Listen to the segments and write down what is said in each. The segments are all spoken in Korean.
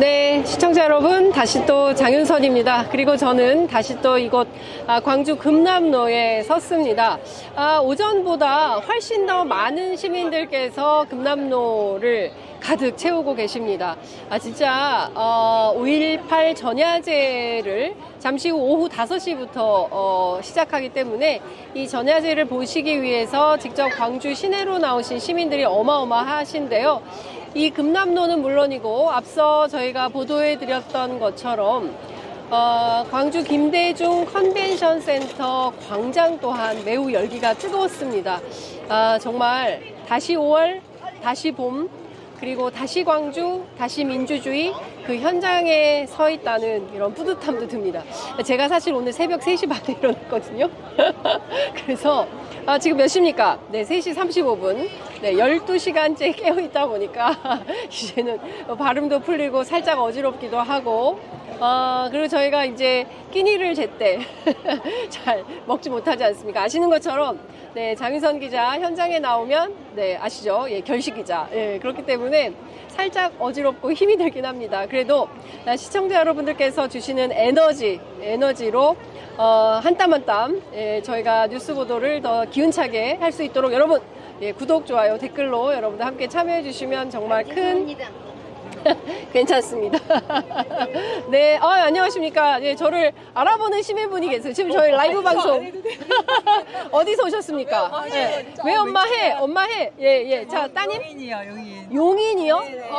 네, 시청자 여러분, 다시 또 장윤선입니다. 그리고 저는 다시 또 이곳 광주 금남로에 섰습니다. 오전보다 훨씬 더 많은 시민들께서 금남로를 가득 채우고 계십니다. 진짜 5.18 전야제를 잠시 후 오후 5시부터 시작하기 때문에 이 전야제를 보시기 위해서 직접 광주 시내로 나오신 시민들이 어마어마하신데요. 이 금남로는 물론이고 앞서 저희가 보도해드렸던 것처럼 광주 김대중 컨벤션 센터 광장 또한 매우 열기가 뜨거웠습니다. 정말 다시 5월, 다시 봄, 그리고 다시 광주, 다시 민주주의 그 현장에 서 있다는 이런 뿌듯함도 듭니다. 제가 사실 오늘 새벽 3시 반에 일어났거든요. 그래서 지금 몇 시입니까? 네, 3시 35분. 네, 12시간째 깨어있다 보니까 이제는 발음도 풀리고 살짝 어지럽기도 하고 그리고 저희가 이제 끼니를 제때 잘 먹지 못하지 않습니까? 아시는 것처럼 네, 장윤선 기자 현장에 나오면 네, 아시죠? 예, 결식 기자. 예, 그렇기 때문에 살짝 어지럽고 힘이 들긴 합니다. 그래도 시청자 여러분들께서 주시는 에너지로 한 땀 한 땀 저희가 뉴스 보도를 더 기운차게 할 수 있도록 여러분 구독, 좋아요, 댓글로 여러분들 함께 참여해 주시면 정말 큰 괜찮습니다. 네, 안녕하십니까. 네, 저를 알아보는 시민분이 계세요. 지금 저희 라이브 방송. 어디서 오셨습니까? 네. 왜 엄마 해? 엄마 해? 예. 자, 따님? 용인이요, 용인. 용인이요? 네네.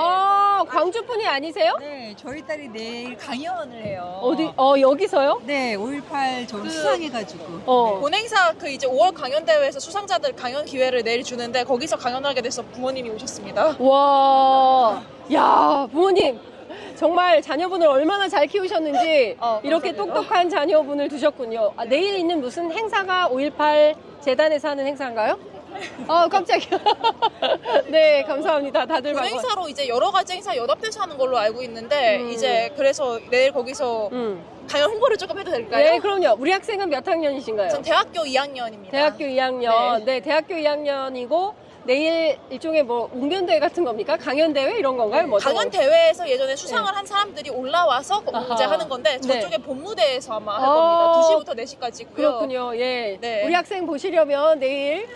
광주 분이 아니세요? 네, 저희 딸이 내일 강연을 해요. 어디, 여기서요? 네, 5.18 저 수상해가지고. 본행사 이제 5월 강연대회에서 수상자들 강연 기회를 내일 주는데 거기서 강연하게 돼서 부모님이 오셨습니다. 와, 야, 부모님. 정말 자녀분을 얼마나 잘 키우셨는지 이렇게 감사합니다. 똑똑한 자녀분을 두셨군요. 내일 있는 무슨 행사가 5.18 재단에서 하는 행사인가요? 깜짝이야. 네, 감사합니다. 다들 본행사로 이제 여러 가지 행사 연합돼서 하는 걸로 알고 있는데 이제 그래서 내일 거기서 강연 홍보를 조금 해도 될까요? 네, 그럼요. 우리 학생은 몇 학년이신가요? 전 대학교 2학년입니다. 대학교 2학년. 네, 대학교 2학년이고 내일 일종의 뭐 웅변대회 같은 겁니까? 강연대회 이런 건가요? 뭐 강연 대회에서 예전에 수상을 한 사람들이 올라와서 이제 하는 건데 저쪽에 본무대에서 아마 할 겁니다. 2시부터 4시까지고요. 그렇군요. 예. 네. 우리 학생 보시려면 내일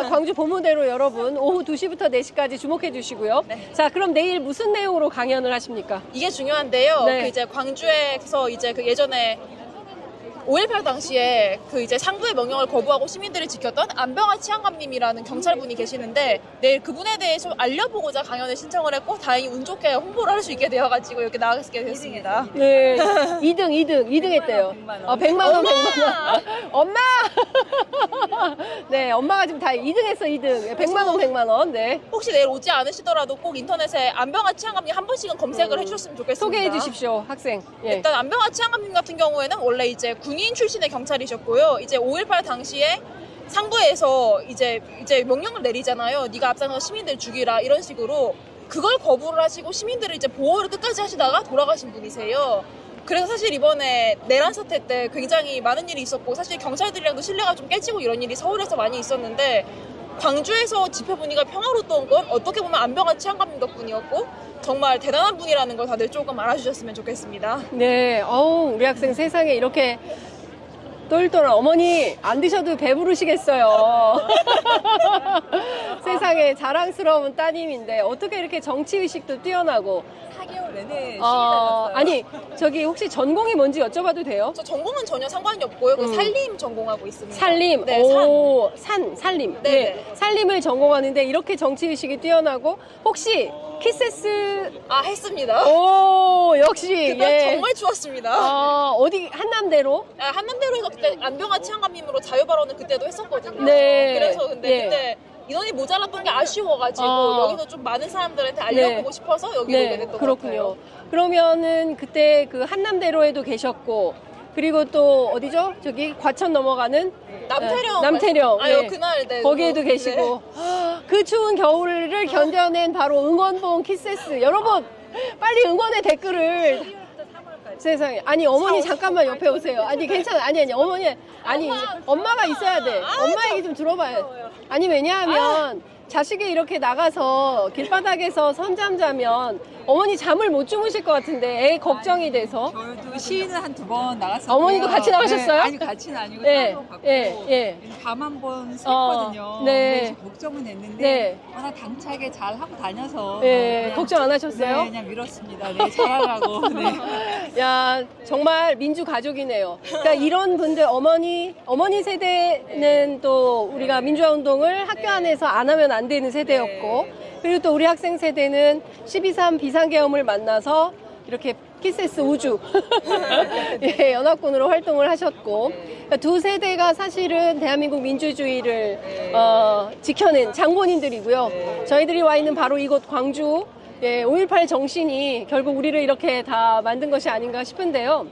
광주 본무대로 여러분 오후 2시부터 4시까지 주목해 주시고요. 네. 자, 그럼 내일 무슨 내용으로 강연을 하십니까? 이게 중요한데요. 네. 그 이제 광주에서 이제 그 예전에 5.18 당시에 그 이제 상부의 명령을 거부하고 시민들을 지켰던 안병화 치안감님이라는 경찰분이 계시는데 내일 그분에 대해서 알려보고자 강연을 신청을 했고 다행히 운 좋게 홍보를 할 수 있게 되어가지고 이렇게 나가게 됐습니다. 네. 2등 했대요. 100만 원. 엄마! 네, 엄마가 지금 다 2등 했어, 2등. 100만 원. 네. 혹시 내일 오지 않으시더라도 꼭 인터넷에 안병화 치안감님 한 번씩은 검색을 해주셨으면 좋겠습니다. 소개해 주십시오, 학생. 예. 일단 안병화 치안감님 같은 경우에는 원래 이제 군인 출신의 경찰이셨고요. 이제 5.18 당시에 상부에서 이제 명령을 내리잖아요. 네가 앞장서 시민들 죽이라 이런 식으로 그걸 거부를 하시고 시민들을 이제 보호를 끝까지 하시다가 돌아가신 분이세요. 그래서 사실 이번에 내란 사태 때 굉장히 많은 일이 있었고 사실 경찰들이랑도 신뢰가 좀 깨지고 이런 일이 서울에서 많이 있었는데 광주에서 집회 분위기가 평화로웠던 건 어떻게 보면 안병화 치안감님 덕분이었고 정말 대단한 분이라는 걸 다들 조금 알아주셨으면 좋겠습니다. 네, 우리 학생 세상에 이렇게 똘똘한 어머니 안 드셔도 배부르시겠어요. 세상에 자랑스러운 따님인데 어떻게 이렇게 정치의식도 뛰어나고 4개월 내내 시위다녔어요. 아니 저기 혹시 전공이 뭔지 여쭤봐도 돼요? 저 전공은 전혀 상관이 없고요. 그 살림 전공하고 있습니다. 살림, 네, 살림. 네, 네, 네. 살림을 전공하는데 이렇게 정치의식이 뛰어나고 혹시 키세스 했습니다. 역시 그날 예. 정말 좋았습니다. 어디 한남대로? 한남대로에서 그때 안병화 치안감님으로 자유발언을 그때도 했었거든요. 네. 그래서 근데 예. 그때 인원이 모자랐던 게 아쉬워가지고 여기서 좀 많은 사람들한테 알려보고 싶어서 여기 오게 됐던 것 그렇군요. 같아요. 그러면은 그때 그 한남대로에도 계셨고 그리고 또 어디죠? 저기 과천 넘어가는 남태령. 예. 그날 네. 거기에도 네. 계시고 그 추운 겨울을 견뎌낸 바로 응원봉 키세스 여러분 빨리 응원의 댓글을 세상에 아니 어머니 잠깐만 옆에 오세요. 아니 괜찮아 아니 어머니 아니 엄마가 있어야 돼. 엄마 얘기 좀 들어봐요. 아니 왜냐하면 자식이 이렇게 나가서 길바닥에서 선잠 자면 어머니 잠을 못 주무실 것 같은데 애 걱정이 돼서. 저도 시위는 한 2번 나갔었고요. 어머니도 같이 나가셨어요? 네, 아니 같이는 아니고 네, 따로 갔고 예. 밤 한 번 샜거든요. 네. 그래서 걱정은 했는데 네. 워낙 당차게 잘 하고 다녀서 네, 그냥 걱정 안 하셨어요? 네, 그냥 밀었습니다. 네, 잘하라고. 네. 야, 정말 민주 가족이네요. 그러니까 이런 분들 어머니 세대는 또 우리가 민주화 운동을 학교 안에서 안 하면 안 되는 세대였고, 그리고 또 우리 학생 세대는 12.3 비상계엄을 만나서 이렇게 키세스 우주 예, 연합군으로 활동을 하셨고, 그러니까 두 세대가 사실은 대한민국 민주주의를 지켜낸 장본인들이고요. 저희들이 와 있는 바로 이곳 광주, 5.18 정신이 결국 우리를 이렇게 다 만든 것이 아닌가 싶은데요.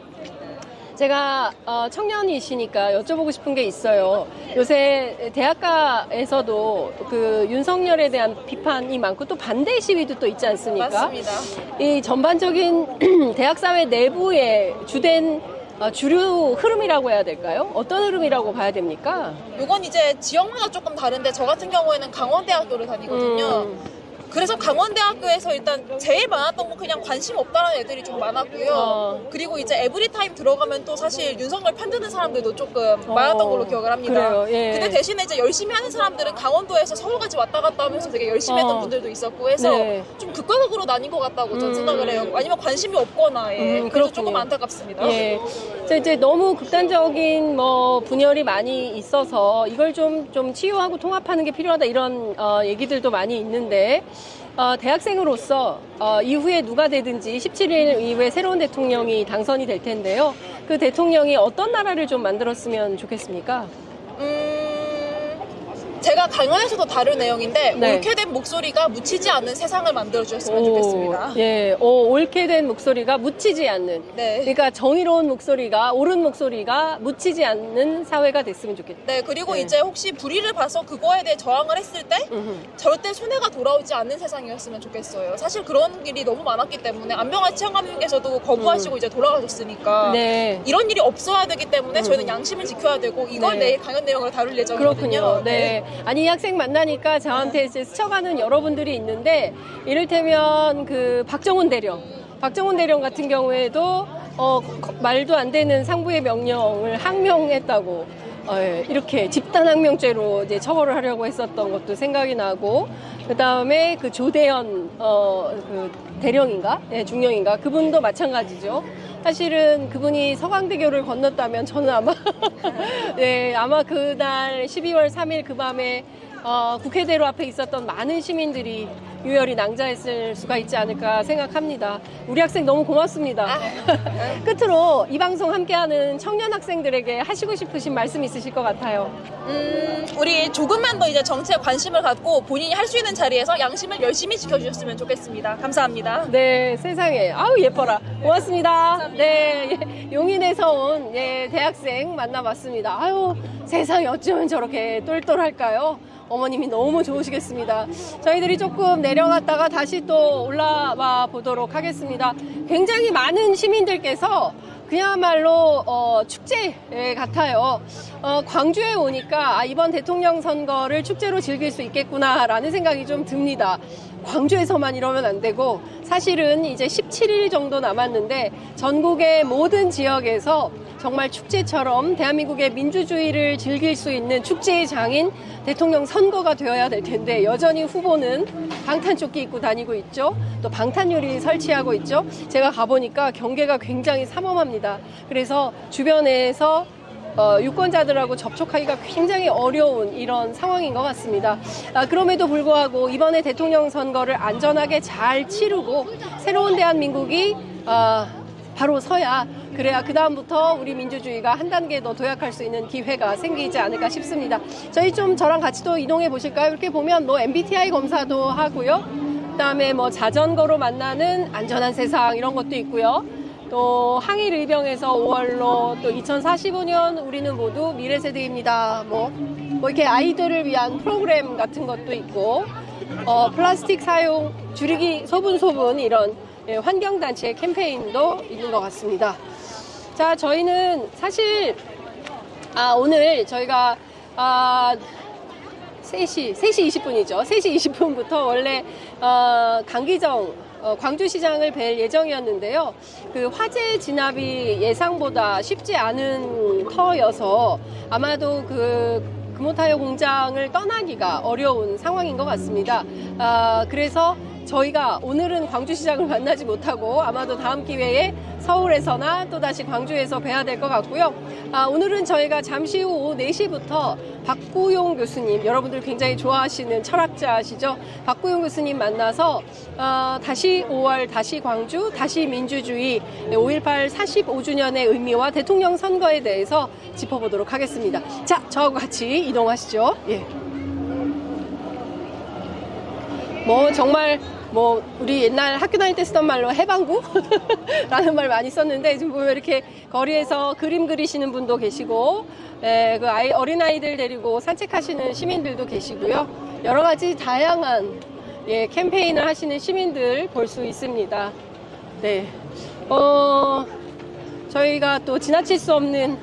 제가 청년이시니까 여쭤보고 싶은 게 있어요. 요새 대학가에서도 그 윤석열에 대한 비판이 많고 또 반대 시위도 또 있지 않습니까? 맞습니다. 이 전반적인 대학사회 내부의 주된 주류 흐름이라고 해야 될까요? 어떤 흐름이라고 봐야 됩니까? 이건 이제 지역마다 조금 다른데 저 같은 경우에는 강원대학교를 다니거든요. 그래서 강원대학교에서 일단 제일 많았던 건 그냥 관심 없다는 애들이 좀 많았고요. 그리고 이제 에브리타임 들어가면 또 사실 윤석열 편드는 사람들도 조금 많았던 걸로 기억을 합니다. 그래요, 예. 근데 대신에 이제 열심히 하는 사람들은 강원도에서 서울까지 왔다 갔다 하면서 되게 열심히 했던 분들도 있었고 해서 네. 좀 극과극으로 나뉜 것 같다고 저는 생각을 해요. 아니면 관심이 없거나 그래서 그렇군요. 조금 안타깝습니다. 예. 이제 너무 극단적인 분열이 많이 있어서 이걸 좀 치유하고 통합하는 게 필요하다 이런 얘기들도 많이 있는데 대학생으로서 이후에 누가 되든지 17일 이후에 새로운 대통령이 당선이 될 텐데요. 그 대통령이 어떤 나라를 좀 만들었으면 좋겠습니까? 제가 강연에서도 다룬 내용인데 네. 옳게 된 목소리가 묻히지 않는 세상을 만들어주셨으면 좋겠습니다. 예, 옳게 된 목소리가 묻히지 않는. 네. 그러니까 정의로운 목소리가, 옳은 목소리가 묻히지 않는 사회가 됐으면 좋겠다. 네, 그리고 네. 이제 혹시 불의를 봐서 그거에 대해 저항을 했을 때 절대 손해가 돌아오지 않는 세상이었으면 좋겠어요. 사실 그런 일이 너무 많았기 때문에 안병환 치안감님께서도 거부하시고 이제 돌아가셨으니까 네. 이런 일이 없어야 되기 때문에 저희는 양심을 지켜야 되고 이걸 네. 내일 강연 내용을 다룰 예정이거든요. 그렇군요. 네. 아니, 이 학생 만나니까 저한테 이제 스쳐가는 여러분들이 있는데, 이를테면 그 박정훈 대령 같은 경우에도 말도 안 되는 상부의 명령을 항명했다고 이렇게 집단항명죄로 이제 처벌을 하려고 했었던 것도 생각이 나고, 그 다음에 그 조대현 그 대령인가, 중령인가, 그분도 마찬가지죠. 사실은 그분이 서강대교를 건넜다면 저는 아마 네, 아마 그날 12월 3일 그 밤에 국회대로 앞에 있었던 많은 시민들이 유혈이 낭자했을 수가 있지 않을까 생각합니다. 우리 학생 너무 고맙습니다. 끝으로 이 방송 함께하는 청년 학생들에게 하시고 싶으신 말씀 있으실 것 같아요. 우리 조금만 더 이제 정치에 관심을 갖고 본인이 할 수 있는 자리에서 양심을 열심히 지켜주셨으면 좋겠습니다. 감사합니다. 네, 세상에. 아우, 예뻐라. 고맙습니다. 네, 용인에서 온 대학생 만나봤습니다. 아유, 세상에 어쩌면 저렇게 똘똘할까요? 어머님이 너무 좋으시겠습니다. 저희들이 조금 내려갔다가 다시 또 올라와 보도록 하겠습니다. 굉장히 많은 시민들께서 그야말로 축제 같아요. 광주에 오니까 이번 대통령 선거를 축제로 즐길 수 있겠구나라는 생각이 좀 듭니다. 광주에서만 이러면 안 되고, 사실은 이제 17일 정도 남았는데 전국의 모든 지역에서 정말 축제처럼 대한민국의 민주주의를 즐길 수 있는 축제의 장인 대통령 선거가 되어야 될 텐데, 여전히 후보는 방탄조끼 입고 다니고 있죠. 또 방탄유리 설치하고 있죠. 제가 가보니까 경계가 굉장히 삼엄합니다. 그래서 주변에서 유권자들하고 접촉하기가 굉장히 어려운 이런 상황인 것 같습니다. 그럼에도 불구하고 이번에 대통령 선거를 안전하게 잘 치르고 새로운 대한민국이 바로 서야, 그래야 그 다음부터 우리 민주주의가 한 단계 더 도약할 수 있는 기회가 생기지 않을까 싶습니다. 저희 좀 저랑 같이 또 이동해 보실까요? 이렇게 보면 MBTI 검사도 하고요. 그다음에 자전거로 만나는 안전한 세상 이런 것도 있고요. 또 항일 의병에서 5월로 또 2045년 우리는 모두 미래 세대입니다. 이렇게 아이들을 위한 프로그램 같은 것도 있고, 플라스틱 사용 줄이기 소분 이런 환경단체 캠페인도 있는 것 같습니다. 자, 저희는 사실 오늘 저희가 3시 20분이죠. 3시 20분부터 원래 강기정 광주시장을 뵐 예정이었는데요. 그 화재 진압이 예상보다 쉽지 않은 터여서 아마도 그 금호타이어 공장을 떠나기가 어려운 상황인 것 같습니다. 그래서 저희가 오늘은 광주시장을 만나지 못하고 아마도 다음 기회에 서울에서나 또다시 광주에서 뵈야 될 것 같고요. 오늘은 저희가 잠시 후 오후 4시부터 박구용 교수님, 여러분들 굉장히 좋아하시는 철학자시죠. 박구용 교수님 만나서 다시 5월, 다시 광주, 다시 민주주의 5.18 45주년의 의미와 대통령 선거에 대해서 짚어보도록 하겠습니다. 자, 저하고 같이 이동하시죠. 예. 정말 우리 옛날 학교 다닐 때 쓰던 말로 해방구? 라는 말 많이 썼는데, 지금 보면 이렇게 거리에서 그림 그리시는 분도 계시고, 어린아이들 데리고 산책하시는 시민들도 계시고요. 여러 가지 다양한, 캠페인을 하시는 시민들 볼 수 있습니다. 네. 저희가 또 지나칠 수 없는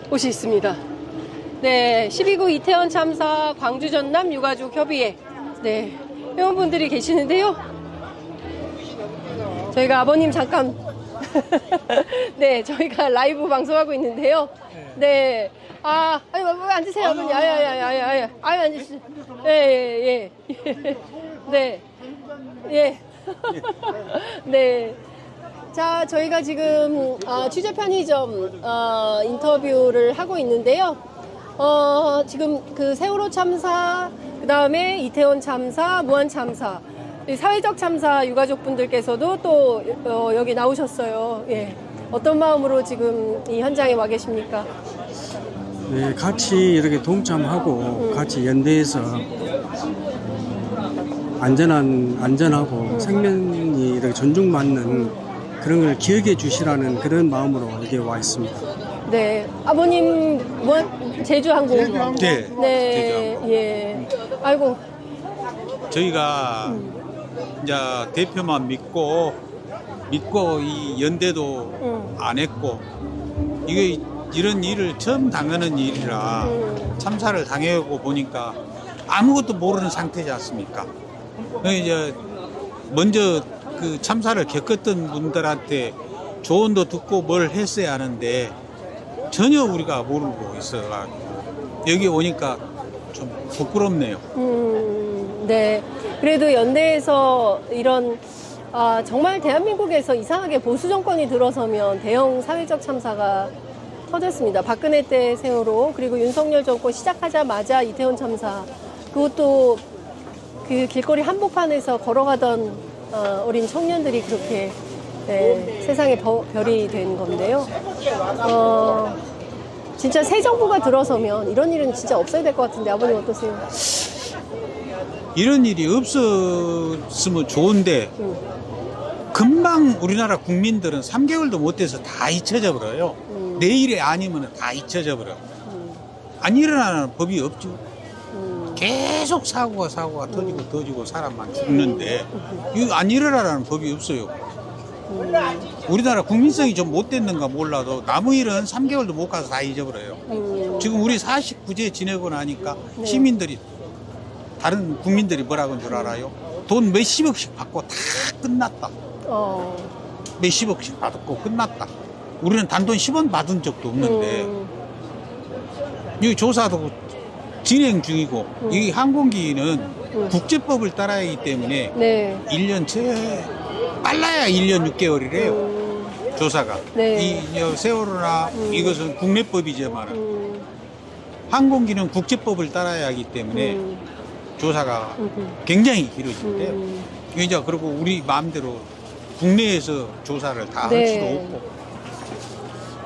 곳이 있습니다. 네. 12구 이태원 참사 광주 전남 유가족 협의회. 네. 회원분들이 계시는데요. 저희가 아버님 잠깐 네, 저희가 라이브 방송하고 있는데요. 네. 아니, 왜 앉으세요, 아버님. 앉으시죠. 예. 네. 예. 네. 자, 저희가 지금 취재 편의점 인터뷰를 하고 있는데요. 지금 그 세월호 참사, 그 다음에 이태원 참사, 무한 참사, 사회적 참사 유가족분들께서도 또 여기 나오셨어요. 예. 어떤 마음으로 지금 이 현장에 와 계십니까? 네, 같이 이렇게 동참하고 같이 연대해서 안전하고 생명이 이렇게 존중받는 그런 걸 기억해 주시라는 그런 마음으로 여기 와 있습니다. 네, 아버님 제주항공. 네. 네, 예. 아이고. 저희가 이제 대표만 믿고 이 연대도 안 했고 이게 이런 일을 처음 당하는 일이라 참사를 당해고 보니까 아무것도 모르는 상태지 않습니까? 이제 먼저 그 참사를 겪었던 분들한테 조언도 듣고 뭘 했어야 하는데 전혀 우리가 모르고 있어가지고 여기 오니까 좀 부끄럽네요. 네. 그래도 연대에서 이런 정말 대한민국에서 이상하게 보수 정권이 들어서면 대형 사회적 참사가 터졌습니다. 박근혜 때 세월호, 그리고 윤석열 정권 시작하자마자 이태원 참사, 그것도 그 길거리 한복판에서 걸어가던 어린 청년들이 그렇게 세상에 별이 된 건데요. 진짜 새 정부가 들어서면 이런 일은 진짜 없어야 될 것 같은데 아버님 어떠세요? 이런 일이 없었으면 좋은데 금방 우리나라 국민들은 3개월도 못 돼서 다 잊혀져 버려요. 내일이 아니면 다 잊혀져 버려. 안 일어나는 법이 없죠. 계속 사고가 터지고 사람만 죽는데 이거 안 일어나는 법이 없어요. 우리나라 국민성이 좀 못 됐는가 몰라도 남의 일은 3개월도 못 가서 다 잊어버려요. 지금 우리 49제 지내고 나니까 네. 시민들이 다른 국민들이 뭐라고 한 줄 알아요? 돈 몇십억씩 받고 다 끝났다. 몇십억씩 받고 끝났다. 우리는 단돈 10원 받은 적도 없는데 여기 조사도 진행 중이고 이 항공기는 국제법을 따라야 하기 때문에 네. 1년 빨라야 1년 6개월이래요. 조사가. 네. 이 세월호나 이것은 국내법이지만 항공기는 국제법을 따라야 하기 때문에 조사가 굉장히 길어진대요. 이제 그리고 우리 마음대로 국내에서 조사를 다 할 수도 없고.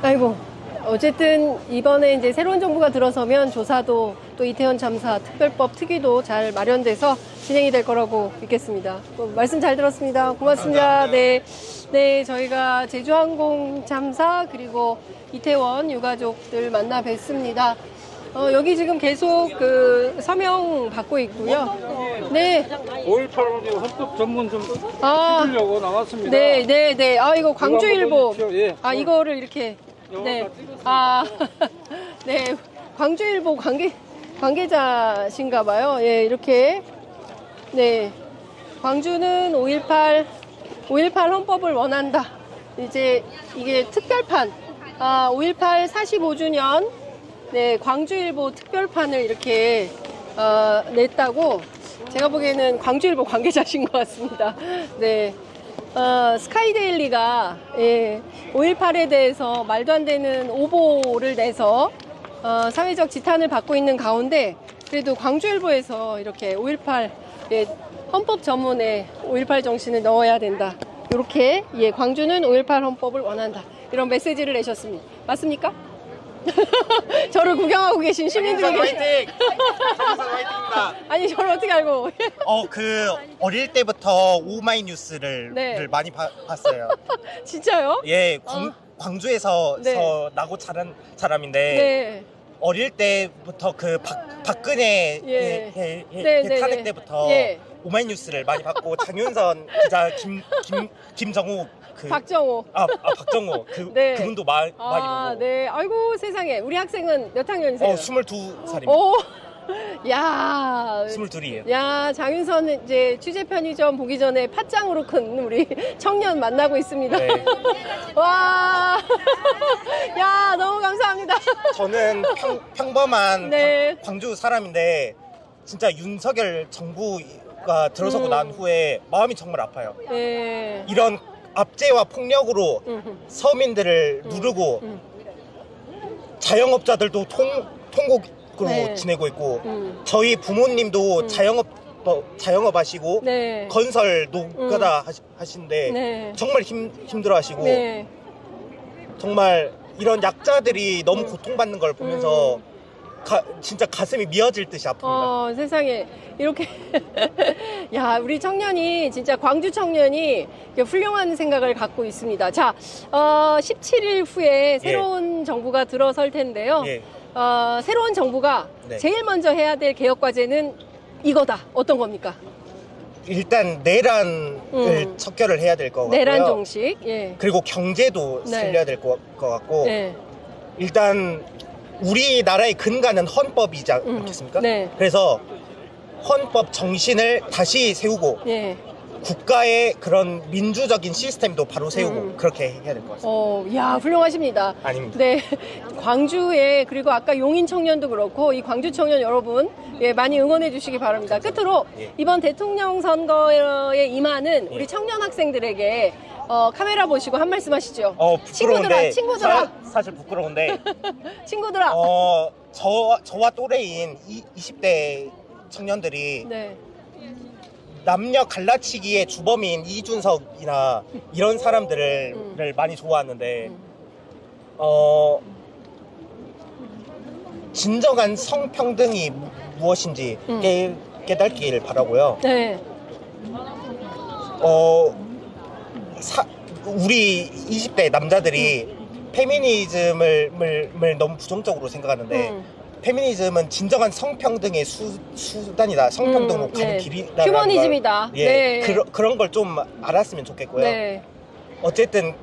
아이고. 어쨌든 이번에 이제 새로운 정부가 들어서면 조사도 또 이태원 참사 특별법 특위도 잘 마련돼서 진행이 될 거라고 믿겠습니다. 말씀 잘 들었습니다. 고맙습니다. 네. 네, 저희가 제주항공 참사 그리고 이태원 유가족들 만나 뵀습니다. 여기 지금 계속 그 서명 받고 있고요. 네. 5.18 헌법 전문 좀 찍으려고 나왔습니다. 네. 이거 광주일보. 예. 이거를 이렇게. 네. 네. 광주일보 관계자신가 봐요. 예, 이렇게. 네. 광주는 5.18 헌법을 원한다. 이제 이게 특별판, 5.18 45주년, 네, 광주일보 특별판을 이렇게, 냈다고. 제가 보기에는 광주일보 관계자신 것 같습니다. 네. 스카이데일리가, 예, 5.18에 대해서 말도 안 되는 오보를 내서, 사회적 지탄을 받고 있는 가운데, 그래도 광주일보에서 이렇게 5.18, 예, 헌법 전문에 5.18 정신을 넣어야 된다. 이렇게, 예, 광주는 5.18 헌법을 원한다. 이런 메시지를 내셨습니다. 맞습니까? 저를 구경하고 계신 시민들이 계신. 화이팅입니다. 아니, 저를 어떻게 알고. 어릴 때부터 오마이뉴스를 네. 많이 봤어요. 진짜요? 예, 광주에서 네. 나고 자란 사람인데 네. 어릴 때부터 그 박근혜 예. 탄핵 때부터 예. 오마이뉴스를 많이 봤고 장윤선 기자, 김정우 박정호. 박정호 네. 그분도 많이 보고. 네. 아이고, 세상에. 우리 학생은 몇 학년이세요? 22살입니다. 오. 야. 22이에요. 야, 장윤선 이제 취재 편의점 보기 전에 팥장으로 큰 우리 청년 만나고 있습니다. 네. 와. 야, 너무 감사합니다. 저는 평범한 네. 광주 사람인데 진짜 윤석열 정부가 들어서고 난 후에 마음이 정말 아파요. 네. 이런 압제와 폭력으로 서민들을 음. 누르고 자영업자들도 통곡으로 네. 지내고 있고 저희 부모님도 자영업 하시고 네. 건설 노가다 하시는데 네. 정말 힘들어 하시고 네. 정말 이런 약자들이 너무 고통받는 걸 보면서 진짜 가슴이 미어질 듯이 아픕니다. 세상에 이렇게 야, 우리 청년이 진짜 광주 청년이 훌륭한 생각을 갖고 있습니다. 자, 17일 후에 새로운 정부가 들어설 텐데요. 예. 새로운 정부가 네. 제일 먼저 해야 될 개혁 과제는 이거다. 어떤 겁니까? 일단 내란을 척결을 해야 될 것 같고요. 내란 종식. 예. 그리고 경제도 네. 살려야 될 것 같고 네. 일단 우리나라의 근간은 헌법이지 않겠습니까? 네. 그래서 헌법 정신을 다시 세우고 예. 국가의 그런 민주적인 시스템도 바로 세우고 그렇게 해야 될 것 같습니다. 야, 훌륭하십니다. 아닙니다. 네. 광주에, 그리고 아까 용인 청년도 그렇고, 이 광주 청년 여러분, 예, 많이 응원해 주시기 바랍니다. 끝으로, 예. 이번 대통령 선거에 임하는 우리 예. 청년 학생들에게, 카메라 보시고 한 말씀 하시죠. 부끄러운데 친구들아. 사실 부끄러운데 친구들아. 저와 또래인 20대 청년들이 네. 남녀 갈라치기의 주범인 이준석이나 이런 사람들을 많이 좋아하는데 진정한 성평등이 무엇인지 깨닫기를 바라고요. 네. 우리 20대 남자들이 페미니즘을 너무 부정적으로 생각하는데 페미니즘은 진정한 성평등의 수단이다. 성평등으로 가는 길이다. 휴머니즘이다. 예, 네. 그런 걸 좀 알았으면 좋겠고요. 네. 어쨌든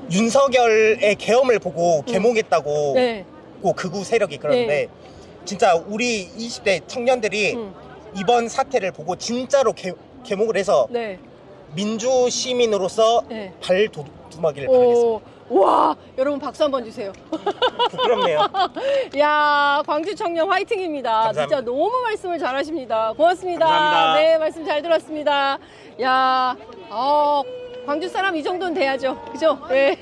윤석열의 계엄을 보고 개몽했다고 네. 극우 세력이 그러는데 진짜 우리 20대 청년들이 이번 사태를 보고 진짜로 개몽을 해서 네. 민주 시민으로서 네. 발돋움하기를 바라겠습니다. 와, 여러분 박수 한번 주세요. 부끄럽네요. 야, 광주 청년 화이팅입니다. 감사합니다. 진짜 너무 말씀을 잘하십니다. 고맙습니다. 감사합니다. 네, 말씀 잘 들었습니다. 야, 광주 사람 이 정도는 돼야죠. 그죠? 네.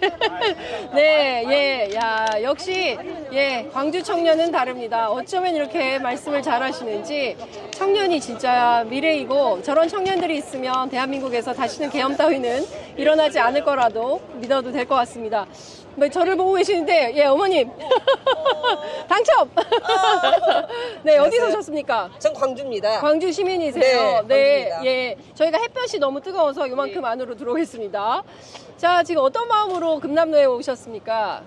네, 예, 야, 역시, 예, 광주 청년은 다릅니다. 어쩌면 이렇게 말씀을 잘 하시는지, 청년이 진짜 미래이고, 저런 청년들이 있으면 대한민국에서 다시는 계엄 따위는 일어나지 않을 거라도 믿어도 될 것 같습니다. 뭐 저를 보고 계시는데, 예, 어머님. 당첨! 네, 어디서 오셨습니까? 전 광주입니다. 광주 시민이세요. 네, 광주입니다. 예. 저희가 햇볕이 너무 뜨거워서 요만큼 안으로 들어오겠습니다. 자, 지금 어떤 마음으로 금남로에 오셨습니까?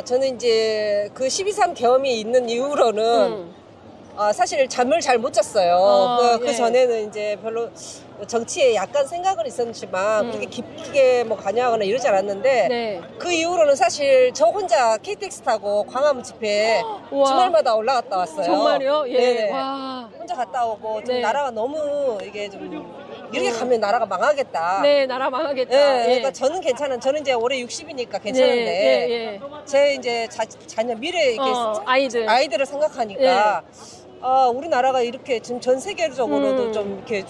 저는 이제 그 12.3 계엄이 있는 이후로는 사실 잠을 잘 못 잤어요. 그 예. 전에는 이제 별로 정치에 약간 생각은 있었지만 그렇게 깊게 뭐 관여하거나 이러지 않았는데 네. 그 이후로는 사실 저 혼자 KTX 타고 광화문 집회에 우와. 주말마다 올라갔다 왔어요. 정말요? 예. 네네. 와. 혼자 갔다 오고 좀 네. 나라가 너무 이게 좀 이렇게 가면 나라가 망하겠다. 네, 나라 망하겠다. 네, 예. 그러니까 저는 저는 이제 올해 60이니까 괜찮은데 예, 예. 제 이제 자녀 미래 이렇게 아이들. 을 생각하니까 우리나라가 이렇게 지금 전 세계적으로도 좀 이렇게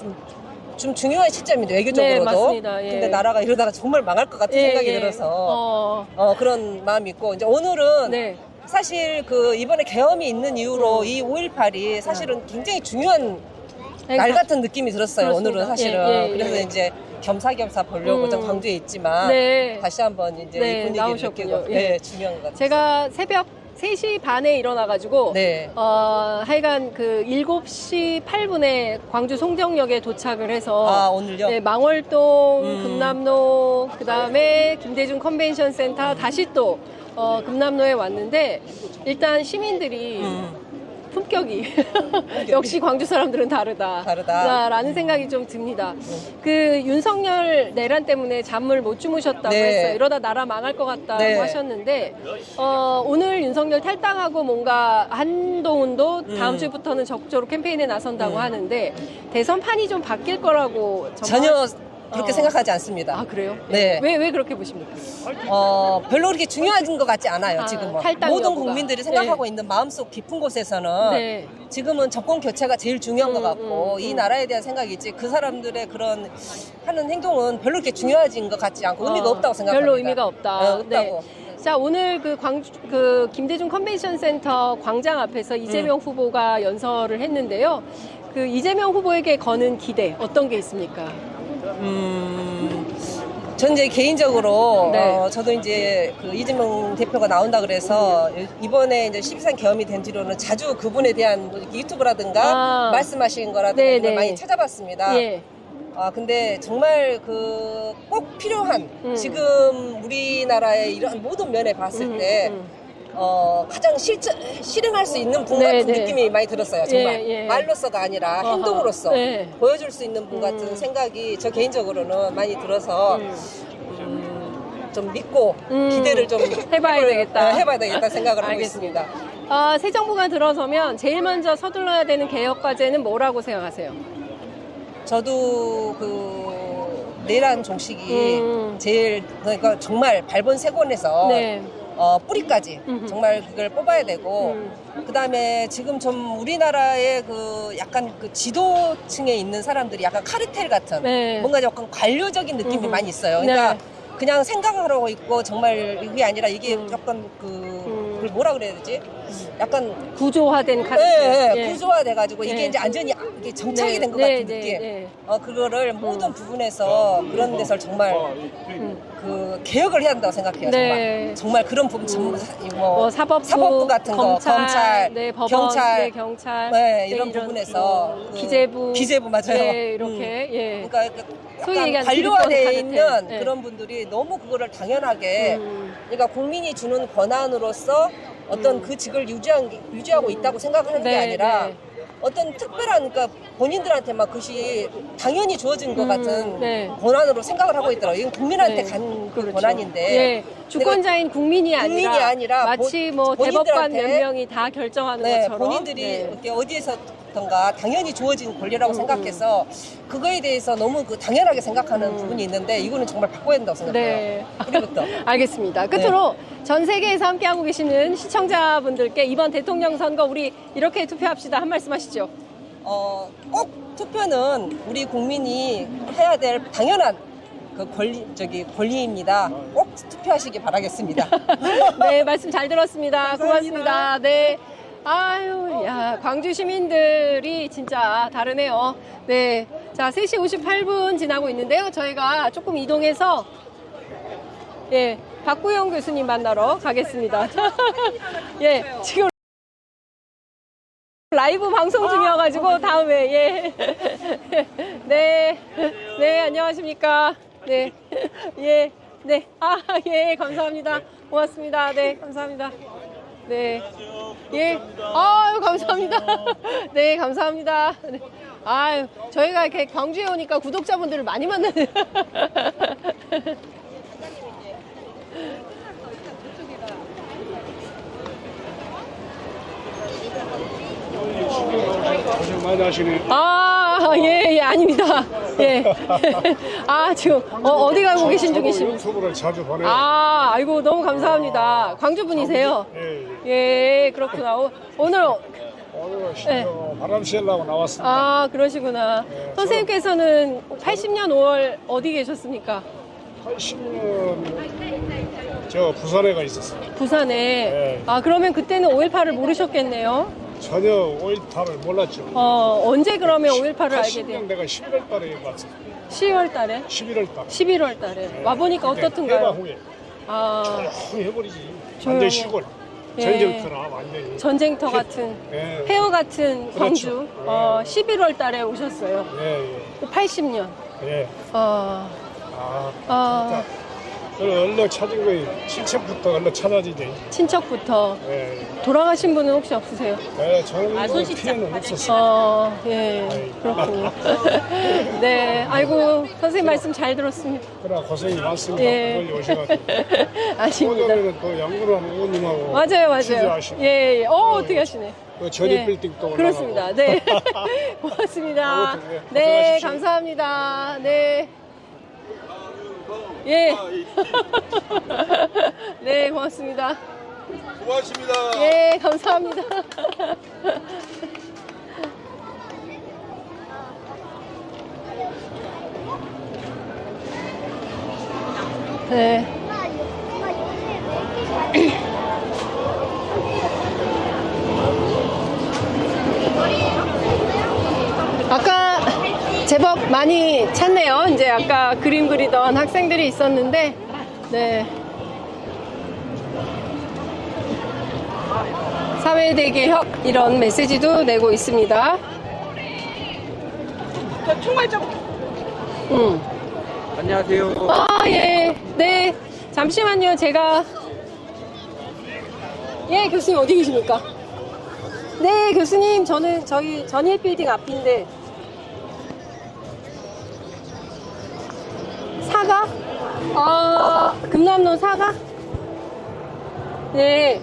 좀 중요한 시점인데 외교적으로도. 네, 맞습니다. 예. 근데 나라가 이러다가 정말 망할 것 같은 예, 생각이 예. 들어서 그런 마음이 있고 이제 오늘은 네. 사실 그 이번에 계엄이 있는 이후로 이 5.18이 사실은 굉장히 중요한 날 같은 느낌이 들었어요. 그렇습니다. 오늘은 사실은. 예, 예, 그래서 예. 이제 겸사겸사 보려고 좀 광주에 있지만 네. 다시 한번 이제 네, 이 분위기를 나오셨군요. 느끼고 예. 중요한 것 같아요. 제가 새벽 3시 반에 일어나가지고 네. 하여간 그 7시 8분에 광주 송정역에 도착을 해서 오늘요? 네, 망월동, 금남로, 그 다음에 김대중 컨벤션 센터 다시 또 금남로에 왔는데 일단 시민들이 품격이 역시 광주 사람들은 다르다라는 생각이 좀 듭니다. 그 윤석열 내란 때문에 잠을 못 주무셨다고 네. 했어요. 이러다 나라 망할 것 같다고 네. 하셨는데 오늘 윤석열 탈당하고 뭔가 한동훈도 다음 주부터는 적극적으로 캠페인에 나선다고 하는데 대선판이 좀 바뀔 거라고 전혀 그렇게 생각하지 않습니다. 아 그래요? 네. 왜 그렇게 보십니까? 별로 그렇게 중요한 것 같지 않아요. 지금은 탈당 모든 여부가. 국민들이 생각하고 네. 있는 마음속 깊은 곳에서는 네. 지금은 정권 교체가 제일 중요한 것 같고 이 나라에 대한 생각이지 그 사람들의 그런 하는 행동은 별로 그렇게 중요해진 것 같지 않고 의미가 없다고 생각합니다. 별로 의미가 없다. 없다고. 자, 오늘 그 김대중 컨벤션 센터 광장 앞에서 이재명 후보가 연설을 했는데요. 그 이재명 후보에게 거는 기대 어떤 게 있습니까? 전 이제 개인적으로 네. 저도 이제 그 이재명 대표가 나온다 그래서 이번에 이제 12.3 계엄이 된 뒤로는 자주 그분에 대한 뭐 이렇게 유튜브라든가 말씀하신 거라든가 네, 이런 걸 네. 많이 찾아봤습니다. 예. 근데 정말 그 꼭 필요한 지금 우리나라의 이런 모든 면에 봤을 때 가장 실행할 수 있는 분 네, 같은 네. 느낌이 많이 들었어요. 정말 예, 예. 말로서가 아니라 어허. 행동으로서 네. 보여줄 수 있는 분 같은 생각이 저 개인적으로는 많이 들어서 좀 믿고 기대를 좀 해봐야 되겠다. 해봐야 되겠다 생각을 하고 알겠습니다. 있습니다. 새 정부가 들어서면 제일 먼저 서둘러야 되는 개혁 과제는 뭐라고 생각하세요? 저도 그 내란 종식이 제일 그러니까 정말 발본색원에서 네. 뿌리까지 정말 그걸 뽑아야 되고 그다음에 지금 좀 우리나라의 그 약간 그 지도층에 있는 사람들이 약간 카르텔 같은 네. 뭔가 약간 관료적인 느낌이 많이 있어요. 그러니까 네. 그냥 생각하고 있고 정말 이게 아니라 이게 약간 그걸 뭐라 그래야 되지? 약간 구조화된 카드. 예, 구조화돼가지고 이게 네. 이제 완전히 이게 정착이 네, 된 것 네, 같은 네, 느낌. 네. 그거를 모든 부분에서 그런 데서 정말 그 개혁을 해야 한다고 생각해요. 네. 정말 그런 부분 뭐 사법부 같은 검찰, 거, 네, 법원, 경찰, 네, 경찰, 네, 이런 부분에서 그 기재부 맞아요. 네, 이렇게 예. 그러니까 소위 약간 얘기하는 관료화되어 기득권 있는 카르텔. 네. 그런 분들이 너무 그거를 당연하게 그러니까 국민이 주는 권한으로서 어떤 그 직을 유지하고 있다고 생각하는 게 네, 아니라 네. 어떤 특별한 그러니까 본인들한테만 그것이 당연히 주어진 것 같은 네. 권한으로 생각을 하고 있더라고요. 이건 국민한테 네. 간 그 그렇죠. 권한인데 예. 주권자인 국민이 아니라 마치 뭐 대법관 몇 본인들한테 명이 다 결정하는 네, 것처럼 본인들이 네. 이렇게 어디에서든가 당연히 주어진 권리라고 생각해서 그거에 대해서 너무 그 당연하게 생각하는 부분이 있는데 이거는 정말 바꿔야 된다고 생각해요. 네. 우리부터. 알겠습니다. 끝으로 전 세계에서 함께하고 계시는 시청자분들께 이번 대통령 선거 우리 이렇게 투표합시다 한 말씀 하시죠. 꼭 투표는 우리 국민이 해야 될 당연한 그 권리입니다. 꼭 투표하시기 바라겠습니다. 네, 말씀 잘 들었습니다. 고맙습니다. 네. 아유, 야, 광주 시민들이 진짜 다르네요. 네. 자, 3시 58분 지나고 있는데요. 저희가 조금 이동해서, 예, 박구영 교수님 만나러 가겠습니다. 예, 지금 라이브 방송 중이어가지고 다음에, 예. 네. 네, 안녕하십니까. 네. 예. 네. 예, 감사합니다. 고맙습니다. 네, 감사합니다. 네. 예. 아유, 감사합니다. 네, 감사합니다. 네. 아유, 저희가 이렇게 광주에 오니까 구독자분들을 많이 만나네요. 고생 많이 하시네. 아, 예, 아닙니다. 예. 아, 지금, 어디 가고 계신 중이십니까? 유튜브를 자주 보내요. 아, 아이고, 너무 감사합니다. 광주 분이세요? 예, 그렇구나. 오늘, 오늘 네. 바람 쐬려고 나왔습니다. 아, 그러시구나. 네, 선생님께서는 80년 5월 어디 계셨습니까? 80년 저 부산에 가 있었어요. 부산에. 네. 아, 그러면 그때는 5.18을 모르셨겠네요? 전혀 5.18을 몰랐죠. 언제 그러면 5.18을 알게 80년 돼요? 내가 11월 달에 왔어요. 10월 달에? 11월 달. 11월 달에. 네. 와보니까 그때 어떻든가요? 해방 후에 아, 조용히 해버리지. 조용히. 완전 시골. 예. 전쟁터나 완전히. 전쟁터 같은, 예. 폐허 같은 그렇죠. 광주. 11월 달에 오셨어요. 예, 80년. 예. 예. 아, 아, 저는 얼른 찾은 거예요. 친척부터 얼른 찾아지지. 친척부터. 예. 돌아가신 분은 혹시 없으세요? 네, 저는 피해는 없었어요. 예, 아이. 그렇군요. 네, 아이고, 선생님 말씀 잘 들었습니다. 그래 고생이 많습니다. 예. 멀리 오셔가지고. 아십니다. 오전에는 또 양구로 하는 의원님하고 맞아요. 취재하시고. 예, 예. 어떻게 하시네. 그 전입빌딩 또 올라가고. 그렇습니다. 네. 고맙습니다. 아무튼, 예, 네, 고생하십시오. 감사합니다. 네. 예. 네, 고맙습니다. 고맙습니다. 예, 감사합니다. 네. 아까 제법 많이 찼네요. 이제 아까 그림 그리던 학생들이 있었는데, 네. 사회대개혁 이런 메시지도 내고 있습니다. 총알 좀. 안녕하세요. 아, 예. 네. 잠시만요. 제가. 예, 교수님 어디 계십니까? 네, 교수님. 저는 저희 전일빌딩 앞인데. 사가? 금남로 사가? 네.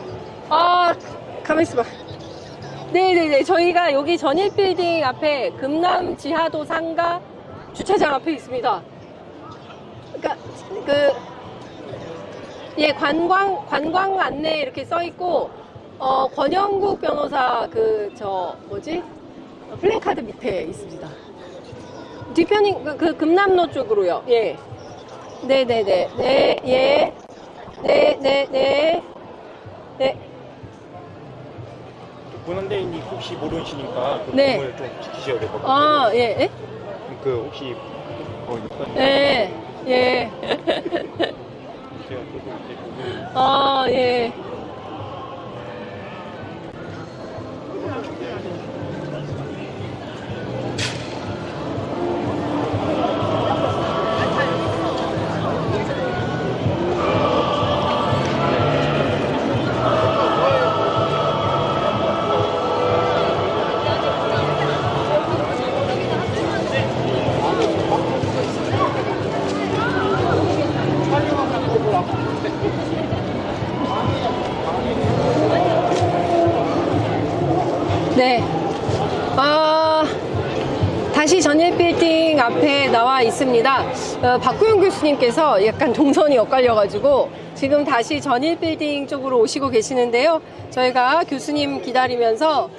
가만히 있어봐. 네네네. 저희가 여기 전일빌딩 앞에 금남 지하도 상가 주차장 앞에 있습니다. 그러니까 예, 관광 안내 이렇게 써 있고, 권영국 변호사 플래카드 밑에 있습니다. 뒤편이 금남로 쪽으로요. 예. 네네네. 네, 예. 네네네. 네. 권한대행님 혹시 모르시니까 그 네. 부분을 좀 지키셔야 될 것 같아요. 아, 예. 예? 그 혹시 예. 예. 제가 계속 이제 부분 아, 예. 네. 다시 전일빌딩 앞에 나와 있습니다. 박구영 교수님께서 약간 동선이 엇갈려가지고 지금 다시 전일빌딩 쪽으로 오시고 계시는데요. 저희가 교수님 기다리면서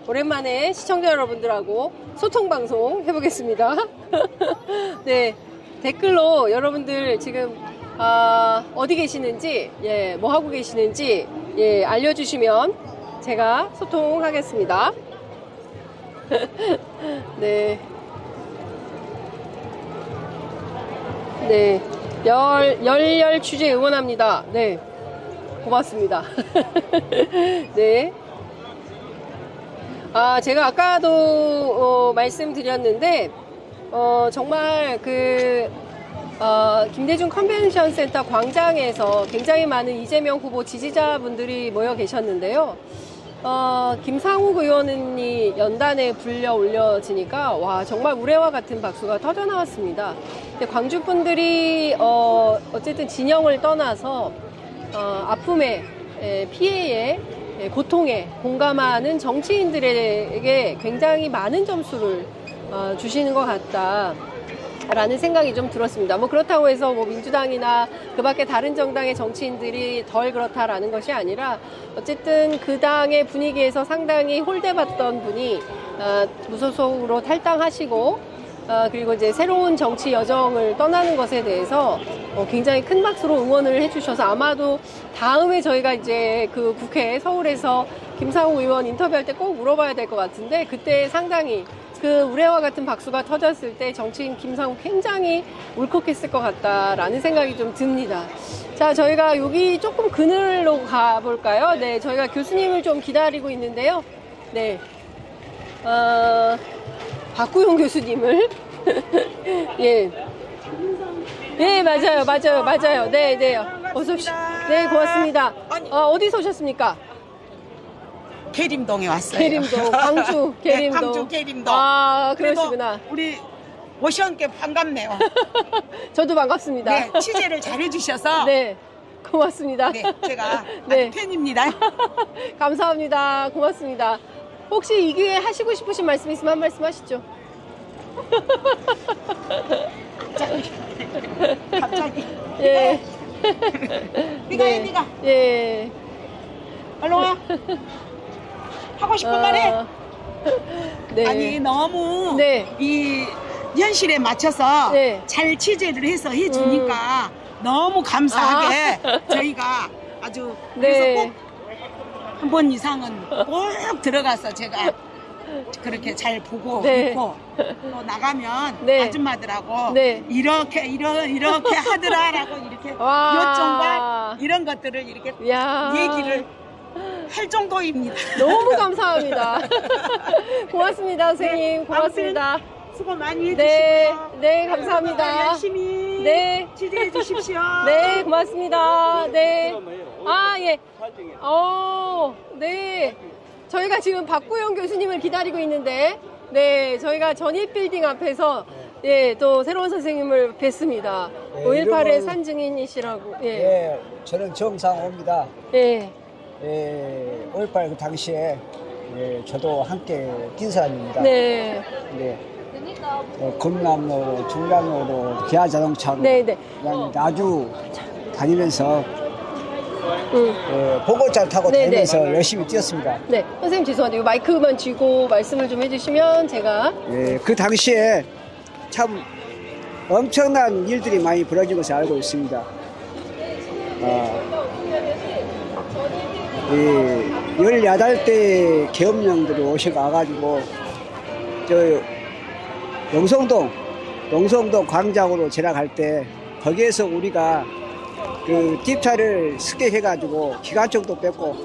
오랜만에 시청자 여러분들하고 소통방송 해보겠습니다. 네. 댓글로 여러분들 지금 어디 계시는지, 예, 뭐 하고 계시는지, 예, 알려주시면 제가 소통하겠습니다. 네. 네. 열렬 취재 응원합니다. 네. 고맙습니다. 네. 제가 아까도 말씀드렸는데, 정말 김대중 컨벤션 센터 광장에서 굉장히 많은 이재명 후보 지지자분들이 모여 계셨는데요. 김상욱 의원이 연단에 불려 올려지니까 와 정말 우레와 같은 박수가 터져 나왔습니다. 근데 광주 분들이 어쨌든 진영을 떠나서 아픔에 피해에 고통에 공감하는 정치인들에게 굉장히 많은 점수를 주시는 것 같다라는 생각이 좀 들었습니다. 뭐 그렇다고 해서 뭐 민주당이나 그 밖에 다른 정당의 정치인들이 덜 그렇다라는 것이 아니라 어쨌든 그 당의 분위기에서 상당히 홀대받던 분이 무소속으로 탈당하시고 그리고 이제 새로운 정치 여정을 떠나는 것에 대해서 굉장히 큰 박수로 응원을 해주셔서 아마도 다음에 저희가 이제 그 국회 서울에서 김상욱 의원 인터뷰할 때 꼭 물어봐야 될 것 같은데 그때 상당히 그 우레와 같은 박수가 터졌을 때 정치인 김상욱 굉장히 울컥했을 것 같다라는 생각이 좀 듭니다. 자, 저희가 여기 조금 그늘로 가볼까요? 네, 저희가 교수님을 좀 기다리고 있는데요. 네. 박구용 교수님을 예. 예, 맞아요. 네. 어서 오십시오. 네, 고맙습니다. 어디서 오셨습니까? 계림동에 왔어요. 계림동, 광주 계림동. 네, 광주 계림동. 아, 그러시구나. 우리 오시원께 반갑네요. 저도 반갑습니다. 네, 취재를 잘해주셔서. 네, 고맙습니다. 네, 제가 네. 아주 팬입니다. 감사합니다. 고맙습니다. 혹시 이 기회에 하시고 싶으신 말씀 있으면 한 말씀 하시죠. 갑자기. 예. 네가 해, 네. 네가. 예. 얼른 와. 하고 싶은 말 해. 네. 아니, 너무 네. 이 현실에 맞춰서 네. 잘 취재를 해서 해주니까 너무 감사하게 저희가 아주 그래서 네. 꼭 한 번 이상은 꼭 들어가서 제가 그렇게 잘 보고 네. 있고 또 나가면 네. 아줌마들하고 네. 이렇게 하더라라고 이렇게 와. 요점과 이런 것들을 이렇게 야. 얘기를 할 정도입니다. 너무 감사합니다. 고맙습니다, 선생님. 고맙습니다. 수고 많이 해주시고 네, 감사합니다. 열심히 네. 취재해 주십시오. 네, 고맙습니다. 네. 예. 네. 저희가 지금 박구영 교수님을 기다리고 있는데, 네, 저희가 전입빌딩 앞에서, 예, 또 새로운 선생님을 뵀습니다. 네, 5.18의 산증인이시라고, 예. 예, 저는 정상호입니다. 예. 5.18 그 당시에 저도 함께 뛴 사람입니다. 네. 네. 금남로로, 중남로로, 기아자동차로 네. 그다음에 나주 다니면서 보고차 타고 네, 다니면서 열심히 뛰었습니다. 네. 선생님 죄송한데 이 마이크만 쥐고 말씀을 좀 해주시면 제가. 예, 그 당시에 참 엄청난 일들이 많이 벌어진 것을 알고 있습니다. 이 18대 계엄령들이 오셔가지고 저 용성동 광장으로 지나갈 때 거기에서 우리가 그 딥차를 습격해가지고 기관총도 뺐고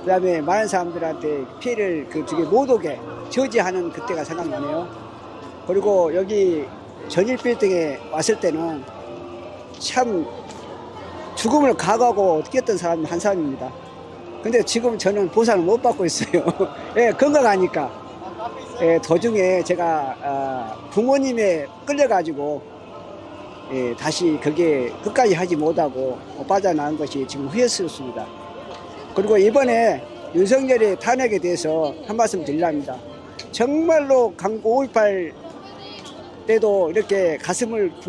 그 다음에 많은 사람들한테 피해를 못 오게 저지하는 그때가 생각나네요. 그리고 여기 전일빌딩에 왔을 때는 참 죽음을 각오하고 뛰었던 사람 한 사람입니다. 근데 지금 저는 보상을 못 받고 있어요. 예, 건강하니까. 예, 도중에 제가 부모님에 끌려가지고 다시 그게 끝까지 하지 못하고 빠져나간 것이 지금 후회스럽습니다. 그리고 이번에 윤석열의 탄핵에 대해서 한 말씀 드리랍니다. 정말로 5.18 때도 이렇게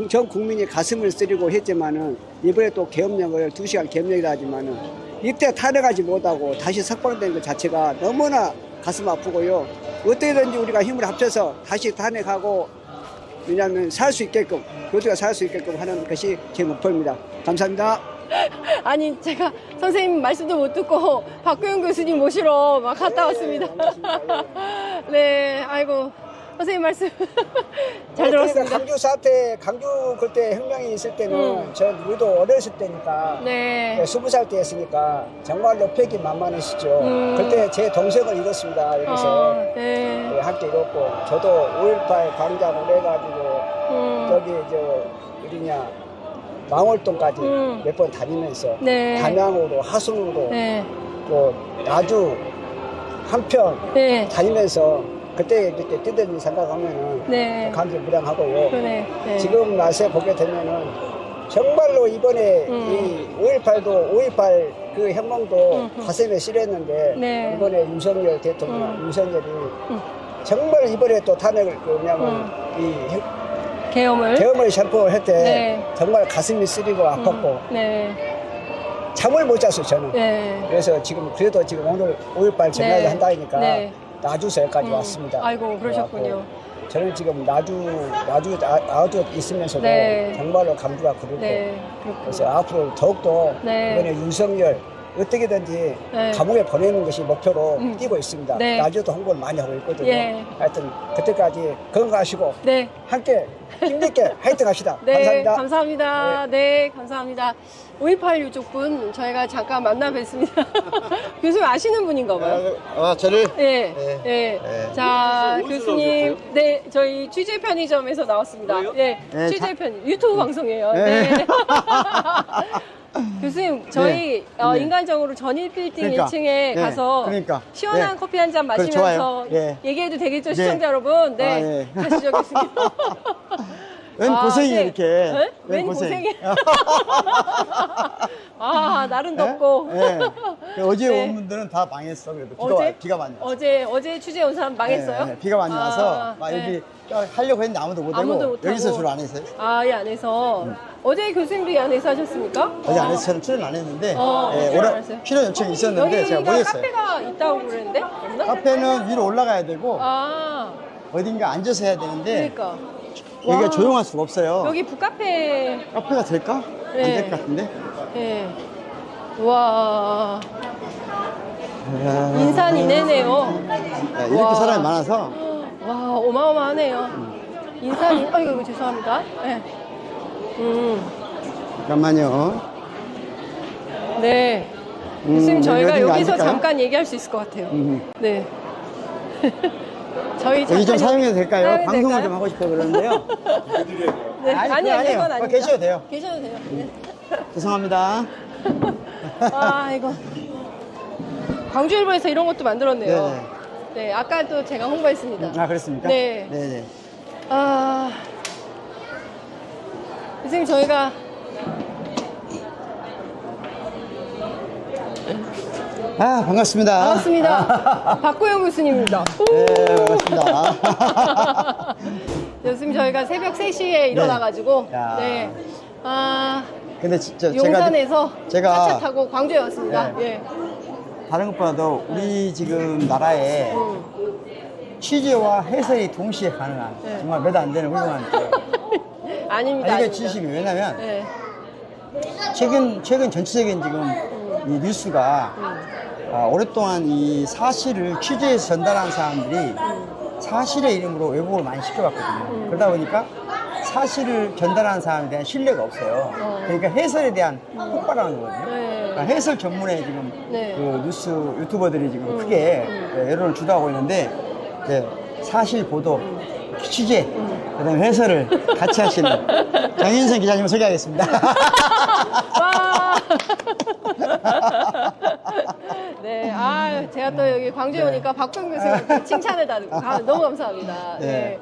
전 국민이 가슴을 쓰리고 했지만은 이번에 또 계엄령을 2시간 계엄령이라 하지만은 이때 탄핵하지 못하고 다시 석방된 것 자체가 너무나 가슴 아프고요. 어떻게든지 우리가 힘을 합쳐서 다시 탄핵하고 왜냐하면 살 수 있게끔 교수가 살 수 있게끔 하는 것이 제 목표입니다. 감사합니다. 아니 제가 선생님 말씀도 못 듣고 박구영 교수님 모시러 막 갔다 왔습니다. 네, 아이고 선생님 말씀 잘 들었습니다. 강주 사태, 강주 그때 혁명이 있을 때는 우리도 어렸을 때니까 네. 20살 때였으니까 정말로 패기 만만하시죠. 그때 제 동생을 잃었습니다. 여기서 네. 함께 잃었고 저도 5.18 광장으로 해가지고 여기 어디냐 망월동까지 몇 번 다니면서 네. 담양으로 하순으로 네. 또 나주 한평 네. 다니면서 그때 이렇게 뛰던 생각하면은 네. 감개무량하고요. 그래. 네. 지금 맛에 보게 되면은 정말로 이번에 이 5.18도 5.18 그 혁명도 가슴에 실했는데 네. 이번에 윤석열 대통령 윤석열이 정말 이번에 또 탄핵을 뭐냐면 이 계엄을 선포를 할 때 네. 정말 가슴이 쓰리고 아팠고 네. 잠을 못 잤어요 저는. 네. 그래서 지금 그래도 지금 오늘 5.18 전날에 네. 한다니까 네. 나주서까지 왔습니다. 아이고, 그러셨군요. 그래갖고 저는 지금 나주 있으면서도 네. 정말로 감주가 그렇고 네. 그래서 앞으로 더욱더 네. 이번에 윤석열 어떻게든지 네. 감옥에 보내는 것이 목표로 뛰고 있습니다. 네. 나주도 홍보를 많이 하고 있거든요. 예. 하여튼 그때까지 건강하시고 네. 함께 힘있게 화이팅 합시다. 네, 감사합니다. 감사합니다. 네, 감사합니다. 5.18 유족분 저희가 잠깐 만나 뵙습니다. 교수님 아시는 분인가 봐요. 저를? 네. 네. 네. 네. 자, 교수님. 네, 저희 취재 편의점에서 나왔습니다. 네, 네, 취재 유튜브 방송이에요. 네. 네. 교수님, 저희 네. 인간적으로 전일 빌딩 그러니까. 1층에 네. 가서 그러니까. 시원한 네. 커피 한 잔 그래, 마시면서 좋아요. 네. 얘기해도 되겠죠, 네. 시청자 여러분? 네. 아, 네. 가시죠, 교수님. 웬 고생이 네. 이렇게. 네? 웬 고생이. 아, 날은 덥고. 네. 어제 네. 온 분들은 다 망했어. 그래도 비가 많이 왔어. 어제 취재 온 사람 망했어요? 네, 비가 많이 와서 막 네. 여기 하려고 했는데 아무도 못 아무도 하고 못하고. 여기서 주로 안 했어요. 아, 이 안에서. 어제 교수님도 이 안에서 하셨습니까? 어제 안 해서 저는 출연 안 했는데 출연 안 했어요? 출연 요청이 있었는데 제가 여기가 모르겠어요. 카페가 있다고 그러는데? 없나? 카페는 위로 올라가야 되고 아, 어딘가 앉아서 해야 되는데 그러니까. 여기가 와. 조용할 수가 없어요. 여기 북카페. 카페가 될까? 네. 안 될 것 같은데. 네. 와. 인산 이내네요. 네, 이렇게 와. 사람이 많아서 와, 어마어마하네요. 인산이, 아이고, 죄송합니다. 네. 잠깐만요. 네. 교수님, 저희가 어딘가 여기서 앉을까요? 잠깐 얘기할 수 있을 것 같아요. 네. 저희 여기 좀 잠깐 사용해도 될까요? 사용해도 방송을 될까요? 좀 하고 싶어 그러는데요. 네. 아니, 아니요, 그건 그건 아니에요. 아닙니다. 계셔도 돼요. 계셔도 돼요. 네. 죄송합니다. 아, 이거. 광주일보에서 이런 것도 만들었네요. 네네. 네, 아까 또 제가 홍보했습니다. 아, 그렇습니까? 네. 네네. 아, 선생님, 저희가 아, 반갑습니다. 반갑습니다. 박고영 교수님입니다. 네, 반갑습니다. 교수님, 저희가 새벽 3시에 일어나가지고, 야. 네. 아, 근데 진짜 용산에서 제가 차차 타고 광주에 왔습니다. 네. 예. 다른 것보다도 우리 지금 나라에 취재와 해설이 동시에 가능한 네. 정말 몇 안 되는 훌륭한 아닙니다. 이게 아닙니다. 진심이에요. 왜냐면 네. 최근 전체적인 지금 이 뉴스가 오랫동안 이 사실을 취재해서 전달한 사람들이 사실의 이름으로 왜곡을 많이 시켜왔거든요. 그러다 보니까 사실을 전달하는 사람에 대한 신뢰가 없어요. 그러니까 해설에 대한 폭발하는 거거든요. 네. 그러니까 해설 전문의 지금 네. 그 뉴스 유튜버들이 지금 크게 여론을 주도하고 있는데 이제 사실 보도, 취재, 그다음에 해설을 같이 하시는 장윤선 기자님을 소개하겠습니다. 와. 네, 아, 제가 또 여기 광주에 네. 오니까 박병 교수님 칭찬을 받고 너무 감사합니다. 네. 네.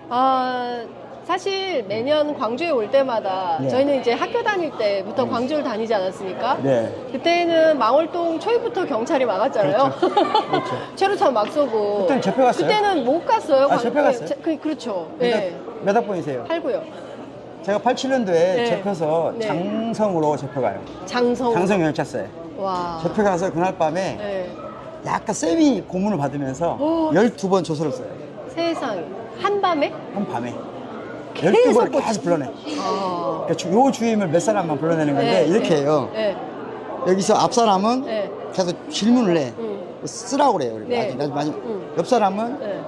아, 사실 매년 광주에 올 때마다 네. 저희는 이제 학교 다닐 때부터 광주를 다니지 않았습니까? 네. 그때는 망월동 초입부터 경찰이 막았잖아요. 그렇죠. 최루탄 막 쏘고. 그때는 잡혀갔어요? 그때는 못 갔어요. 아, 잡혀갔어요? 그렇죠. 네. 몇 학번이세요? 8구요. 제가 87년도에 네. 잡혀서 네. 장성으로 잡혀가요. 장성. 경찰서에. 와. 잡혀가서 그날 밤에 네. 약간 세미 고문을 받으면서 오. 12번 조서를 써요. 세상에. 한밤에? 한 밤에. 계속 12번을 계속 불러내. 아. 그러니까 요 주임을 몇 사람만 불러내는 건데 네, 이렇게 네. 해요. 네. 여기서 앞 사람은 네. 계속 질문을 해. 쓰라고 그래요. 네. 옆 사람은 네.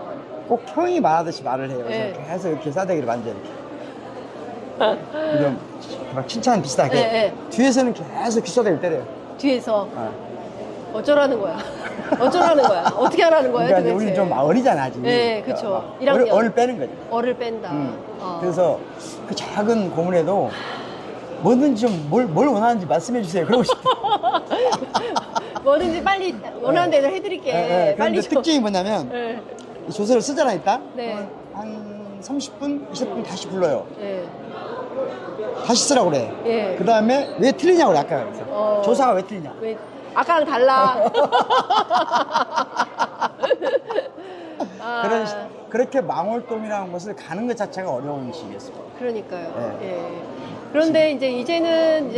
꼭 형이 말하듯이 말을 해요. 네. 그래서 계속 이렇게 싸대기를 만져 이렇게. 이런 막 칭찬 비슷하게. 네, 네. 뒤에서는 계속 귀싸대기를 때려요. 뒤에서. 어쩌라는 거야? 어쩌라는 거야? 어떻게 하라는 거야, 그러니까 도대체? 우리 좀 어리잖아 아직. 네, 그쵸. 그러니까 1학년. 얼을 빼는 거죠. 얼을 뺀다. 그래서 그 작은 고문에도 뭐든지 좀 뭘 원하는지 말씀해 주세요. 그러고 싶다. 뭐든지 빨리 원하는 대로 해드릴게. 그런데 빨리 좀. 특징이 뭐냐면 네. 이 조서를 쓰잖아 일단. 네. 한 30분, 20분 다시 불러요. 네. 다시 쓰라고 그래. 예. 그 다음에 왜 틀리냐고 그래 아까 그래서. 조사가 왜 틀리냐. 왜 아까랑 달라. 그렇게 망월동이라는 곳을 가는 것 자체가 어려운 시기였습니다. 그러니까요. 네. 예. 그런데 이제는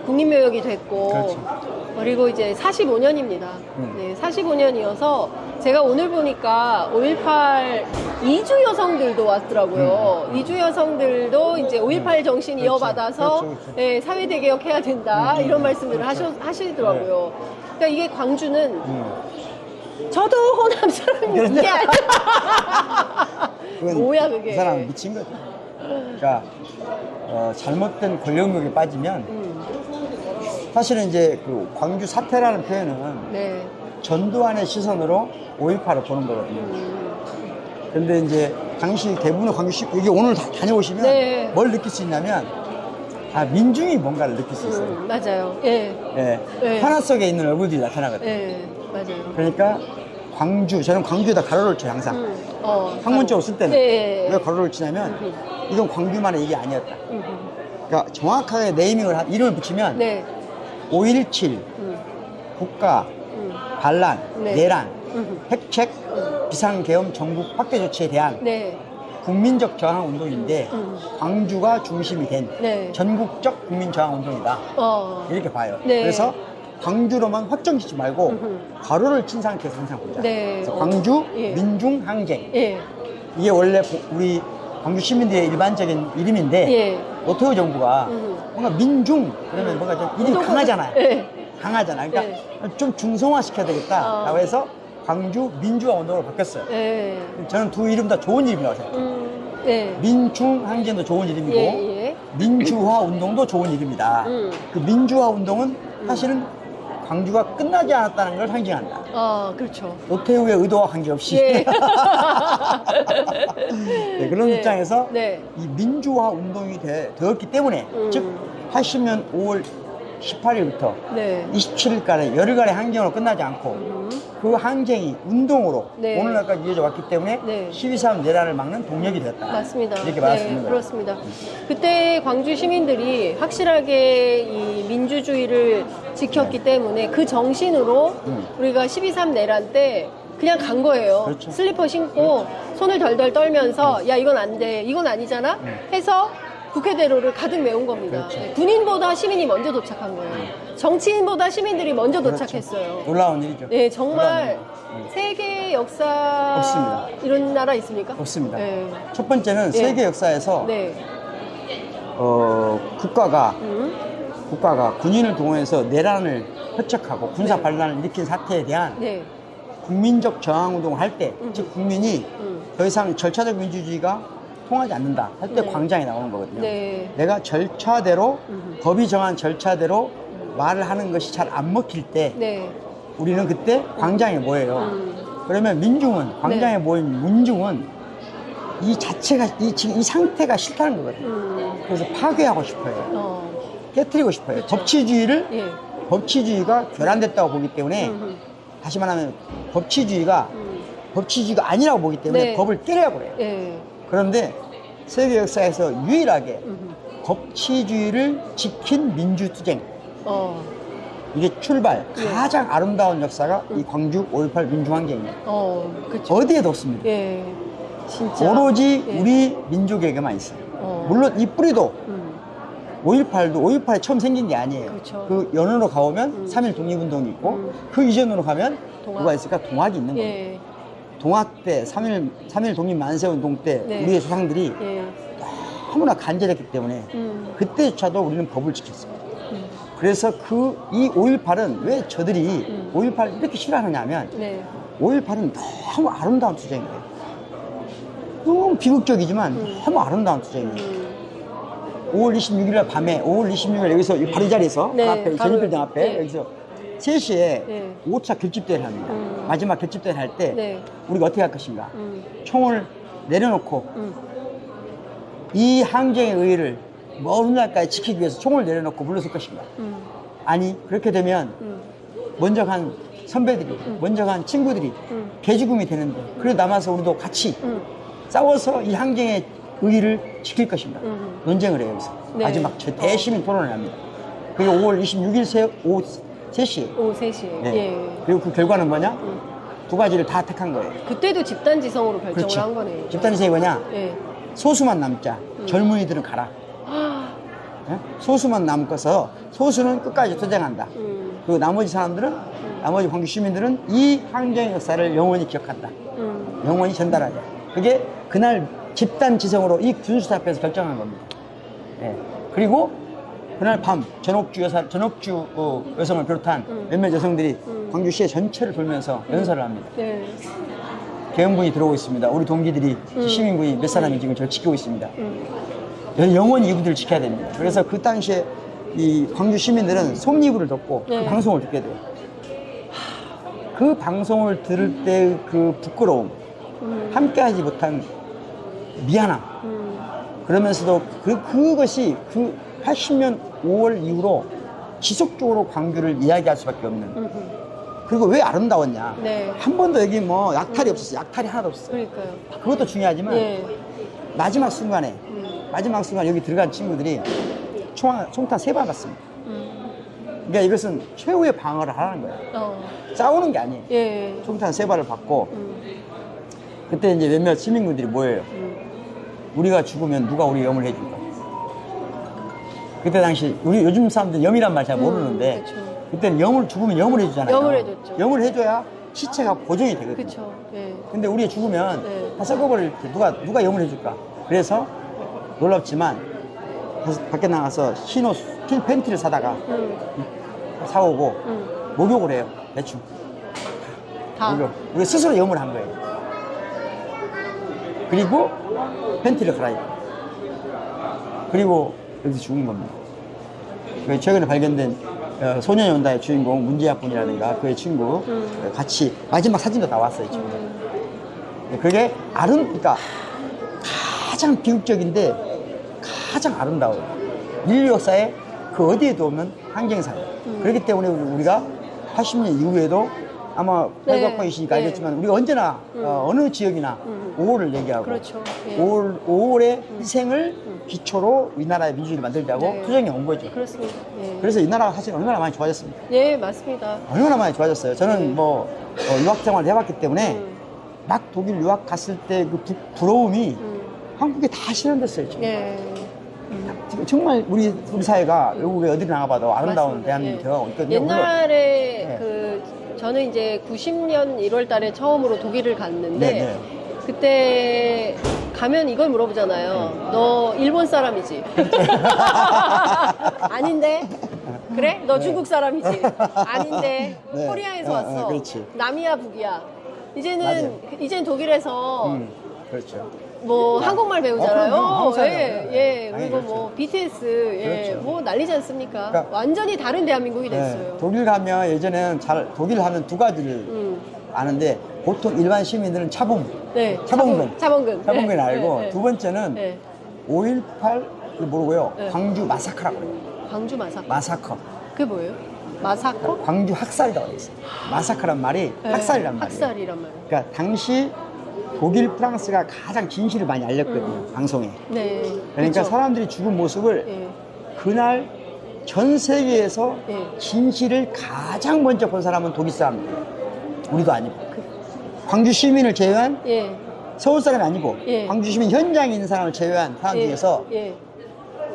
국립묘역이 됐고, 그렇죠. 그리고 이제 45년입니다. 네, 45년이어서 제가 오늘 보니까 5.18 이주 여성들도 왔더라고요. 이주 여성들도 이제 5.18 정신 이어받아서 그렇죠. 예, 사회대개혁 해야 된다 이런 말씀들을 하시더라고요. 그러니까 이게 광주는 저도 호남 사람인 게 아니야. 뭐야 그게? 그 사람 미친 거죠. 그러니까 잘못된 권력욕에 빠지면 사실은 이제 그 광주 사태라는 표현은 네. 전두환의 시선으로 5.18을 보는 거거든요. 그런데 이제 당시 대부분의 광주시 여기 오늘 다녀오시면 네. 뭘 느낄 수 있냐면 민중이 뭔가를 느낄 수 있어요. 맞아요. 예. 예. 네. 현안 속에 있는 얼굴들이 나타나거든요. 예. 맞아요. 그러니까 저는 광주에다 가로를 쳐요 항상. 학문적으로 쓸 때는. 네. 왜 가로를 치냐면 이건 광주만의 얘기 아니었다. 그러니까 정확하게 네이밍을 이름을 붙이면 네. 5.17 국가 반란, 네. 내란, 핵책, 비상계엄 전국 확대 조치에 대한 네. 국민적 저항 운동인데 광주가 중심이 된 네. 전국적 국민 저항 운동이다. 이렇게 봐요. 네. 그래서 광주로만 확정 짓지 말고 가로를 친 상태에서 항상 보자. 네. 그래서 광주 예. 민중 항쟁. 예. 이게 원래 우리 광주 시민들의 일반적인 이름인데 예. 노태우 정부가 뭔가 민중 그러면 뭔가 좀 이름이 강하잖아요. 예. 강하잖아. 그러니까 좀 중성화 시켜야 되겠다라고 해서 광주 민주화 운동으로 바뀌었어요. 예. 저는 두 이름 다 좋은 이름이라고 생각해요. 네. 민중 항쟁도 좋은 이름이고 예. 민주화 운동도 좋은 이름이다. 그 민주화 운동은 사실은 광주가 끝나지 않았다는 걸 상징한다. 그렇죠. 노태우의 의도와 관계없이. 예. 네, 그런 네. 입장에서 네. 이 민주화 운동이 되었기 때문에 즉 80년 5월 18일부터 네. 27일까지 열흘간의 항쟁으로 끝나지 않고 그 항쟁이 운동으로 네. 오늘날까지 이어져 왔기 때문에 네. 12.3 내란을 막는 동력이 되었다. 맞습니다. 이렇게 말할 수 네, 있는 거예요. 그렇습니다. 그때 광주 시민들이 확실하게 이 민주주의를 지켰기 때문에 그 정신으로 우리가 12.3 내란 때 그냥 간 거예요. 그렇죠. 슬리퍼 신고 손을 덜덜 떨면서 야 이건 안 돼, 이건 아니잖아 해서 국회대로를 가득 메운 겁니다. 그렇죠. 네, 군인보다 시민이 먼저 도착한 거예요. 정치인보다 시민들이 먼저 그렇죠. 도착했어요. 놀라운 일이죠. 네, 정말 놀라운 일. 세계 역사 없습니다. 이런 나라 있습니까? 없습니다. 네. 첫 번째는 네. 세계 역사에서 네. 국가가 군인을 동원해서 내란을 허척하고 군사 반란을 일으킨 사태에 대한 네. 국민적 저항 운동을 할 때, 즉 국민이 더 이상 절차적 민주주의가 통하지 않는다 할 때 네. 광장에 나오는 거거든요. 네. 내가 절차대로 법이 정한 절차대로 말을 하는 것이 잘 안 먹힐 때 네. 우리는 그때 광장에 모여요. 그러면 민중은 광장에 네. 모인 민중은 이 자체가 지금 이 상태가 싫다는 거거든요. 그래서 파괴하고 싶어요. 깨트리고 싶어요. 그렇죠. 법치주의를 예. 법치주의가 교란됐다고 보기 때문에 다시 말하면 법치주의가 아니라고 보기 때문에 네. 법을 깨려고 그래요. 예. 그런데 세계 역사에서 유일하게 법치주의를 지킨 민주투쟁 이게 출발 예. 가장 아름다운 역사가 이 광주 5.18 민중항쟁이에요. 그렇죠. 어디에도 없습니다. 예. 진짜. 오로지 예. 우리 민족에게만 있어요. 물론 이 뿌리도 5.18에 처음 생긴 게 아니에요. 그렇죠. 그 연으로 가보면 3.1 독립운동이 있고 그 이전으로 가면 동학. 누가 있을까? 동학이 있는 거예요. 예. 동학 때 3.1 독립 만세운동 때 네. 우리의 조상들이 예. 너무나 간절했기 때문에 그때조차도 우리는 법을 지켰습니다. 그래서 이 5.18은 왜 저들이 5.18을 이렇게 싫어하느냐 하면 네. 5.18은 너무 아름다운 투쟁이에요. 너무 비극적이지만 너무 아름다운 투쟁이에요. 5월 26일 밤에 5월 26일 여기서 바로 이 자리에서 네, 그 앞에 바로, 제니빌딩 앞에 네. 여기서 3시에 네. 5차 결집대회를 합니다. 마지막 결집대회를 할 때 네. 우리가 어떻게 할 것인가? 총을 내려놓고 이 항쟁의 의의를 먼 날까지 지키기 위해서 총을 내려놓고 물러설 것인가? 아니, 그렇게 되면 먼저 간 선배들이, 먼저 간 친구들이 개죽음이 되는데, 그래도 남아서 우리도 같이 싸워서 이 항쟁의 의의를 지킬 것인가? 논쟁을 해요, 여기서. 네. 마지막 대시민 토론을 합니다. 그게 5월 26일 오후 3시에. 오후 3시에. 네. 예. 그리고 그 결과는 뭐냐? 두 가지를 다 택한 거예요. 그때도 집단지성으로 결정을 그렇죠. 한 거네요. 집단지성이 뭐냐? 예. 소수만 남자, 젊은이들은 가라. 예? 소수만 남고서 소수는 끝까지 투쟁한다. 그리고 나머지 사람들은, 나머지 광주 시민들은 이 항쟁 역사를 영원히 기억한다. 영원히 전달하자. 그게 그날 집단지성으로 이 군수사 앞에서 결정한 겁니다. 예. 그리고 그날 밤 전옥주 여성을 비롯한 몇몇 여성들이 광주시의 전체를 돌면서 연설을 합니다. 네. 계엄군이 들어오고 있습니다. 우리 동기들이 시민군이 몇 사람이 지금 저를 지키고 있습니다. 영원히 이분들을 지켜야 됩니다. 그래서 그 당시에 이 광주 시민들은 솜니부를 덮고 네. 그 방송을 듣게 돼요. 그 방송을 들을 때 그 부끄러움, 함께하지 못한 미안함, 그러면서도 그것이 그 80년 5월 이후로 지속적으로 광주를 이야기할 수밖에 없는. 그리고 왜 아름다웠냐? 네. 한 번도 여기 뭐 약탈이 없었어요. 약탈이 하나도 없었어요. 그러니까요. 그것도 중요하지만 예. 마지막 순간에 여기 들어간 친구들이 총탄 3발 맞습니다. 그러니까 이것은 최후의 방어를 하라는 거예요. 싸우는 게 아니에요. 예. 총탄 3발을 받고 그때 이제 몇몇 시민군들이 모여요. 우리가 죽으면 누가 우리 염을 해줄까? 그때 당시 우리 요즘 사람들 염이란 말 잘 모르는데 그쵸. 그때는 염을 죽으면 염을 해주잖아요. 염을 해줬죠. 염을 해줘야 시체가 고정이 되거든요. 그쵸. 예. 근데 우리 죽으면 네. 다 썩어버릴 때 누가 염을 해줄까? 그래서 놀랍지만 밖에 나가서 흰 옷, 흰 팬티를 사다가 사오고 목욕을 해요. 대충. 다. 목욕. 우리 스스로 염을 한 거예요. 그리고 팬티를 갈아입고 그리고 여기서 죽은 겁니다. 최근에 발견된 소년이 온다의 주인공 문재학 군이라든가 그의 친구 같이 마지막 사진도 나왔어요. 지금. 그게 그러니까 가장 비극적인데 가장 아름다워요. 인류 역사에 그 어디에도 없는 항쟁사예요. 그렇기 때문에 우리가 80년 이후에도 아마 네. 백악관이시니까 네. 알겠지만 우리가 언제나 어느 지역이나 5월을 얘기하고 그렇죠. 예. 5월의 희생을 기초로 우리나라의 민주주의를 만들자고 네. 투쟁에 온 거죠. 그렇습니다. 예. 그래서 이 나라가 사실 얼마나 많이 좋아졌습니까? 예, 맞습니다. 얼마나 많이 좋아졌어요. 저는 네. 뭐 유학 생활을 해봤기 때문에 막 독일 유학 갔을 때 그 부러움이 한국에 다 실현됐어요. 지금. 예. 지금 정말 우리 사회가 외국에 어디를 나가봐도 아름다운 맞습니다. 대한민국이 예. 되어가고 있거든요. 옛날에 네. 저는 이제 90년 1월 달에 처음으로 독일을 갔는데 네, 네. 그때 가면 이걸 물어보잖아요. 너 일본 사람이지? 아닌데? 그래? 너 중국 사람이지? 아닌데? 네. 코리아에서 왔어. 그렇지. 남이야 북이야. 이제는 독일에서 그렇죠. 뭐 한국말 배우잖아요. 그럼요. 한국 예, 사람이에요. 예. 당연히 그리고 그렇죠. 뭐 BTS, 예, 그렇죠. 뭐 난리지 않습니까? 그러니까 완전히 다른 대한민국이 됐어요. 네, 독일 가면 예전에는 독일 하면 두 가지를 아는데 보통 일반 시민들은 차범근 차범근 알고 네, 두 번째는 네. 5.18 모르고요. 네. 광주 마사카라고 해요. 광주 마사커. 마사커. 그게 뭐예요? 마사커? 광주 학살이라고 돼 있어요. 마사카란 말이 네, 학살이란 말이에요. 학살이란 말이에요. 그러니까 당시 독일, 프랑스가 가장 진실을 많이 알렸거든요. 방송에. 네. 그러니까 그쵸. 사람들이 죽은 모습을 예. 그날 전 세계에서 예. 진실을 가장 먼저 본 사람은 독일 사람이에요. 우리도 아니고. 광주 시민을 제외한 예. 서울 사람이 아니고 예. 광주 시민 현장에 있는 사람을 제외한 사람 예. 중에서 예.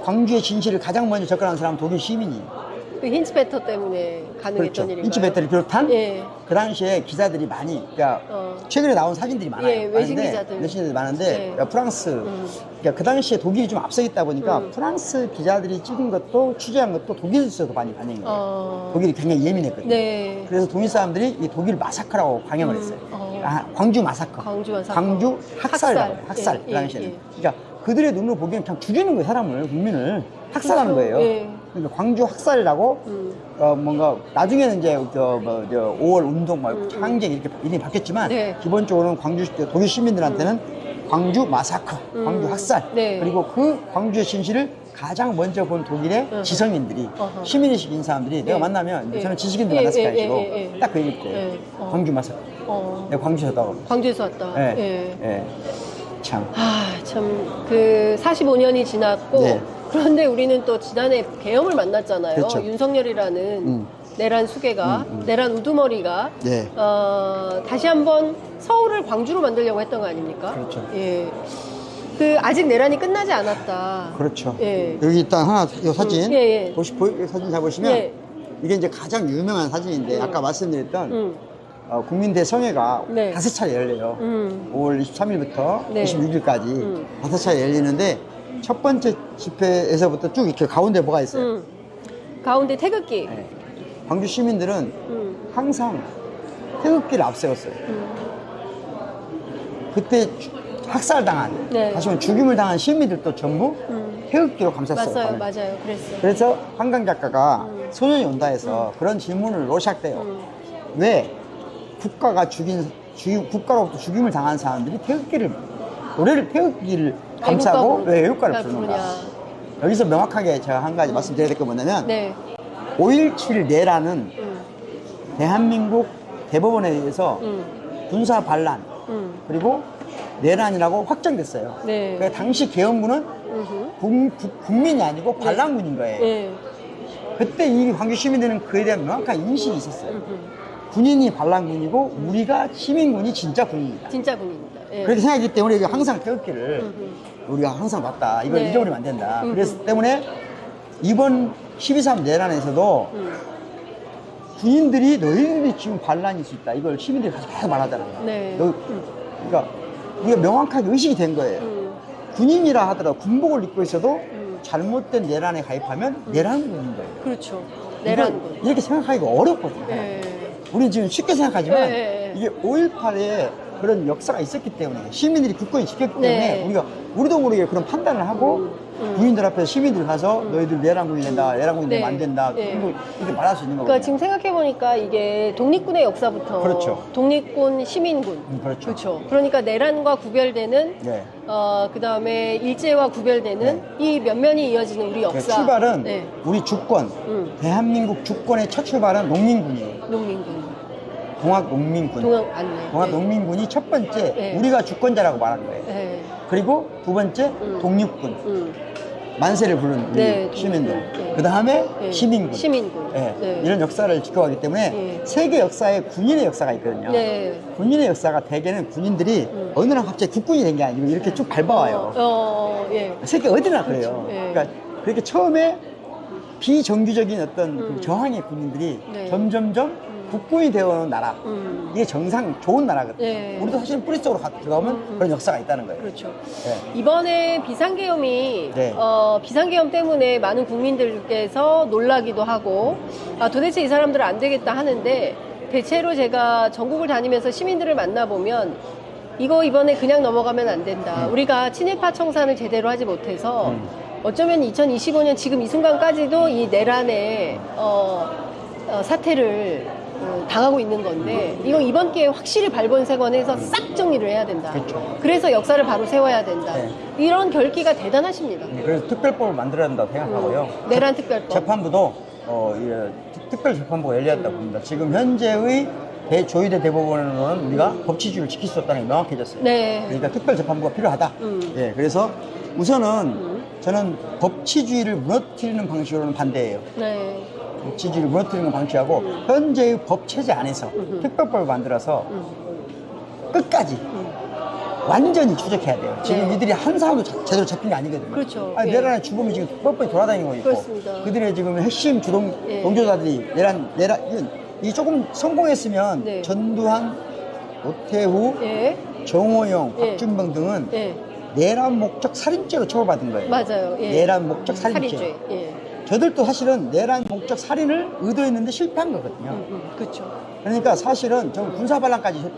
광주의 진실을 가장 먼저 접근한 사람은 독일 시민이에요. 그 힌츠베터 때문에 가능했던 그렇죠. 일인가요? 힌츠베터를 비롯한 예. 그 당시에 기자들이 많이, 그러니까 최근에 나온 사진들이 많아요. 예, 외신 기자들. 외신 기자들이 많은데 예. 그러니까 프랑스, 그러니까 그 당시에 독일이 좀 앞서 있다 보니까 프랑스 기자들이 찍은 것도 취재한 것도 독일에서도 많이 반영이 돼요. 독일이 굉장히 예민했거든요. 네. 그래서 독일 사람들이 이 독일 마사카라고 광형을 했어요. 광주 마사카. 광주 마사커. 광주 학살이라고 해요. 학살. 예, 그 당시에는. 예, 예. 그러니까 그들의 눈으로 보기엔 그냥 죽이는 거예요. 사람을, 국민을. 학살하는 그렇죠. 거예요. 예. 그러니까 광주 학살이라고 뭔가 나중에는 이제 5월 운동, 항쟁 이렇게 이름이 바뀌었지만 네. 기본적으로는 광주 독일 시민들한테는 광주 마사커, 광주 학살 네. 그리고 그 광주의 진실을 가장 먼저 본 독일의 지성인들이 시민의식 있는 사람들이 내가 만나면 저는 지식인들 만났을 가지고 딱 그 얘기 때 광주 마사커 내가 광주에서 왔다고 광주에서 왔다. 참. 참, 그 45년이 지났고, 네. 그런데 우리는 또 지난해 계엄을 만났잖아요. 그렇죠. 윤석열이라는 내란 수괴가, 내란 우두머리가, 네. 다시 한번 서울을 광주로 만들려고 했던 거 아닙니까? 그렇죠. 예. 그, 아직 내란이 끝나지 않았다. 그렇죠. 예. 여기 일단 하나, 이 사진. 예. 사진 잡으시면 예. 이게 이제 가장 유명한 사진인데 아까 말씀드렸던 국민대 성회가 네. 5차례 열려요. 5월 23일부터 네. 26일까지 5차례 열리는데 첫 번째 집회에서부터 쭉 이렇게 가운데 뭐가 있어요? 가운데 태극기. 네. 광주 시민들은 항상 태극기를 앞세웠어요. 그때 학살당한, 네. 다시 말하면 죽임을 당한 시민들도 전부 태극기로 감쌌어요. 맞아요. 그랬어요. 그래서 한강 작가가 소년이 온다 해서 그런 질문을 로샥대요. 왜 국가가 국가로부터 죽임을 당한 사람들이 태극기를 감싸고 왜 애국가를 부르는가? 여기서 명확하게 제가 한 가지 말씀드려야 될 게 뭐냐면 5.17 내란은 대한민국 대법원에 의해서 군사 반란 그리고 내란이라고 확정됐어요. 그러니까 당시 계엄군은 국민이 아니고 반란군인 거예요. 그때 이 광주 시민들은 그에 대한 명확한 인식이 있었어요. 군인이 반란군이고 우리가 시민군이 진짜 군인이다. 진짜 군인이다. 그렇게 생각하기 때문에 항상 태극기를 우리가 항상 봤다. 이걸 잊어버리면 안 된다. 그래서 때문에 이번 12.3 내란에서도 군인들이 너희들이 지금 반란일 수 있다. 이걸 시민들이 계속 말하잖아요. 그러니까 우리가 명확하게 의식이 된 거예요. 군인이라 하더라도 군복을 입고 있어도 잘못된 내란에 가입하면 내란군인 거예요. 그렇죠. 내란군. 이렇게 생각하기가 어렵거든요. 우리는 지금 쉽게 생각하지만 이게 5.18에 그런 역사가 있었기 때문에 시민들이 굳건히 지켰기 때문에 우리도 모르게 그런 판단을 하고 부인들 앞에 시민들 가서 너희들 내란군이 된다, 내란군이 되면 안 된다 이렇게 말할 수 있는 거거든요. 그러니까 지금 생각해보니까 이게 독립군의 역사부터 그렇죠. 독립군, 시민군 그렇죠. 그러니까 내란과 구별되는 그 다음에 일제와 구별되는 이 면면이 이어지는 우리 역사. 출발은 우리 주권, 대한민국 주권의 첫 출발은 농민군이에요. 농민군. 동학농민군. 동학농민군이 첫 번째 우리가 주권자라고 말한 거예요. 그리고 두 번째 독립군. 만세를 부른 우리 시민들. 그 다음에 시민군. 이런 역사를 지켜가기 때문에 세계 역사에 군인의 역사가 있거든요. 군인의 역사가 대개는 군인들이 어느 날 갑자기 국군이 된 게 아니고 이렇게 쭉 밟아와요. 세계 어디나 그래요. 그러니까 그렇게 처음에 비정규적인 어떤 그 저항의 군인들이 점점점 국군이 되어오는 나라. 이게 정상 좋은 나라거든요. 우리도 사실은 뿌리 속으로 들어가면 그런 역사가 있다는 거예요. 그렇죠. 이번에 비상계엄이 비상계엄 때문에 많은 국민들께서 놀라기도 하고 도대체 이 사람들은 안 되겠다 하는데 대체로 제가 전국을 다니면서 시민들을 만나보면 이거 이번에 그냥 넘어가면 안 된다. 우리가 친일파 청산을 제대로 하지 못해서 어쩌면 2025년 지금 이 순간까지도 이 내란의 사태를 당하고 있는 건데 이거 이번 기회에 확실히 발본색원해서 싹 정리를 해야 된다. 그래서 역사를 바로 세워야 된다. 이런 결기가 대단하십니다. 그래서 특별법을 만들어야 된다고 생각하고요. 내란 특별법. 재판부도 특별재판부가 열려야 한다고 봅니다. 지금 현재의 조의대 대법원으로는 우리가 법치주의를 지킬 수 없다는 게 명확해졌어요. 그러니까 특별재판부가 필요하다. 그래서 우선은 저는 법치주의를 무너뜨리는 방식으로는 반대예요. 법치주의를 무너뜨리는 방식하고 현재의 법체제 안에서 특별법을 만들어서 끝까지 완전히 추적해야 돼요. 지금 이들이 한 사람도 제대로 잡힌 게 아니거든요. 그렇죠. 내란의 주범이 지금 뻔뻔히 돌아다니는 거 있고 그렇습니다. 그들의 지금 핵심 동조자들이 이 조금 성공했으면 전두환, 노태우, 정호영, 박준병 등은 내란 목적 살인죄로 처벌받은 거예요. 맞아요. 내란 목적 살인죄. 저들도 사실은 내란 목적 살인을 의도했는데 실패한 거거든요. 그렇죠. 그러니까 사실은 저 군사반란까지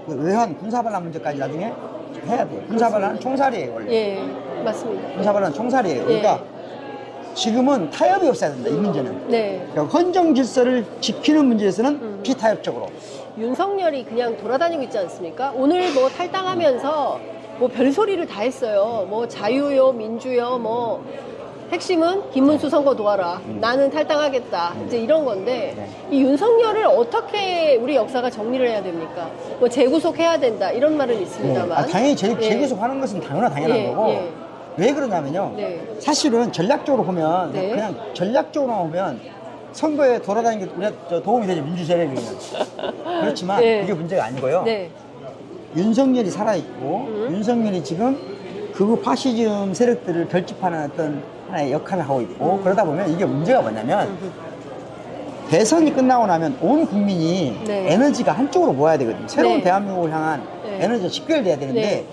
외환 군사반란 문제까지 나중에 해야 돼요. 군사반란은 총살이에요 원래. 맞습니다. 군사반란은 총살이에요. 그러니까 지금은 타협이 없어야 된다, 이 문제는. 네. 그러니까 헌정 질서를 지키는 문제에서는 비타협적으로. 윤석열이 그냥 돌아다니고 있지 않습니까? 오늘 뭐 탈당하면서 뭐 별소리를 다 했어요. 뭐 자유요, 민주요, 뭐 핵심은 김문수 선거 도와라. 나는 탈당하겠다. 이제 이런 건데 이 윤석열을 어떻게 우리 역사가 정리를 해야 됩니까? 뭐 재구속해야 된다 이런 말은 있습니다만. 당연히 재구속하는 것은 당연한 거고. 왜 그러냐면요. 사실은 전략적으로 보면 그냥 전략적으로 보면 선거에 돌아다니는 게 우리가 도움이 되죠. 민주 세력이면. 그렇지만 그게 문제가 아니고요. 윤석열이 살아있고 윤석열이 지금 극우 파시즘 세력들을 결집하는 어떤 하나의 역할을 하고 있고 그러다 보면 이게 문제가 뭐냐면 대선이 끝나고 나면 온 국민이 에너지가 한쪽으로 모아야 되거든요. 새로운 대한민국을 향한 에너지가 집결돼야 되는데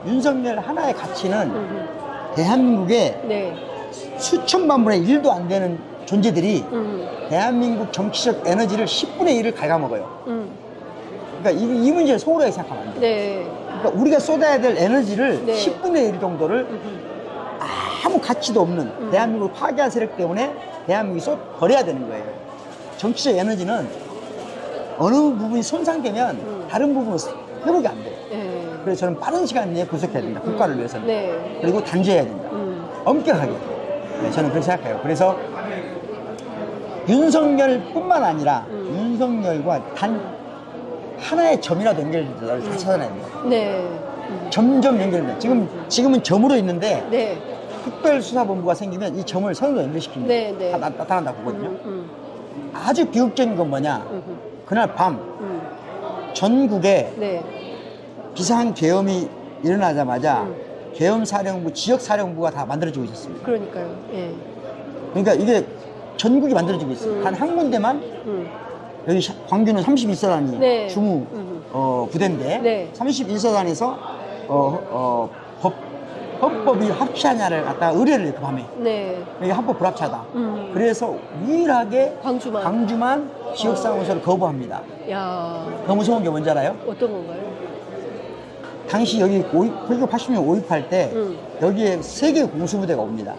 윤석열 하나의 가치는 대한민국에 수천만 분의 1도 안 되는 존재들이 대한민국 정치적 에너지를 10분의 1을 갉아먹어요. 그러니까 이 문제를 소홀하게 생각하면 안 돼요. 그러니까 우리가 쏟아야 될 에너지를 10분의 1 정도를 아무 가치도 없는 대한민국을 파괴한 세력 때문에 대한민국이 버려야 되는 거예요. 정치적 에너지는 어느 부분이 손상되면 다른 부분은 회복이 안 돼요. 그래서 저는 빠른 시간 내에 구속해야 된다. 국가를 위해서는. 그리고 단죄해야 된다. 엄격하게. 저는 그렇게 생각해요. 그래서 윤석열뿐만 아니라 윤석열과 단 하나의 점이라도 연결되는 다 찾아내야 돼요. 점점 연결돼요. 지금은 점으로 있는데 특별수사본부가 생기면 이 점을 선으로 연결시킵니다. 다 나타난다고 보거든요. 아주 비극적인 건 뭐냐. 그날 밤 전국에 비상계엄이 일어나자마자 계엄사령부, 지역사령부가 다 만들어지고 있었습니다. 그러니까요. 그러니까 이게 전국이 만들어지고 있어요. 단 한 군데만 여기 광주는 31사단이 주무 부대인데 31사단에서 헌법이 합치하냐를 갖다가 의뢰를 해요, 그 밤에. 이게 헌법 불합치하다. 그래서 유일하게 광주만 지역사무소를 거부합니다. 더 무서운 게 뭔지 알아요? 어떤 건가요? 당시 여기 1980년 5.18 때 여기에 3개의 공수부대가 옵니다.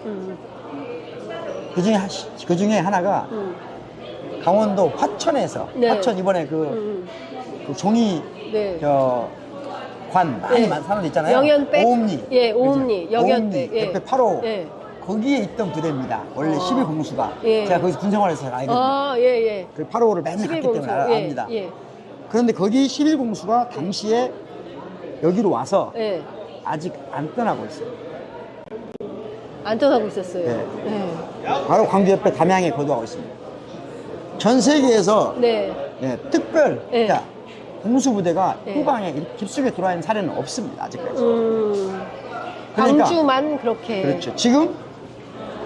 그 중에 하나가 강원도 화천에서 화천 이번에 그 종이 관 많이 사는 데 있잖아요. 영연백? 오음리. 오음리. 영연백. 옆에 8호. 거기에 있던 부대입니다. 원래 12공수가. 제가 거기서 군생활에서 알거든요. 그 8호를 맨날 갔기 때문에 압니다. 그런데 거기 11공수가 당시에 여기로 와서 아직 안 떠나고 있어요. 안 떠나고 있었어요. 바로 광주 옆에 담양에 거주하고 있습니다. 전 세계에서 특별 그러니까 공수부대가 후방에 깊숙이 들어와 있는 사례는 없습니다. 아직까지. 그러니까, 광주만 그렇게. 그렇죠. 지금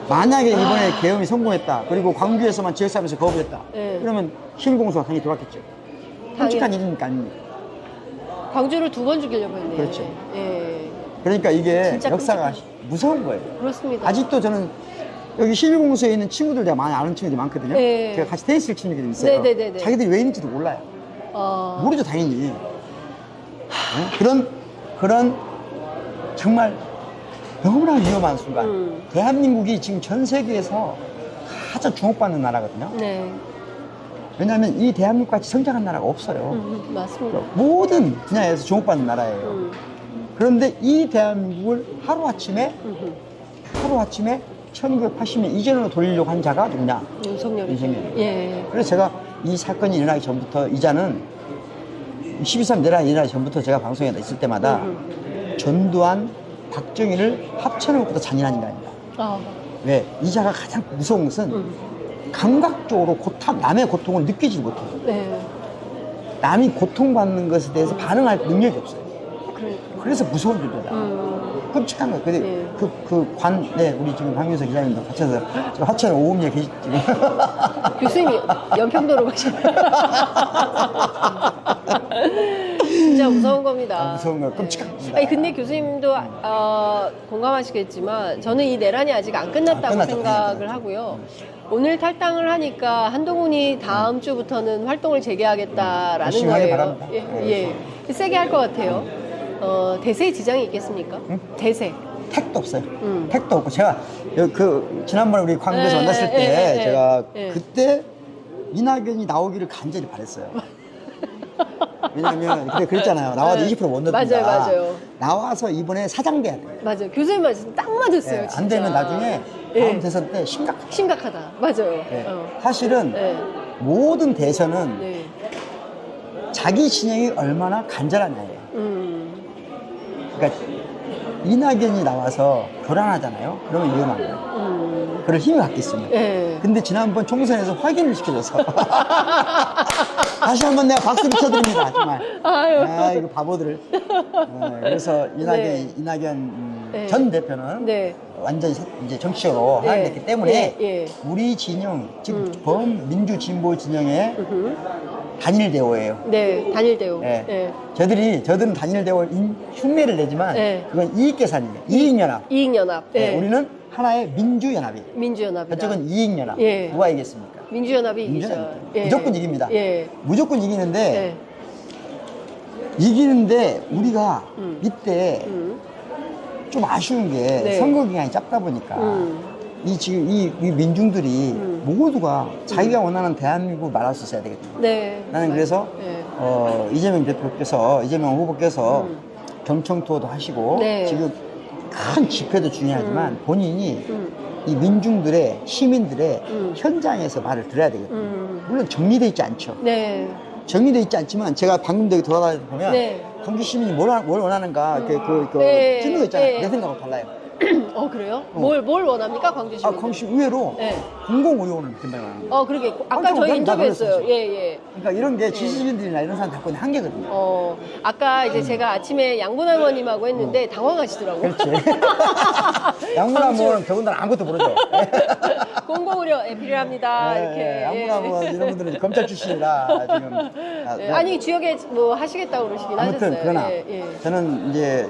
만약에 이번에 계엄이 성공했다. 그리고 광주에서만 지역사무소 거부했다. 그러면 11공수가 당연히 들어왔겠죠. 끔찍한 일이니까 아닙니까? 광주를 2번 죽이려고 했네요. 그렇죠. 그러니까 이게 역사가 무서운 거예요. 그렇습니다. 아직도 저는 여기 11공수에 있는 친구들 제가 많이 아는 친구들이 많거든요. 제가 같이 테니스를 치는 게 있어요. 자기들이 왜 있는지도 몰라요. 모르죠, 당연히. 그런 정말 너무나 위험한 순간. 대한민국이 지금 전 세계에서 가장 주목받는 나라거든요. 왜냐하면 이 대한민국 같이 성장한 나라가 없어요. 맞습니다. 모든 분야에서 주목받는 나라예요. 그런데 이 대한민국을 하루아침에 1980년 이전으로 돌리려고 한 자가 누구냐? 윤석열이에요. 그래서 제가 이 사건이 일어나기 전부터 이자는 12.3 내란이 일어나기 전부터 제가 방송에 있을 때마다 전두환, 박정희를 합쳐놓은 것보다 잔인한 인간입니다. 왜? 이자가 가장 무서운 것은 감각적으로 남의 고통을 느끼지 못해요. 남이 고통받는 것에 대해서 반응할 능력이 없어요. 그래서 무서운 존재다. 끔찍한 거예요. 근데 우리 지금 박민석 기자님도 같이서 하천 오음리에 계시 지금. 교수님이 연평도로 가시나요? 진짜 무서운 겁니다. 무서운 거예요. 끔찍한 겁니다. 아니, 근데 교수님도 공감하시겠지만 저는 이 내란이 아직 안 끝났다고 생각을 하고요. 오늘 탈당을 하니까 한동훈이 다음 주부터는 활동을 재개하겠다라는 거예요. 세게 할 것 같아요. 대세에 지장이 있겠습니까? 대세. 택도 없어요. 택도 없고 제가 지난번에 우리 광주에서 예, 만났을 예, 때 예, 예, 제가 예. 그때 이낙연이 나오기를 간절히 바랬어요. 왜냐면 그때 그랬잖아요. 나와도 네. 20%못 넣는다. 맞아요, 맞아요. 나와서 이번에 사장돼야 돼. 맞아요. 교수님 말씀 딱 맞았어요. 예, 진짜. 안 되면 나중에 예. 다음 대선 때 심각하다. 심각하다. 맞아요. 예. 어. 사실은 네. 모든 대선은 네. 자기 진영이 얼마나 간절하냐예요. 그러니까 이낙연이 나와서 불안하잖아요. 그러면 위험한 거예요. 그럴 힘이 갖겠습니다. 예. 근데 지난번 총선에서 확인을 시켜줘서 다시 한번 내가 박수를 쳐드립니다. 정말. 아유. 아, 이거 바보들을. 그래서 네. 이낙연 네. 전 대표는 네. 완전히 이제 정치적으로 예. 하락했기 때문에 예, 예. 우리 진영, 즉 범민주 진보 진영의 단일 대우예요. 네, 단일 대우. 예. 예. 저들은 단일 대우 흉내를 내지만 예. 그건 이익 계산이에요. 이익연합. 이익연합. 예. 우리는 하나의 민주연합이. 민주연합이다. 저쪽은 이익연합. 예. 누가 이겼습니까? 민주연합이 이기죠. 민주연합. 예. 무조건 이깁니다. 예. 무조건 이기는데 예. 이기는데 우리가 이때 음. 좀 아쉬운 게 네. 선거 기간이 짧다 보니까 지금 이 민중들이 모두가 자기가 원하는 대한민국을 말할 수 있어야 되거든요. 네. 나는 그래서 네. 이재명 후보께서 경청 투어도 하시고 네. 지금 큰 집회도 중요하지만 본인이 이 민중들의 시민들의 현장에서 말을 들어야 되거든요. 물론 정리되어 있지 않죠. 네. 정리되어 있지 않지만 제가 방금 여기 돌아다니다 보면 네. 광주 시민이 뭘 원하는가 네. 찍는 거 있잖아요. 네. 내 생각하고 달라요. 그래요? 뭘 원합니까, 광주 시민? 광주 의외로 네. 공공의료원을 굉장히 원합니다. 그러게. 아까 깜짝 저희 놀랐어요. 인터뷰했어요. 다 예, 예. 그러니까 이런 게 지식인들이나 이런 사람 갖고 있는 한계거든요. 아까 이제 제가 아침에 양분 할머님하고 했는데 당황하시더라고요. 그렇지. 양문하면 저분들은 아무것도 모르죠. 공공의료 필요합니다. 이렇게. 양문하면 이런 분들은 검찰 출신이라 지금. 예. 아니 주역에 뭐 하시겠다고 그러시긴 아무튼 하셨어요. 그러나 예, 예. 저는 이제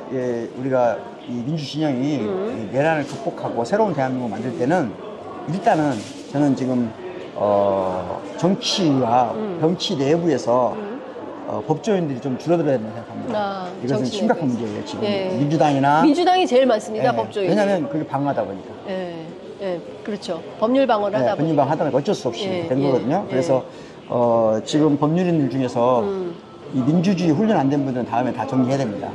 우리가 이 민주 진영이 이 내란을 극복하고 새로운 대한민국을 만들 때는 일단은 저는 지금 정치와 정치 내부에서 법조인들이 좀 줄어들어야 된다고 생각합니다. 이것은 정치 심각한 내부에서. 문제예요 지금. 예. 민주당이 제일 많습니다. 예. 법조인. 왜냐하면 그게 방어하다 보니까. 예. 예. 그렇죠. 법률 방어를 하다 보니까. 법률 하다 보니까 어쩔 수 없이 예, 된 예, 거거든요. 예. 그래서 지금 법률인들 중에서 이 민주주의 훈련 안 된 분들은 다음에 다 정리해야 됩니다.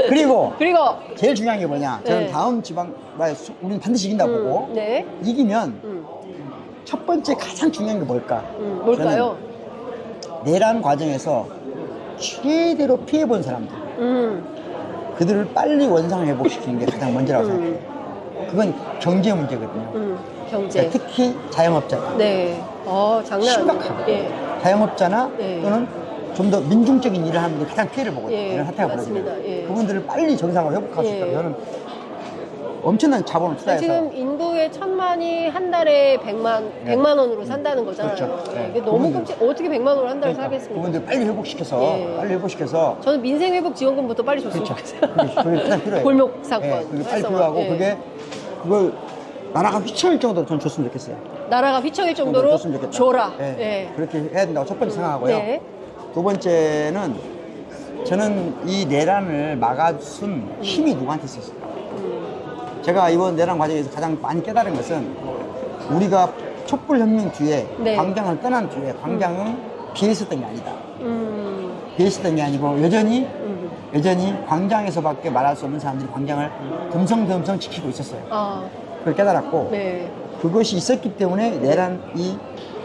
그리고 제일 중요한 게 뭐냐? 저는 네. 다음 지방 우리는 반드시 이긴다고 보고 네. 이기면 첫 번째 가장 중요한 게 뭘까? 뭘까요? 저는 내란 과정에서 최대로 피해본 사람들 그들을 빨리 원상 회복시키는 게 가장 먼저라고 생각해요. 그건 경제 문제거든요. 경제. 특히 자영업자. 네. 장난 심각하고. 예. 자영업자나 예. 또는 좀 더 민중적인 일을 하는 분들이 가장 피해를 보거든요. 예, 이런 사태가 맞습니다. 벌어지면. 예. 그분들을 빨리 정상으로 회복할 수 예. 있다면 저는 엄청난 자본을 투자해서 지금 인도의 1,000만이 한 달에 100만 원으로 산다는 거잖아요. 그렇죠. 네. 이게 너무 그분들- 끔찍. 어떻게 100만 원을 한 달에 그러니까 살겠습니까? 그분들 빨리 회복시켜서 예. 빨리 회복시켜서 저는 민생 회복 지원금부터 빨리 줬으면 그렇죠. 좋겠어요. 그게 가장 필요해요. 골목 사건. 예, 그게 빨리 활성화. 필요하고 예. 그걸 나라가 휘청일 정도로 전 줬으면 좋겠어요. 나라가 휘청일 정도로 줬으면 좋겠다. 줘라. 예. 예. 그렇게 해야 된다고 첫 번째 생각하고요. 네. 두 번째는 저는 이 내란을 막아준 힘이 누구한테 있었을까? 제가 이번 내란 과정에서 가장 많이 깨달은 것은 우리가 촛불혁명 뒤에 네. 광장을 떠난 뒤에 광장은 비어 있었던 게 아니다. 비어 있었던 게 아니고 여전히 광장에서밖에 말할 수 없는 사람들이 광장을 듬성듬성 지키고 있었어요. 그걸 깨달았고 네. 그것이 있었기 때문에 내란 이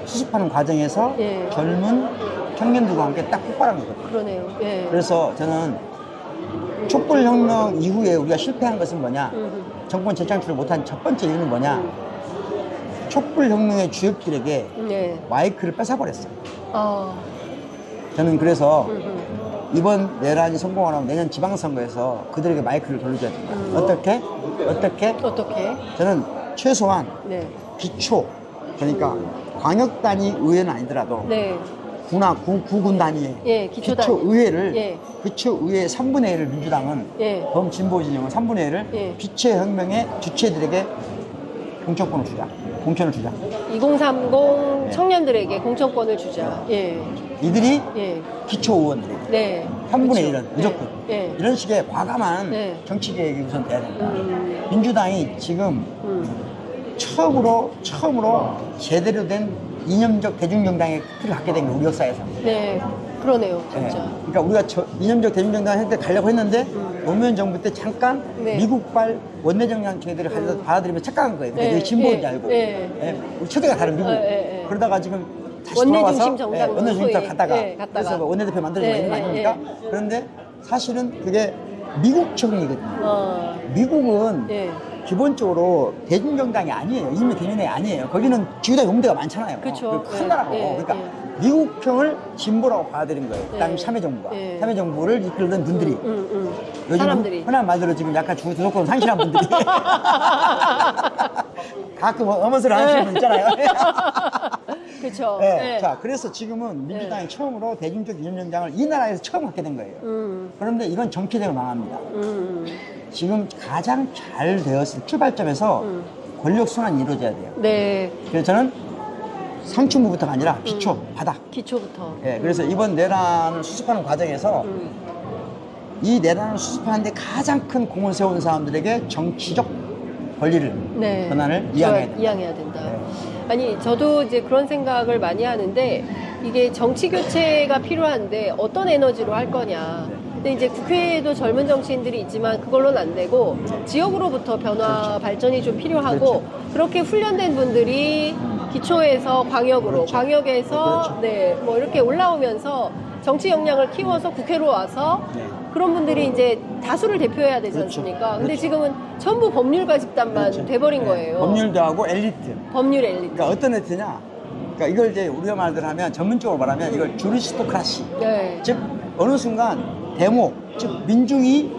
수습하는 과정에서 예. 젊은 청년들과 함께 딱 폭발한 거거든요. 그러네요. 예. 그래서 저는 촛불혁명 이후에 우리가 실패한 것은 뭐냐? 정권 재창출을 못한 첫 번째 이유는 뭐냐? 촛불혁명의 주역들에게 네. 마이크를 뺏어버렸어요. 아. 저는 그래서 이번 내란이 성공하면 내년 지방선거에서 그들에게 마이크를 돌려줘야 된다. 어떻게? 저는 최소한 네. 기초, 그러니까 광역 단위 의회는 아니더라도 네. 구군 단위의 예, 기초 단위. 의회를 예. 기초 의회 3분의 1을 민주당은 예. 범진보 진영은 3분의 1을 예. 빛의 혁명의 주체들에게 공천권을 주자. 공천을 주자. 2030 예. 청년들에게 공천권을 주자. 예. 이들이 예. 기초 의원들이 네. 3분의 그렇죠. 1은 무조건 네. 이런 식의 과감한 네. 정치 개혁이 우선 돼야 됩니다. 민주당이 지금 처음으로 제대로 된 이념적 대중정당의 틀을 갖게 된 게 우리 역사에서. 네. 그러네요, 진짜. 네. 그러니까 우리가 이념적 대중정당 한테 가려고 했는데 노무현 정부 때 잠깐 네. 미국발 원내정당 제도를 받아들이면 착각한 거예요. 근데 네. 그게 진보인 줄 네. 알고. 네. 네. 우리 체제가 다른 미국. 그러다가 지금 다시 원내 돌아와서 중심 정당 원내 중심 소위, 갔다가 네, 그래서 원내대표 만들어주고 네, 있는 거 네, 아닙니까? 그런데 사실은 그게 미국적이거든요. 미국은 네. 기본적으로 대중정당이 아니에요. 이미 대중정당이 아니에요. 거기는 지구당 용대가 많잖아요. 그쵸. 큰 네, 나라고. 네, 그러니까 네. 미국형을 진보라고 받아들인 거예요. 그다음에 네. 참여정부가. 네. 참여정부를 이끌던 분들이. 요즘 사람들이. 흔한 말대로 지금 약간 주도권 상실한 분들이. 가끔 어머스를 하시는 분 있잖아요. 그렇죠. 네. 네. 자, 그래서 지금은 민주당이 처음으로 대중적 이념정당을 이 나라에서 처음 갖게 된 거예요. 그런데 이건 정치적으로 망합니다. 지금 가장 잘 되었을 출발점에서 권력 순환이 이루어져야 돼요. 네. 그래서 저는 상층부부터가 아니라 기초, 바닥. 기초부터. 예, 그래서 이번 내란을 수습하는 과정에서 이 내란을 수습하는데 가장 큰 공을 세운 사람들에게 정치적 권리를, 네. 권한을 이양해야 된다. 이양해야 된다. 네. 아니, 저도 이제 그런 생각을 많이 하는데, 이게 정치 교체가 필요한데 어떤 에너지로 할 거냐. 근데 이제 국회에도 젊은 정치인들이 있지만 그걸로는 안 되고, 지역으로부터 변화, 그렇죠. 발전이 좀 필요하고, 그렇죠. 그렇게 훈련된 분들이 기초에서 광역으로, 그렇죠. 광역에서 그렇죠. 네, 뭐 이렇게 올라오면서 정치 역량을 키워서 국회로 와서 네. 그런 분들이 이제 다수를 대표해야 되지 그렇죠. 않습니까? 근데 그렇죠. 지금은 전부 법률가 집단만 그렇죠. 돼버린 네. 거예요. 법률도 하고 엘리트. 법률 엘리트. 그러니까 어떤 엘리트냐? 그러니까 이걸 이제 우리가 말대로 하면 전문적으로 말하면 이걸 주리스토크라시. 네. 즉 어느 순간 대목, 즉 민중이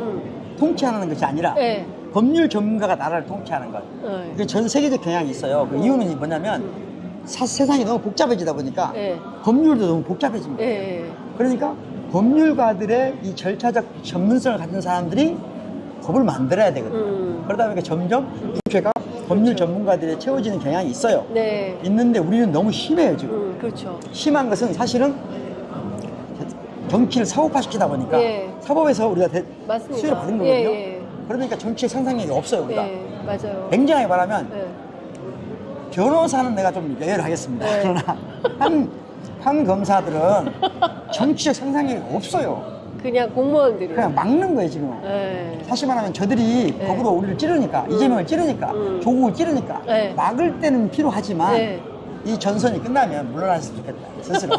통치하는 것이 아니라 네. 법률 전문가가 나라를 통치하는 것. 네. 그게 전 세계적 경향이 있어요. 그 이유는 뭐냐면 세상이 너무 복잡해지다 보니까 네. 법률도 너무 복잡해집니다. 네. 그러니까 법률가들의 이 절차적 전문성을 가진 사람들이 법을 만들어야 되거든요. 그러다 보니까 점점 국회가 법률 전문가들이 채워지는 경향이 있어요. 네. 있는데 우리는 너무 심해요, 지금. 그렇죠. 심한 것은 사실은 정치를 사법화시키다 보니까 예. 사법에서 우리가 맞습니다. 수혜를 받은 거거든요. 예, 예. 그러니까 정치의 상상력이 없어요, 우리가. 네, 맞아요. 굉장히 말하면 네. 변호사는 내가 좀 예외를 하겠습니다. 네. 그러나 한 검사들은 정치적 상상력이 없어요. 그냥 공무원들이. 그냥 막는 거예요, 지금. 네. 사실 말하면 저들이 네. 법으로 우리를 찌르니까, 이재명을 찌르니까, 조국을 찌르니까, 네. 막을 때는 필요하지만, 네. 이 전선이 끝나면 물러났으면 좋겠다, 스스로.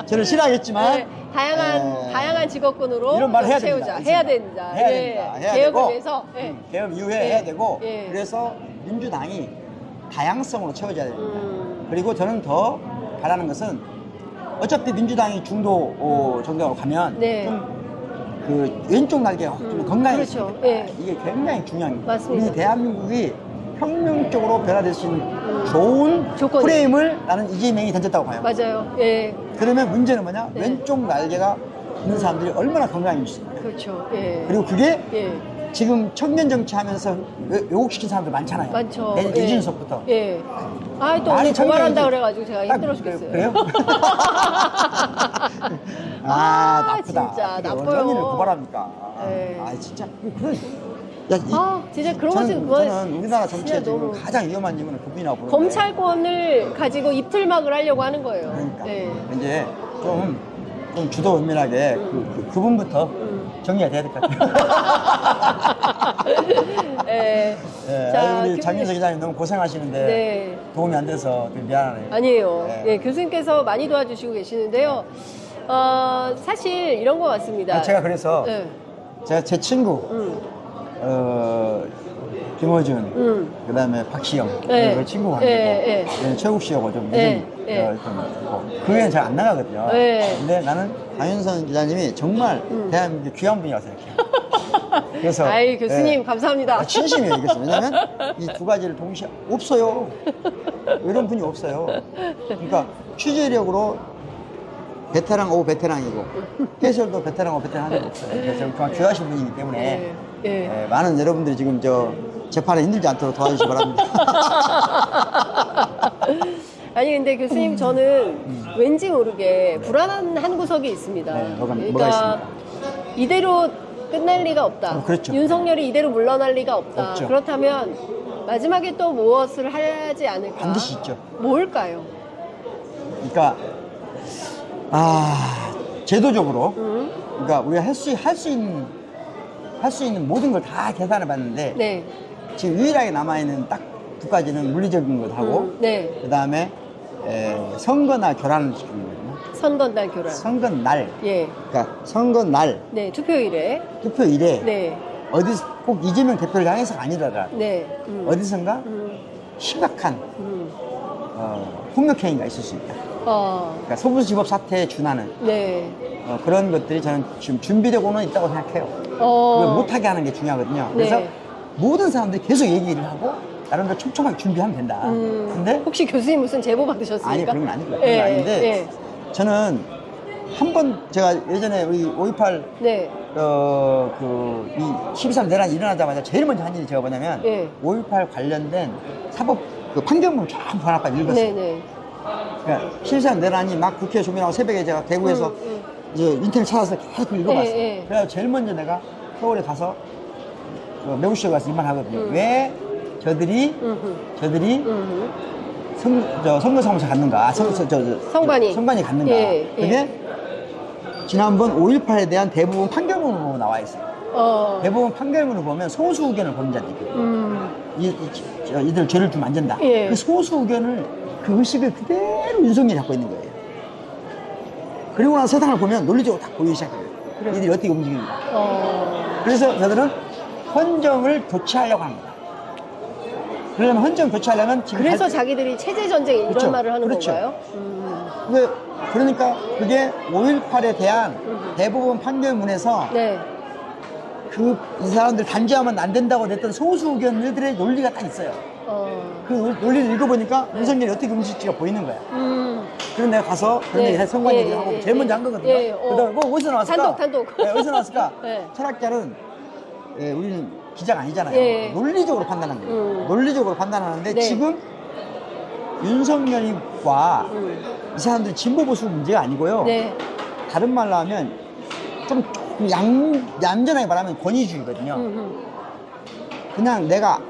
저는 싫어하겠지만, 네. 다양한 직업군으로 이런 말 해야 채우자. 됩니다. 해야 된다. 해야 예. 됩니다. 해야 개혁을 되고, 위해서. 예. 개혁 이후에 예. 해야 되고, 예. 그래서 민주당이 다양성으로 채워져야 됩니다. 그리고 저는 더 바라는 것은, 어차피 민주당이 중도 정당으로 가면, 네. 좀 그 왼쪽 날개가 좀 건강해졌습니다. 그렇죠. 예. 이게 굉장히 중요한 거예요. 맞습니다. 우리 대한민국이 혁명적으로 변화될 수 있는 좋은 조건이. 프레임을 나는 이재명이 던졌다고 봐요. 맞아요. 예. 그러면 문제는 뭐냐? 네. 왼쪽 날개가 있는 사람들이 얼마나 건강해질 거예요. 그렇죠. 예. 그리고 그게 예. 지금 청년 정치하면서 왜곡시킨 사람들 많잖아요. 많죠. 내 예. 이준석부터. 예. 아, 또 많이 오늘 고발한다 청년이지. 그래가지고 제가 딱 힘들어 죽겠어요. 그래요? 나쁘다. 진짜 어떻게 나빠요. 언론인을 고발합니까? 네. 아, 진짜. 그런. 야, 진짜 그런 것은 저는 우리나라 정치에 진짜 지금 너무 가장 위험한 인물은 그분이라고 보는데. 검찰권을 가지고 입틀막을 하려고 하는 거예요. 그러니까. 네. 이제 좀 주도 은밀하게 그분부터 정리가 돼야 될 것 같아요. 네. 네, 자, 우리 장윤석 기자님 너무 고생하시는데 네. 도움이 안 돼서 되게 미안하네요. 아니에요. 네. 예, 교수님께서 많이 도와주시고 계시는데요. 사실 이런 것 같습니다. 제가 그래서 네. 제가 제 친구 김호준, 그다음에 박시영, 네. 그 친구 관계고, 네, 최국 씨하고 좀 네, 믿음, 네. 그 외에는 잘 안 나가거든요. 네. 근데 나는 장윤선 기자님이 정말 대한민국 귀한 분이라고 생각해요. 그래서 아이, 교수님, 네. 감사합니다. 진심이에요, 이것은. 왜냐면 이 두 가지를 동시에 없어요. 이런 분이 없어요. 그러니까 취재력으로 베테랑 오브 베테랑이고 해설도 베테랑 오브 베테랑 하는 게 없어요. 그래서 정말 귀하신 분이기 때문에 예. 많은 여러분들이 지금 저 재판에 힘들지 않도록 도와주시기 바랍니다. 아니 근데 교수님 저는 왠지 모르게 불안한 한 구석이 있습니다. 네, 뭐가 그러니까 있습니까? 이대로 끝날 리가 없다. 그렇죠. 윤석열이 이대로 물러날 리가 없다. 없죠. 그렇다면 마지막에 또 무엇을 하지 않을까? 반드시 있죠. 뭘까요? 그러니까 제도적으로 그러니까 우리가 할 수 있는 모든 걸 다 계산해 봤는데 네. 지금 유일하게 남아있는 딱 두 가지는 물리적인 것 하고 네. 그 다음에 선거날 교란을 시키는 거거든요. 선거날 교란. 선거날. 예. 그러니까 선거날 네. 투표일에. 투표일에 네. 어디서 꼭 이재명 대표를 향해서가 아니더라. 네. 어디선가 심각한 폭력행위가 있을 수 있다. 그러니까 소부지법 사태에 준하는 네. 그런 것들이 저는 지금 준비되고는 있다고 생각해요. 그걸 못하게 하는 게 중요하거든요. 그래서 네. 모든 사람들이 계속 얘기를 하고 나름대로 촘촘하게 준비하면 된다. 근데 혹시 교수님 무슨 제보 받으셨습니까? 아니 그런 건 아니고요. 예, 그런 건 아닌데 예. 저는 한 번 제가 예전에 우리 5.18 네. 이 12.3 내란이 일어나자마자 제일 먼저 한 일이 제가 뭐냐면 예. 5.18 관련된 사법 판결문 전부 하나씩 읽었어요. 네네. 그러니까 12.3 내란이 막 국회에 조명하고 새벽에 제가 대구에서 이제 인터넷 찾아서 계속 읽어봤어요. 예. 그래서 제일 먼저 내가 서울에 가서 매구시에 가서 이 말 하거든요. 왜 저들이 선거사무소 갔는가? 선관위 갔는가? 예. 그게 지난번 5.18에 대한 대부분 판결문으로 나와 있어요. 대부분 판결문을 보면 소수 의견을 보는 자들이 이들 죄를 좀 안 진다. 예. 그 소수 의견을 그 의식을 그대로 윤석열이 갖고 있는 거예요. 그리고 나서 세상을 보면 논리적으로 딱 보이기 시작해요. 이들이 어떻게 움직이는가. 그래서 저들은 헌정을 교체하려고 합니다. 그러려면 헌정 교체하려면 지금 그래서 자기들이 체제 전쟁 이런 그렇죠. 말을 하는 그렇죠. 건가요? 그러니까 그게 5.18에 대한 대부분 판결문에서 네. 이 사람들 단죄하면 안 된다고 냈던 소수 의견들의 논리가 딱 있어요. 그 논리를 읽어보니까 윤석열이 어떻게 움직일지가 보이는 거야. 그래서 내가 가서 그런 얘기 선관 얘기를 하고 제일 먼저 한 거거든요. 그다음에 뭐 어디서 나왔을까? 단독. 네, 어디서 나왔을까? 네. 철학자는 우리는 기자가 아니잖아요. 예. 논리적으로 판단하는 거예요. 논리적으로 판단하는데 네. 지금 윤석열과 이 사람들이 진보 보수 문제가 아니고요. 네. 다른 말로 하면 좀 얌전하게 말하면 권위주의거든요. 그냥 내가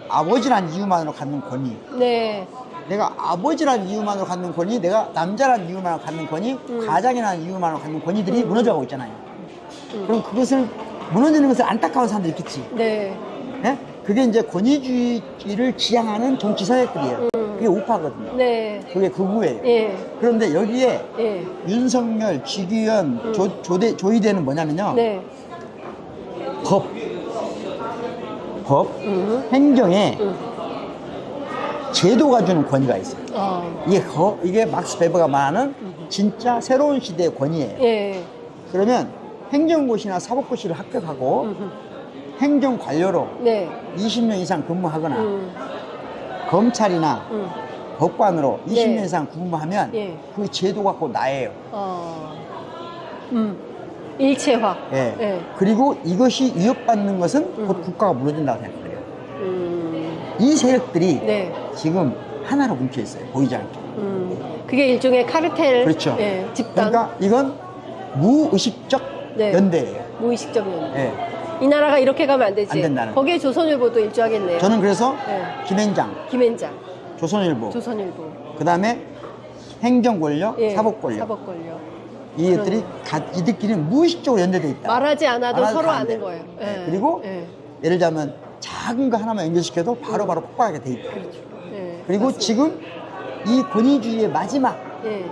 아버지란 이유만으로 갖는 권위. 네. 내가 아버지란 이유만으로 갖는 권위, 내가 남자란 이유만으로 갖는 권위, 가장이라는 이유만으로 갖는 권위들이 무너져가고 있잖아요. 그럼 그것을 무너지는 것을 안타까운 사람들이 있겠지. 네. 예? 그게 이제 권위주의를 지향하는 정치 세력들이에요. 그게 우파거든요. 네. 그게 극우예요. 예. 그런데 여기에 예. 윤석열, 지기현, 조이대는 뭐냐면요. 네. 법, 행정에 제도가 주는 권위가 있어요. 이게 막스 베버가 말하는 진짜 새로운 시대의 권위예요. 예. 그러면 행정고시나 사법고시를 합격하고 행정관료로 네. 20년 이상 근무하거나 검찰이나 법관으로 20년 네. 이상 근무하면 예. 그 제도가 곧 나예요. 일체화. 예. 예. 그리고 이것이 위협받는 것은 곧 국가가 무너진다고 생각해요. 이 세력들이 네. 지금 하나로 뭉쳐 있어요. 보이지 않게. 그게 일종의 카르텔. 그렇죠. 예. 집단. 그러니까 이건 무의식적 네. 연대예요. 무의식적 연대. 예. 이 나라가 이렇게 가면 안 되지. 안 된다는. 거기에 조선일보도 일조하겠네요. 저는 그래서 네. 김앤장, 김앤장, 조선일보, 조선일보. 그 다음에 행정권력, 예. 사법권력. 사법권력. 이들이 이들끼리는 무의식적으로 연대돼 있다. 말하지 않아도 말하지 서로 안 아는 돼. 거예요. 예. 예. 그리고 예. 예를 들자면 작은 거 하나만 연결시켜도 바로바로 폭발하게 돼 있다. 그렇죠. 예. 그리고 맞습니다. 지금 이 권위주의의 마지막 예.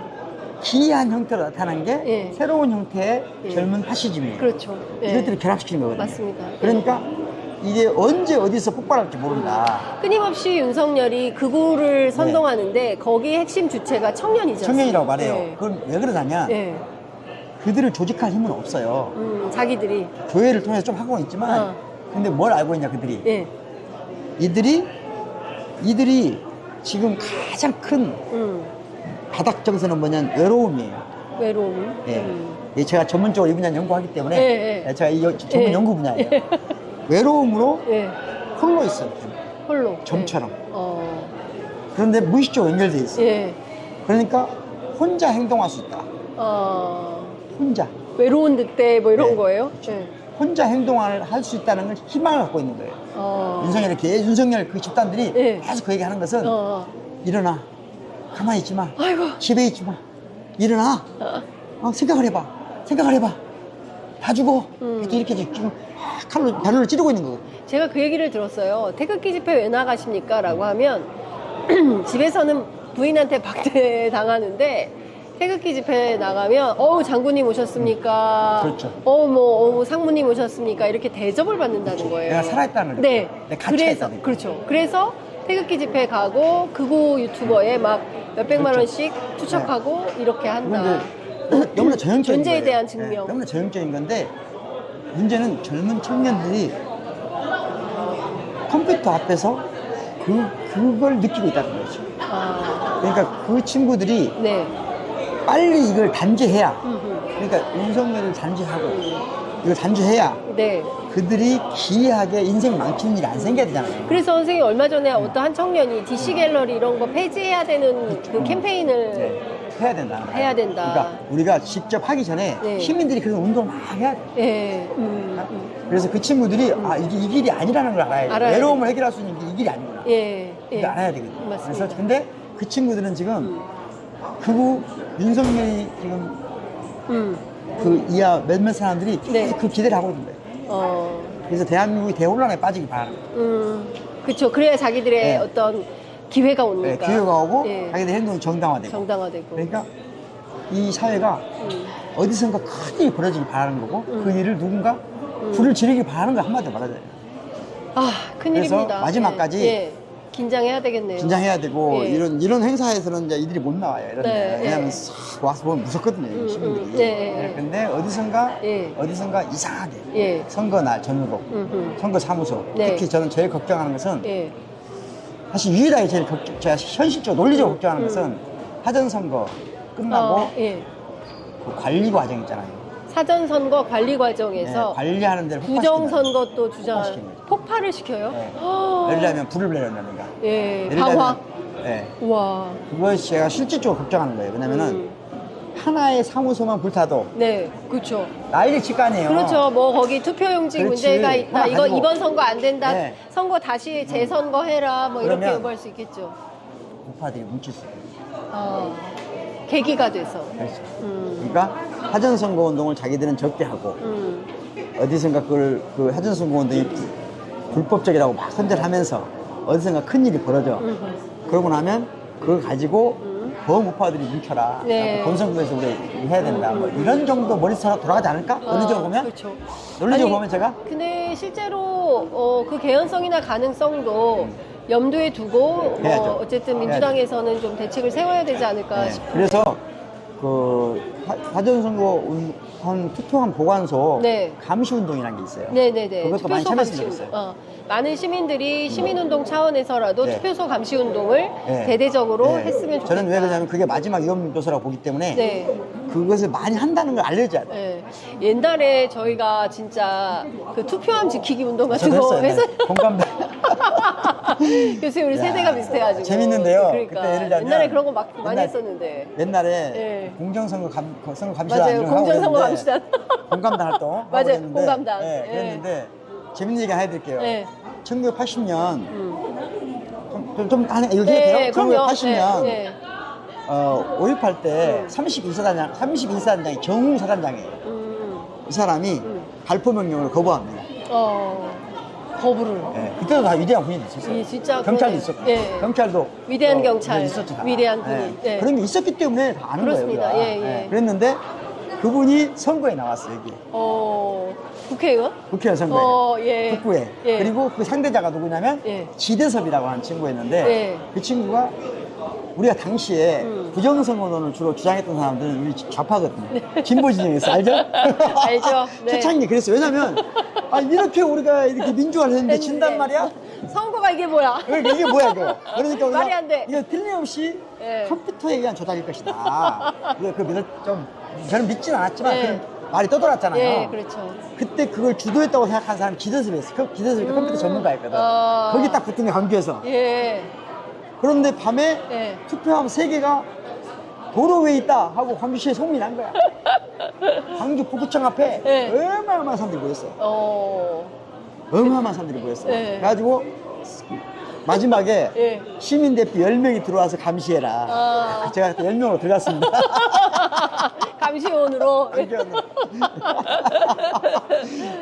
기이한 형태로 나타난 게 예. 새로운 형태의 예. 젊은 파시즘이에요. 그렇죠. 예. 이것들을 결합시키는 거거든요. 맞습니다. 그러니까 이게 언제 어디서 폭발할지 모른다. 끊임없이 윤석열이 극우를 선동하는데 거기에 핵심 주체가 청년이죠. 청년이라고 말해요. 예. 그건 왜 그러냐면 예. 그들을 조직할 힘은 없어요. 자기들이. 교회를 통해서 좀 하고는 있지만 근데 뭘 알고 있냐 그들이. 예. 이들이 지금 가장 큰 바닥 정서는 뭐냐면 외로움이에요. 외로움. 예. 제가 전문적으로 이 분야 연구하기 때문에 예, 예. 제가 이 전문 예. 연구 분야예요. 외로움으로 예. 홀로 있어요. 홀로. 점처럼. 예. 그런데 무의식적으로 연결돼 있어요. 예. 그러니까 혼자 행동할 수 있다. 혼자. 외로운 늑대 뭐 이런 네, 거예요? 그렇죠. 네. 혼자 행동을 할 수 있다는 걸 희망을 갖고 있는 거예요. 윤석열 그 집단들이 네. 계속 그 얘기하는 것은 일어나. 가만히 있지 마. 집에 있지 마. 일어나. 생각을 해봐. 생각을 해봐. 다 죽어. 이렇게 지금 칼로 발로 찌르고 있는 거거든요. 제가 그 얘기를 들었어요. 태극기 집회 왜 나가십니까? 라고 하면 집에서는 부인한테 박대 당하는데 태극기 집회 나가면 장군님 오셨습니까? 그렇죠. 상무님 오셨습니까? 이렇게 대접을 받는다는 거예요. 내가 살아있다는 거죠. 네. 내가 같이 그래서 했다는 거죠. 그렇죠. 그래서 태극기 집회 가고 극우 유튜버에 막 몇백만 그렇죠. 원씩 투척하고 이렇게 한다. 너무나 전형적인 존재에 거예요. 대한 증명. 네, 너무나 전형적인 건데 문제는 젊은 청년들이 컴퓨터 앞에서 그걸 느끼고 있다는 거죠. 그러니까 그 친구들이 네. 빨리 이걸 단죄해야, 그러니까 윤석열을 단죄하고 이걸 단죄해야 네. 그들이 기이하게 인생 망치는 일이 안 생겨야 되잖아요. 그래서 선생님 얼마 전에 어떤 한 청년이 DC 갤러리 이런 거 폐지해야 되는 그 캠페인을 해야 된다. 해야 된다. 그러니까 우리가 직접 하기 전에 네. 시민들이 그런 운동을 막 해야 돼. 예. 그래서 그 친구들이 이게 이 길이 아니라는 걸 알아야 돼. 알아야 외로움을 해결할 수 있는 게 이 길이 아니구나. 예. 이거 알아야 되거든요. 맞습니다. 그래서 근데 그 친구들은 지금 그거 윤석열이 지금 그 이하 몇몇 사람들이 네. 그 기대를 하고 있는 거예요. 그래서 대한민국이 대혼란에 빠지기 바라는 거예요. 그렇죠. 그래야 자기들의 네. 어떤 기회가 오니까. 네, 기회가 오고 예. 자기들 행동이 정당화되고. 정당화되고. 그러니까 이 사회가 어디선가 큰 일이 벌어지기 바라는 거고 그 일을 누군가 불을 지르기 바라는 거 한마디로 말하자면. 큰일입니다. 그래서 마지막까지 예. 긴장해야 되겠네요. 긴장해야 되고 예. 이런 행사에서는 이제 이들이 못 나와요. 이런 네, 데. 왜냐하면 예. 싹 와서 보면 무섭거든요. 시민들이. 네, 근데 어디선가 예. 이상하게 예. 선거날 전후로 선거 사무소 네. 특히 저는 제일 걱정하는 것은 예. 사실 유일하게 제가 현실적으로 논리적으로 걱정하는 것은 사전 선거 끝나고 예. 그 관리 과정 있잖아요. 사전 선거 관리 과정에서 네, 관리하는 데를 부정 선거도 폭파시키는 거죠. 폭발을 시켜요? 네. 예를 들면 불을 내렸다든가. 예. 예를 방화. 들면, 네. 와. 그것이 제가 실질적으로 걱정하는 거예요. 왜냐면은 하나의 사무소만 불타도 네, 그렇죠. 난리 칠 거 아니에요. 그렇죠. 뭐 거기 투표용지 그렇지. 문제가 있다. 하나 이거 가지고. 이번 선거 안 된다. 네. 선거 다시 재선거 해라. 뭐 이렇게 그러면 요구할 수 있겠죠. 우파들이 뭉칠 수 있어요. 계기가 돼서. 그렇죠. 그러니까 사전선거 운동을 자기들은 적게 하고 어디선가 그걸 그 사전선거 운동이 불법적이라고 막 선전하면서 어디선가 큰 일이 벌어져. 그러고 나면 그걸 가지고 범우파들이 뭉쳐라. 네. 본선거에서 우리 해야 된다. 뭐 이런 정도 머릿속으로 돌아가지 않을까? 논리적으로 보면? 그렇죠. 논리적으로 아니, 보면 제가? 근데 실제로 그 개연성이나 가능성도 염두에 두고 해야죠. 어쨌든 민주당에서는 좀 대책을 세워야 되지 않을까 네. 싶어요. 그래서 그 사전선거 한 투표함 보관소 네. 감시운동이라는 게 있어요. 네네네. 그것도 많이 투표소 참여했으면 감시 좋겠어요. 많은 시민들이 시민운동 차원에서라도 네. 투표소 감시 운동을 네. 대대적으로 네. 했으면 좋겠다. 저는 왜 그러냐면 그게 마지막 위험 요소라고 보기 때문에 네. 그것을 많이 한다는 걸 알려줘야 돼요. 네. 옛날에 저희가 진짜 그 투표함 지키기 운동 같은 저도 거 했어요. 해서 네. 공감대. 교수님 우리 야, 세대가 비슷해가지고 재밌는데요. 그러니까 그때 예를 들면 옛날에 그런 거 막 많이 옛날- 했었는데 옛날에 네. 공정선거 선거 감시단 맞아요. 공정선거 감시단. 공감단 활동 하고 맞아요. 그랬는데, 공감단. 네, 네. 그랬는데 재밌는 얘기 하나 해드릴게요. 네. 1980년 좀 얘기해도 네, 돼요? 그럼요. 1980년 네. 5.18 때 32사단장이 정우 사단장이에요. 이 사람이 발포 명령을 거부합니다. 거부를. 네, 그때도 다 위대한 군인이 있었어요. 진짜 경찰도 그러네. 있었고, 네. 경찰도 위대한 경찰, 있었죠. 다. 위대한 군인. 네. 그런 게 있었기 때문에 다 아는 그렇습니다. 거예요. 예, 우리가. 예. 그랬는데 그분이 선거에 나왔어요. 여기 국회의원? 국회의원 선거에 예. 북부에. 예. 그리고 그 상대자가 누구냐면 예. 지대섭이라고 하는 친구였는데 예. 그 친구가 우리가 당시에 부정선거론을 주로 주장했던 사람들은 우리 좌파거든요. 진보 진영에서 알죠? 알죠. 네. 최창기 그랬어요. 왜냐면 이렇게 우리가 이렇게 민주화를 했는데 진단 말이야? 선거가 이게 뭐야? 이게 뭐야 이거? 그러니까 우리가 말이 안 돼. 이거 틀림없이 예. 컴퓨터에 의한 조작일 것이다. 우리가 그 믿을 좀 저는 믿진 않았지만 예. 그런 말이 떠돌았잖아요. 예, 그렇죠. 그때 그걸 주도했다고 생각하는 사람이 기대섭이었어요. 기대섭이 컴퓨터 전문가였거든. 거기 딱 붙은 게 광주에서. 예. 그런데 밤에 예. 투표함 3개가 도로 위에 있다 하고 광주시에 소문이 난 거야. 광주 북구청 앞에 네. 어마어마한 사람들이 모였어요. 어마어마한 사람들이 모였어요. 네. 그래가지고 마지막에 네. 시민대표 10명이 들어와서 감시해라. 제가 그때 10명으로 들어갔습니다. 감시원으로.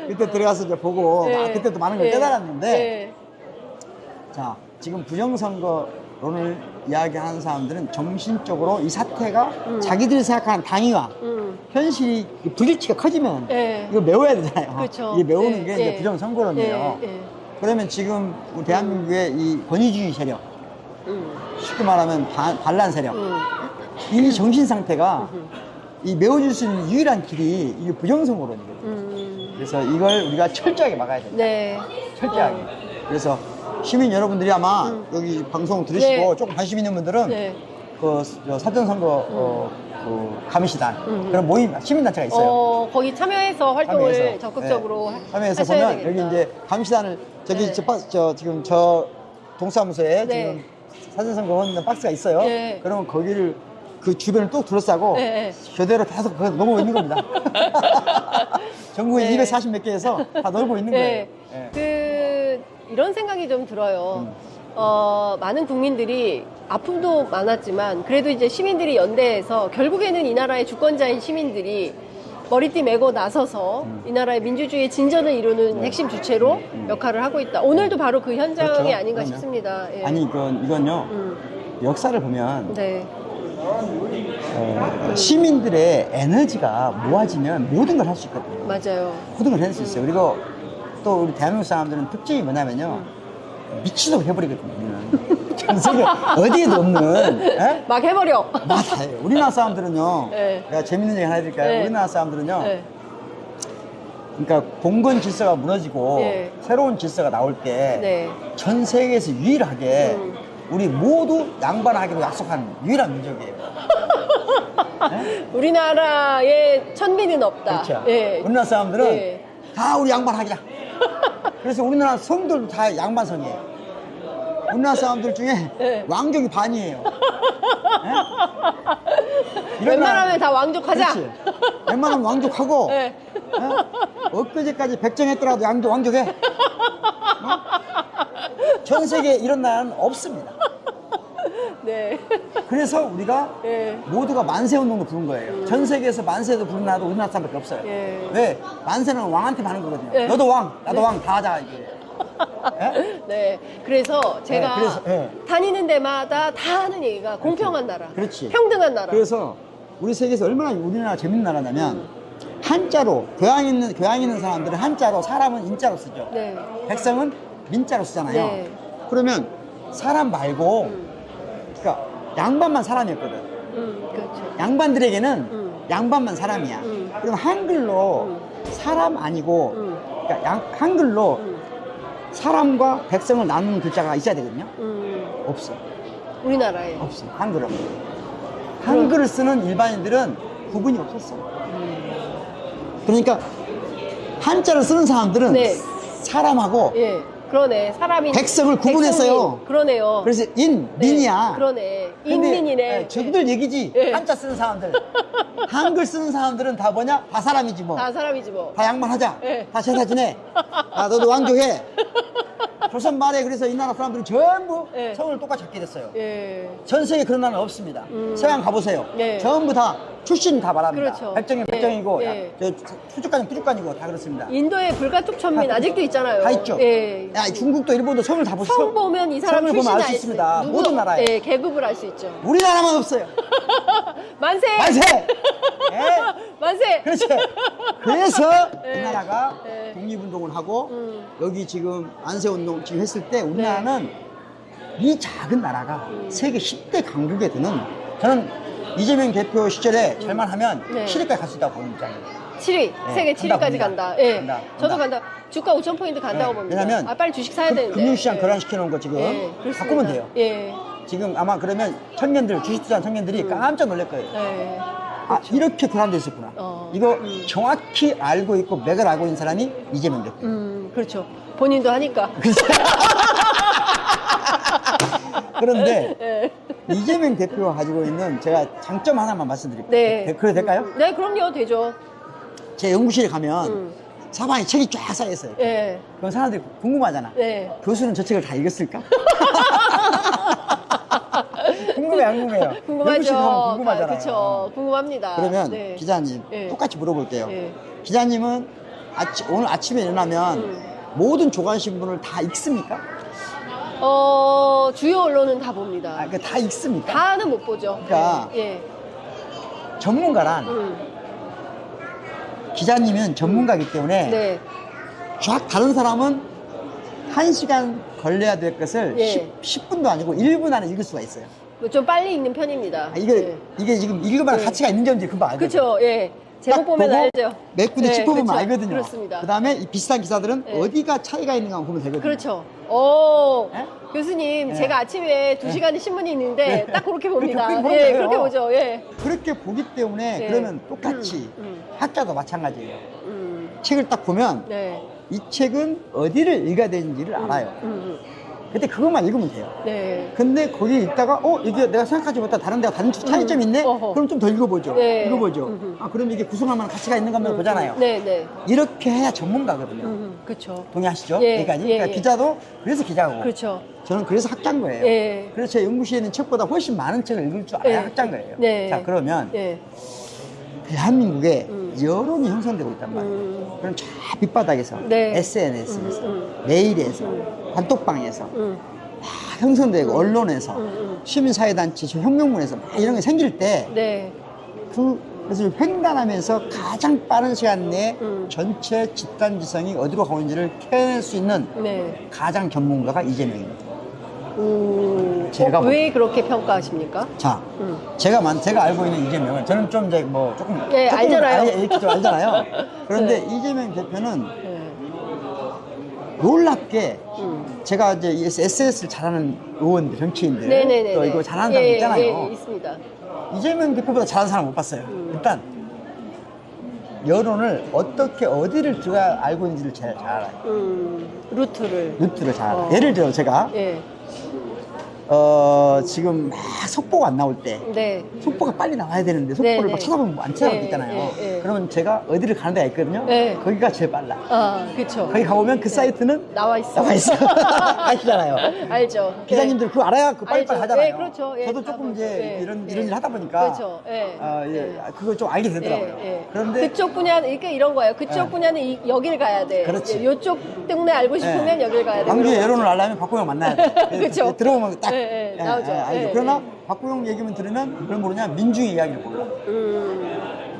그때 들어가서 이제 보고 네. 그때도 많은 걸 네. 깨달았는데 네. 자, 지금 부정선거론을 이야기하는 사람들은 정신적으로 이 사태가 자기들이 생각하는 당위와 현실이 불일치가 커지면 네. 이거 메워야 되잖아요. 그렇죠. 이게 메우는 네. 게 이제 네. 부정선거론이에요. 네. 네. 그러면 지금 우리 대한민국의 이 권위주의 세력, 쉽게 말하면 반란 세력, 이 정신 상태가 이 메워줄 수 있는 유일한 길이 이게 부정선거론이거든요. 그래서 이걸 우리가 철저하게 막아야 됩니다. 네. 철저하게. 그래서 시민 여러분들이 아마 여기 방송 들으시고 네. 조금 관심 있는 분들은 네. 그 사전선거 그 감시단 그런 모임 시민단체가 있어요. 거기 참여해서 활동을 참여해서. 적극적으로 네. 참여해서 하셔야 보면 되겠다. 여기 이제 감시단을 저기 네. 지금 저 동사무소에 네. 지금 사전선거 하는 박스가 있어요. 네. 그러면 거기를 그 주변을 뚝 둘러싸고 네. 교대로 계속 거기서 놀고 있는 겁니다. 전국에 네. 240 몇 개에서 다 놀고 있는 네. 거예요. 네. 이런 생각이 좀 들어요. 많은 국민들이 아픔도 많았지만 그래도 이제 시민들이 연대해서 결국에는 이 나라의 주권자인 시민들이 머리띠 메고 나서서 이 나라의 민주주의의 진전을 이루는 핵심 주체로 역할을 하고 있다. 오늘도 바로 그 현장이 그렇죠. 아닌가 그럼요. 싶습니다. 예. 아니 이건요 역사를 보면 네. 시민들의 에너지가 모아지면 모든 걸 할 수 있거든요. 맞아요. 모든 걸 할 수 있어요. 그리고 또 우리 대한민국 사람들은 특징이 뭐냐면요 미치도록 해버리거든요. 우리는 전 세계 어디에도 없는 에? 막 해버려. 맞아요. 우리나라 사람들은요 네. 내가 재밌는 얘기 하나 해드릴까요? 네. 우리나라 사람들은요 네. 그러니까 봉건 질서가 무너지고 네. 새로운 질서가 나올 때 전 네. 세계에서 유일하게 우리 모두 양반하기로 약속한 유일한 민족이에요. 네? 우리나라에 천비는 없다. 그렇죠. 예. 우리나라 사람들은 예. 다 우리 양반하기다. 그래서 우리나라 성들도 다 양반성이에요. 우리나라 사람들 중에 예. 왕족이 반이에요. 네? 웬만하면 다 왕족하자. 그렇지. 웬만하면 왕족하고 예. 엊그제까지 백정했더라도 왕족해. 전 세계에 이런 나라는 없습니다. 네. 그래서 우리가 예. 모두가 만세운동도 부른 거예요. 전 세계에서 만세도 부른 나라도 우리나라 사람밖에 없어요. 예. 왜? 만세는 왕한테 하는 거거든요. 예. 너도 왕, 나도 왕, 다 하자 이게. 예? 네. 그래서 제가 네, 그래서, 예. 다니는 데마다 다 하는 얘기가 공평한 나라. 그렇지. 평등한 나라. 그래서 우리 세계에서 얼마나 우리나라 재밌는 나라냐면 한자로 교양 있는 사람들은 한자로 사람은 인자로 쓰죠. 네. 백성은 민자로 쓰잖아요. 네. 그러면 사람 말고 그러니까 양반만 사람이었거든. 그렇죠. 양반들에게는 양반만 사람이야. 그럼 한글로 사람 아니고 그러니까 한글로 사람과 백성을 나누는 글자가 있어야 되거든요. 없어. 우리나라에. 없어. 한글은. 한글을 쓰는 일반인들은 구분이 없었어. 그러니까 한자를 쓰는 사람들은 네. 사람하고 예. 그러네. 사람인 백성을 구분했어요. 백성민. 그러네요. 그래서 민이야. 그러네. 근데, 인민이네. 저들 얘기지. 예. 한자 쓰는 사람들. 한글 쓰는 사람들은 다 뭐냐? 다 사람이지 뭐. 다 사람이지 뭐. 다 양반하자. 예. 다 제사 지내. 아, 너도 왕족해. 조선 말에 그래서 이 나라 사람들이 전부 예. 성을 똑같이 갖게 됐어요. 예. 전 세계 그런 나라는 없습니다. 서양 가보세요. 예. 전부 다 출신 다 말합니다. 그렇죠. 백정이 예. 백정이고, 예. 투주간이고 다 그렇습니다. 인도의 불가촉천민 아직도 있잖아요. 다 있죠. 예. 야, 중국도 일본도 성을 다 보시죠. 성 보면 이 사람 성을 보면 출신을 알 수 있습니다. 누구, 모든 나라에. 예, 계급을 알 수 있죠. 우리나라만 없어요. 만세! 만세! 예. 만세! 그렇죠. 그래서 예. 이 나라가 예. 독립운동을 하고 여기 지금 안세운동 지금 했을 때 우리나라는 이 작은 나라가 세계 10대 강국에 드는 저는 이재명 대표 시절에 잘만 하면 네. 7위까지 갈 수 있다고 보는 입장이에요. 7위, 세계 간다 7위까지 간다. 예. 간다. 저도 간다. 주가 5,000포인트 간다고 네. 봅니다. 왜냐면 아, 빨리 주식 사야 되는데. 금융시장 예. 교란시켜 놓은 거 지금 예, 그렇습니다. 바꾸면 돼요. 예. 지금 아마 그러면 청년들, 주식 투자한 청년들이 깜짝 놀랄 거예요. 예. 아, 이렇게 교란돼 있었구나. 이거 정확히 알고 있고 맥을 알고 있는 사람이 이재명 대표. 그렇죠. 본인도 하니까. 그런데 예. 이재명 대표가 가지고 있는 제가 장점 하나만 말씀드릴게요. 네. 그래도 될까요? 네, 그럼요, 되죠. 제 연구실에 가면 사방에 책이 쫙 쌓여있어요. 네. 그럼 사람들이 궁금하잖아. 네. 교수는 저 책을 다 읽었을까? 궁금해, 안 궁금해요? 궁금하죠. 연구실 가면 궁금하잖아요. 그렇죠. 궁금합니다. 그러면 네. 기자님 네. 똑같이 물어볼게요. 네. 기자님은 오늘 아침에 일어나면 모든 조간신문을 다 읽습니까? 주요 언론은 다 봅니다. 아, 다 읽습니까? 다는 못 보죠. 그러니까 예. 전문가란 기자님은 전문가이기 때문에 네. 쫙 다른 사람은 1시간 걸려야 될 것을 예. 10분도 아니고 1분 안에 읽을 수가 있어요. 좀 빨리 읽는 편입니다. 이게 지금 읽으면 가치가 있는지 없는지 금방 알거든요. 그렇죠. 예. 제목 보면 알죠. 몇 군데 네, 짚어보면 그렇죠. 알거든요. 그렇습니다. 그 다음에 이 비슷한 기사들은 네. 어디가 차이가 있는가 보면 되거든요. 그렇죠. 오, 네? 교수님, 네. 제가 아침에 2시간의 신문이 있는데 딱 그렇게 봅니다. 그렇게 예, 보면 그렇게 돼요. 보죠. 예. 그렇게 보기 때문에 네. 그러면 똑같이 학자도 마찬가지예요. 책을 딱 보면 네. 이 책은 어디를 읽어야 되는지를 알아요. 근데 그것만 읽으면 돼요. 네. 근데 거기 읽다가 이게 내가 생각하지 못한 다른 데가 다른 차이점이 있네? 그럼 좀 더 읽어보죠. 네. 읽어보죠. 아, 그럼 이게 구성할 만한 가치가 있는가 한번 보잖아요. 네, 네. 이렇게 해야 전문가거든요. 그렇죠. 동의하시죠? 예, 여기까지? 예, 그러니까 예. 기자도 그래서 기자고. 그렇죠. 저는 그래서 학자인 거예요. 예. 그래서 제 연구실에 있는 책보다 훨씬 많은 책을 읽을 줄 알아야 예. 학자인 거예요. 네. 자, 그러면 예. 대한민국에 여론이 형성되고 있단 말이에요. 그럼 저 밑바닥에서, 네. SNS에서, 메일에서, 단톡방에서 다 형성되고, 언론에서, 시민사회단체, 혁명문에서 막 이런 게 생길 때, 네. 그래서 횡단하면서 가장 빠른 시간 내에 전체 집단지성이 어디로 가는지를 캐낼 수 있는 네. 가장 전문가가 이재명입니다. 제가 왜 그렇게 평가하십니까? 자, 제가 알고 있는 이재명은 저는 좀 이제 뭐 조금 예, 알잖아요. 이렇게 좀 알잖아요. 그런데 네. 이재명 대표는 네. 놀랍게 제가 이제 SNS를 잘하는 의원들, 정치인들 네네네. 또 이거 잘하는 사람 있잖아요. 예, 있습니다. 이재명 대표보다 잘하는 사람 못 봤어요. 일단 여론을 어떻게 어디를 들어가 알고 있는지를 잘 알아요. 루트를 잘 알아요. 예를 들어 제가 예. 지금 막 속보가 안 나올 때 네. 속보가 빨리 나와야 되는데 속보를 네, 막 네. 찾아보면 안 찾아볼 때 네, 있잖아요. 네, 네. 그러면 제가 어디를 가는 데가 있거든요. 네. 거기가 제일 빨라. 아, 그렇죠. 거기 가보면 그 사이트는 나와 있어. 아시잖아요. 알죠. 기자님들 그거 알아야 그 빨리빨리 알죠. 하잖아요. 네, 그렇죠. 예, 저도 다 조금 보죠. 이제 예, 이런 예. 일 하다 보니까 그렇죠. 예. 그걸 좀 알게 되더라고요. 예, 예. 그런데 그쪽 분야는 이런 거예요. 그쪽 예. 분야는 여길 가야 돼. 그렇지. 이쪽 때문에 알고 싶으면 여길 가야 돼. 광주의 여론을 알려면 박보영 만나야 돼. 그쵸. 들어보면 딱 예, 예, 나오죠. 알죠. 예, 그러나 박보영 얘기만 들으면 그걸 모르냐 민중의 이야기를 몰라.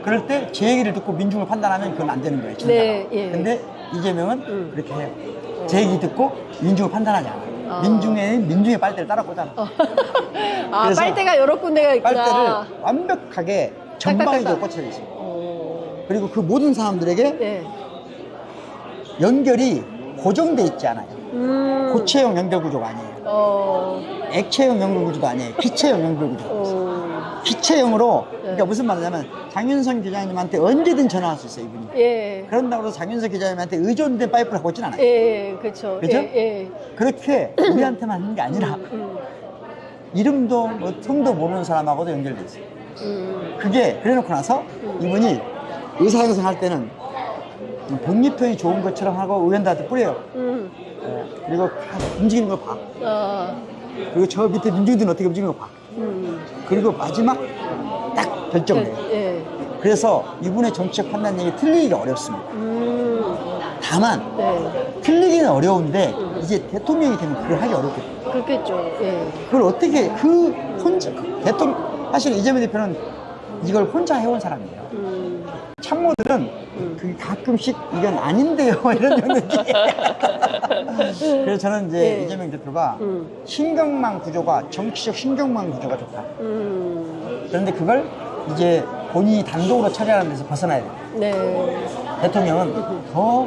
그럴 때 제 얘기를 듣고 민중을 판단하면 그건 안 되는 거예요. 네, 예. 근데 이재명은 그렇게 해요. 제 얘기 듣고 민중을 판단하지 않아. 민중의 빨대를 따라 꽂아놔. 아, 그래서 빨대가 여러 군데가 있구나. 빨대를 완벽하게 전방위적으로 꽂혀 있어요. 그리고 그 모든 사람들에게 네. 연결이 고정돼 있지 않아요. 고체형 연결 구조가 아니에요. 액체형 연결 구조도 아니에요. 기체형 연결 구조. 기체형으로, 그러니까 무슨 말이냐면 장윤선 기자님한테 언제든 전화할 수 있어요, 이분이. 예. 그런다고 해서 장윤선 기자님한테 의존된 파이프를 갖고 있진 않아요. 예, 그렇죠. 그죠? 예. 그렇게 우리한테만 하는 게 아니라 이름도 뭐 성도 모르는 사람하고도 연결돼 있어요. 그게 그래놓고 나서 이분이 의사행성 할 때는 복리표현이 좋은 것처럼 하고 의원들한테 뿌려요. 그리고 움직이는 걸 봐. 그리고 저 밑에 민중들은 어떻게 움직이는 걸 봐. 그리고 마지막 딱 결정돼요. 예. 그래서 이분의 정치적 판단력이 틀리기가 어렵습니다. 다만 틀리기는 어려운데 이제 대통령이 되면 그걸 하기 어렵거든요. 그렇겠죠. 예. 그걸 어떻게 혼자 대통령 사실 이재명 대표는 이걸 혼자 해온 사람이에요. 참모들은 그 가끔씩 이건 아닌데요 이런 느낌. 그래서 저는 이제 이재명 대표가 신경망 구조가 정치적 신경망 구조가 좋다. 그런데 그걸 이제 본인이 단독으로 처리하는 데서 벗어나야 돼요. 네. 대통령은 더